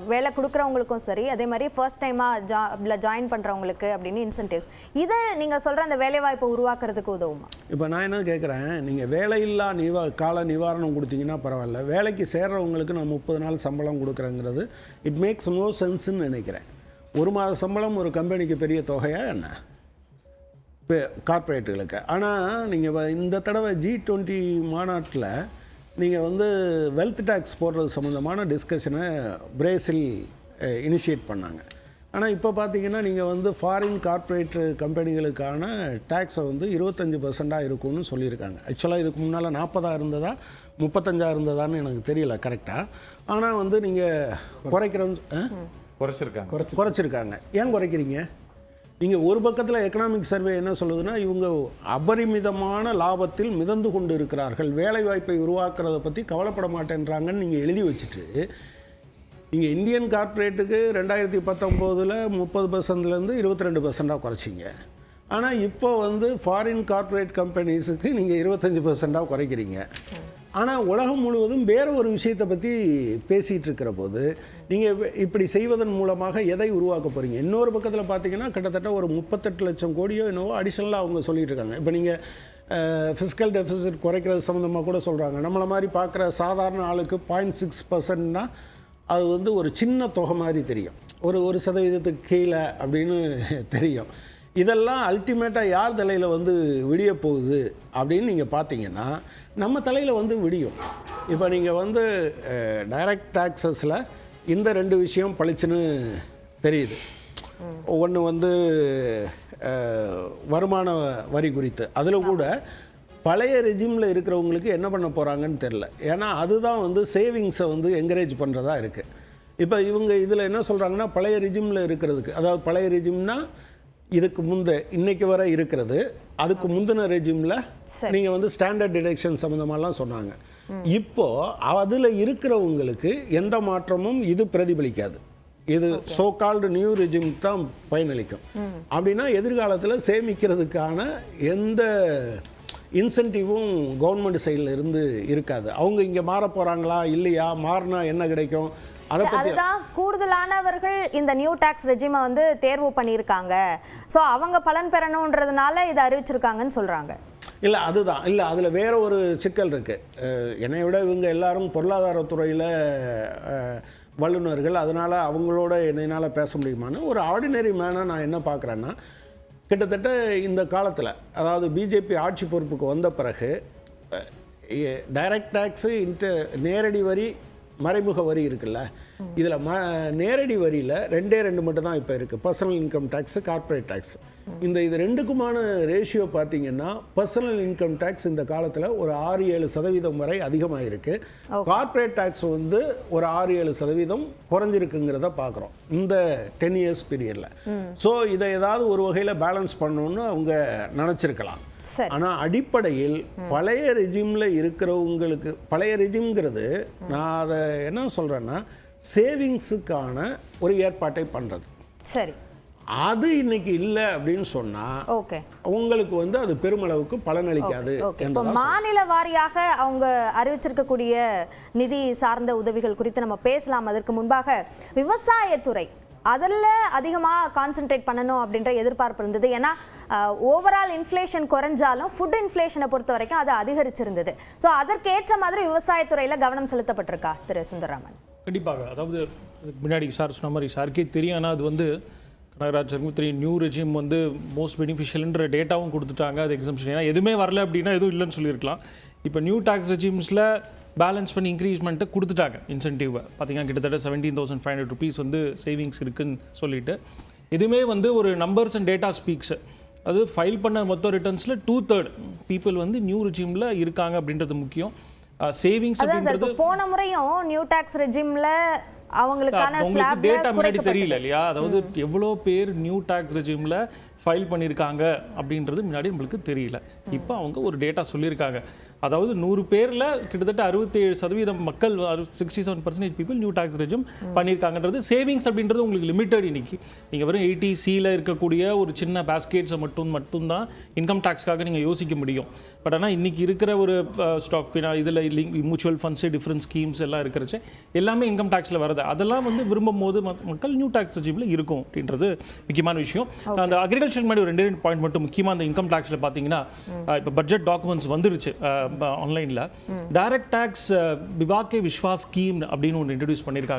வேலை கொடுக்குறவங்களுக்கும் சரி, அதே மாதிரி ஃபர்ஸ்ட் டைமாக ஜாயின் பண்ணுறவங்களுக்கு அப்படின்னு இன்சென்டிவ்ஸ். இதை நீங்கள் சொல்கிற அந்த வேலைவாய்ப்பை உருவாக்குறதுக்கு உதவுமா? இப்போ நான் என்ன கேட்குறேன், நீங்கள் வேலையில்லா கால நிவாரணம் கொடுத்தீங்கன்னா பரவாயில்ல, வேலைக்கு சேர்றவங்களுக்கு நான் 30 நாள் சம்பளம் கொடுக்குறேங்கிறது இட் மேக்ஸ் நோ சென்ஸ்ன்னு நினைக்கிறேன். 1 மாத சம்பளம் ஒரு கம்பெனிக்கு பெரிய தொகையாக என்ன இப்போ கார்ப்பரேட்டுகளுக்கு. ஆனால் நீங்கள் இந்த தடவை G20 மாநாட்டில் நீங்கள் வந்து வெல்த் டேக்ஸ் போடுறது சம்மந்தமான டிஸ்கஷனை பிரேசில் இனிஷியேட் பண்ணாங்க. ஆனால் இப்போ பார்த்தீங்கன்னா நீங்கள் வந்து ஃபாரின் கார்ப்பரேட் கம்பெனிகளுக்கான டேக்ஸை வந்து 25% இருக்கும்னு சொல்லியிருக்காங்க. ஆக்சுவலாக இதுக்கு முன்னால் 40 இருந்ததா 35 இருந்ததான்னு எனக்கு தெரியல கரெக்டாக. ஆனால் வந்து நீங்கள் குறைச்சிருக்காங்க. ஏன் குறைக்கிறீங்க? நீங்கள் ஒரு பக்கத்தில் எக்கனாமிக் சர்வே என்ன சொல்லுதுன்னா, இவங்க அபரிமிதமான லாபத்தில் மிதந்து கொண்டு இருக்கிறார்கள், வேலை வாய்ப்பை உருவாக்குறதை பற்றி கவலைப்பட மாட்டேன்றாங்கன்னு நீங்கள் எழுதி வச்சுட்டு, நீங்கள் இந்தியன் கார்ப்பரேட்டுக்கு 2019 30%லேருந்து 22% குறைச்சிங்க. ஆனால் இப்போ வந்து ஃபாரின் கார்ப்பரேட் கம்பெனிஸுக்கு நீங்கள் 25% குறைக்கிறீங்க. ஆனால் உலகம் முழுவதும் வேறு ஒரு விஷயத்தை பற்றி பேசிகிட்டு இருக்கிற போது நீங்கள் இப்படி செய்வதன் மூலமாக எதை உருவாக்க போகிறீங்க? இன்னொரு பக்கத்தில் பார்த்தீங்கன்னா கிட்டத்தட்ட ஒரு 38 லட்சம் கோடியோ என்னவோ அடிஷ்னலாக அவங்க சொல்லிகிட்டு இருக்காங்க. இப்போ நீங்கள் ஃபிஸ்கல் டெஃபிசிட் குறைக்கிறது சம்மந்தமாக கூட சொல்கிறாங்க. நம்மளை மாதிரி பார்க்குற சாதாரண ஆளுக்கு 0.6%னா அது வந்து ஒரு சின்ன தொகை மாதிரி தெரியும், ஒரு 1% கீழே அப்படின்னு தெரியும். இதெல்லாம் அல்டிமேட்டாக யார் தலையில் வந்து விடிய போகுது அப்படின்னு நீங்கள் பார்த்தீங்கன்னா நம்ம தலையில் வந்து விடியும். இப்போ நீங்கள் வந்து டைரக்ட் டேக்ஸஸில் இந்த 2 விஷயம் பளிச்சுன்னு தெரியுது. ஒன்று வந்து வருமான வரி குறித்து, அதில் கூட பழைய ரெஜிமில் இருக்கிறவங்களுக்கு என்ன பண்ண போகிறாங்கன்னு தெரில. ஏன்னா அதுதான் வந்து சேவிங்ஸை வந்து என்கரேஜ் பண்ணுறதா இருக்குது. இப்போ இவங்க இதில் என்ன சொல்கிறாங்கன்னா, பழைய ரெஜிமில் இருக்கிறதுக்கு, அதாவது பழைய ரெஜிம்னா இதுக்கு இன்னைக்கு வரை இருக்கிறது, அதுக்கு முந்தின ரெஜிமில் நீங்கள் வந்து ஸ்டாண்டர்ட் டிடக்ஷன் சம்மந்தமாலாம் சொன்னாங்க. இப்போது அதில் இருக்கிறவங்களுக்கு எந்த மாற்றமும் இது பிரதிபலிக்காது. இது சோ கால்டு நியூ ரெஜிம் தான் பயனளிக்கும். அப்படின்னா எதிர்காலத்தில் சேமிக்கிறதுக்கான எந்த இன்சென்டிவும் கவர்மெண்ட் சைடில் இருந்து இருக்காது. அவங்க இங்கே மாற போகிறாங்களா இல்லையா, மாறினா என்ன கிடைக்கும், அதுதான் கூடுதலானவர்கள் இந்த நியூ டாக்ஸ் ரெஜிமை வந்து தேர்வு பண்ணியிருக்காங்க. ஸோ அவங்க பலன் பெறணுன்றதுனால இதை அறிவிச்சிருக்காங்கன்னு சொல்கிறாங்க. இல்லை அதுதான் இல்லை, அதில் வேற ஒரு சிக்கல் இருக்குது. என்னை விட இவங்க எல்லாரும் பொருளாதாரத்துறையில் வல்லுநர்கள், அதனால் அவங்களோட என்னால் பேச முடியுமான்னு ஒரு ஆர்டினரி மேனாக நான் என்ன பார்க்குறேன்னா, கிட்டத்தட்ட இந்த காலத்தில், அதாவது பிஜேபி ஆட்சி பொறுப்புக்கு வந்த பிறகு டைரக்ட் டேக்ஸு, நேரடி வரி, மறைமுக வரி இருக்குல்ல, இதில் நேரடி வரியில் 2 மட்டும் தான் இப்போ இருக்குது, personal income tax, corporate tax. இது ரெண்டுக்குமான ரேஷியோ பார்த்தீங்கன்னா பர்சனல் இன்கம் டேக்ஸ் இந்த காலத்தில் ஒரு 6-7% வரை அதிகமாக இருக்குது. கார்ப்பரேட் டேக்ஸ் வந்து ஒரு 6-7% குறைஞ்சிருக்குங்கிறத பார்க்குறோம் இந்த 10 இயர்ஸ் பீரியடில். ஸோ இதை ஏதாவது ஒரு வகையில் பேலன்ஸ் பண்ணணுன்னு அவங்க நினச்சிருக்கலாம். ஆனால் அடிப்படையில் பழைய ரெஜிமில் இருக்கிறவங்களுக்கு, பழைய ரெஜிம்ங்கிறது நான் அதை என்ன சொல்கிறேன்னா சேவிங்ஸுக்கான ஒரு ஏற்பாட்டை பண்ணுறது. சரி, அது இன்னைக்கு இல்லை அப்படின்னு சொன்னால் உங்களுக்கு வந்து அது பெருமளவுக்கு பலனளிக்காது. இப்போ மாநில வாரியாக அவங்க அறிவிச்சிருக்கக்கூடிய நிதி சார்ந்த உதவிகள் குறித்து நம்ம பேசலாம். அதற்கு முன்பாக விவசாயத்துறை அதில் அதிகமாக கான்சென்ட்ரேட் பண்ணணும் அப்படின்ற எதிர்பார்ப்பு இருந்தது. ஏன்னா ஓவரால் இன்ஃப்ளேஷன் குறைஞ்சாலும் ஃபுட் இன்ஃப்ளேஷனை பொறுத்த வரைக்கும் அது அதிகரிச்சிருந்தது. ஸோ அதற்கேற்ற மாதிரி விவசாயத்துறையில் கவனம் செலுத்தப்பட்டிருக்கா திரு சுந்தரராமன்? கண்டிப்பாக. அதாவது முன்னாடி சார் சொன்ன மாதிரி சாருக்கே தெரியும். ஆனால் அது வந்து கனகராஜருக்கும் தெரியும். நியூ ரெஜிம் வந்து மோஸ்ட் பெனிஃபிஷியல்ன்ற டேட்டாவும் கொடுத்துட்டாங்க. அது எக்ஸம்ஷன். ஏன்னா எதுவுமே வரல அப்படின்னா எதுவும் இல்லைன்னு சொல்லியிருக்கலாம். இப்போ நியூ டாக்ஸ் ரெஜிம்ஸில் பேலன்ஸ் பண்ணி இன்க்ரீஸ்மெண்ட்டை கொடுத்துட்டாங்க. இன்சென்டிவ் பார்த்தீங்கன்னா கிட்டத்தட்ட 17,500 ருபீஸ் வந்து சேவிங்ஸ் இருக்குன்னு சொல்லிட்டு எதுவுமே வந்து ஒரு நம்பர்ஸ் அண்ட் டேட்டா ஸ்பீக்ஸ். அது ஃபைல் பண்ண மொத்த ரிட்டர்ன்ஸில் 2/3 பீப்புள் வந்து நியூ ரெஜிமில் இருக்காங்க அப்படின்றது முக்கியம். சேவிங்ஸ் அப்படின்றது போன முறையும் நியூ டாக்ஸ் ரெஜிமில் அவங்களுக்கான ஸ்லாப் டேட்டா முன்னாடி தெரியல இல்லையா? அதாவது எவ்வளோ பேர் நியூ டாக்ஸ் ரெஜிமில் ஃபைல் பண்ணியிருக்காங்க அப்படின்றது முன்னாடி நம்மளுக்கு தெரியல. இப்போ அவங்க ஒரு டேட்டா சொல்லியிருக்காங்க. அதாவது 100 பேரில் கிட்டத்தட்ட 67% மக்கள் 67% பீப்புள் நியூ டாக்ஸ் ரெஜிம் பண்ணியிருக்காங்கன்றது. சேவிங்ஸ் அப்படின்றது உங்களுக்கு லிமிட்டட். இன்னைக்கு நீங்கள் வெறும் 80Cயில் இருக்கக்கூடிய ஒரு சின்ன பேஸ்கெட்ஸை மட்டும்தான் இன்கம் டேக்ஸ்க்காக நீங்கள் யோசிக்க முடியும். பட் ஆனால் இன்றைக்கி இருக்கிற ஒரு ஸ்டாக் இதில் மியூச்சுவல் ஃபண்ட்ஸு டிஃப்ரெண்ட் ஸ்கீம்ஸ் எல்லாம் இருக்கிறச்சு எல்லாமே இன்கம் டேக்ஸில் வருது. அதெல்லாம் வந்து விரும்பும் போது மக்கள் நியூ டாக்ஸ் ரெஜிமில் இருக்கும் அப்படின்றது முக்கியமான விஷயம். அந்த அக்ரிகல்ச்சர் மாதிரி ஒரு 2 பாயிண்ட் மட்டும் முக்கியமாக அந்த இன்கம் டேக்ஸில் பார்த்தீங்கன்னா இப்போ பட்ஜெட் டாக்குமெண்ட்ஸ் வந்துருச்சு ஆன்லைனில். டைரக்ட் டேக்ஸ் விவாகே விஸ்வாஸ் ஸ்கீம் அப்படின்னு ஒன்று இன்ட்ரடியூஸ் பண்ணியிருக்காங்க.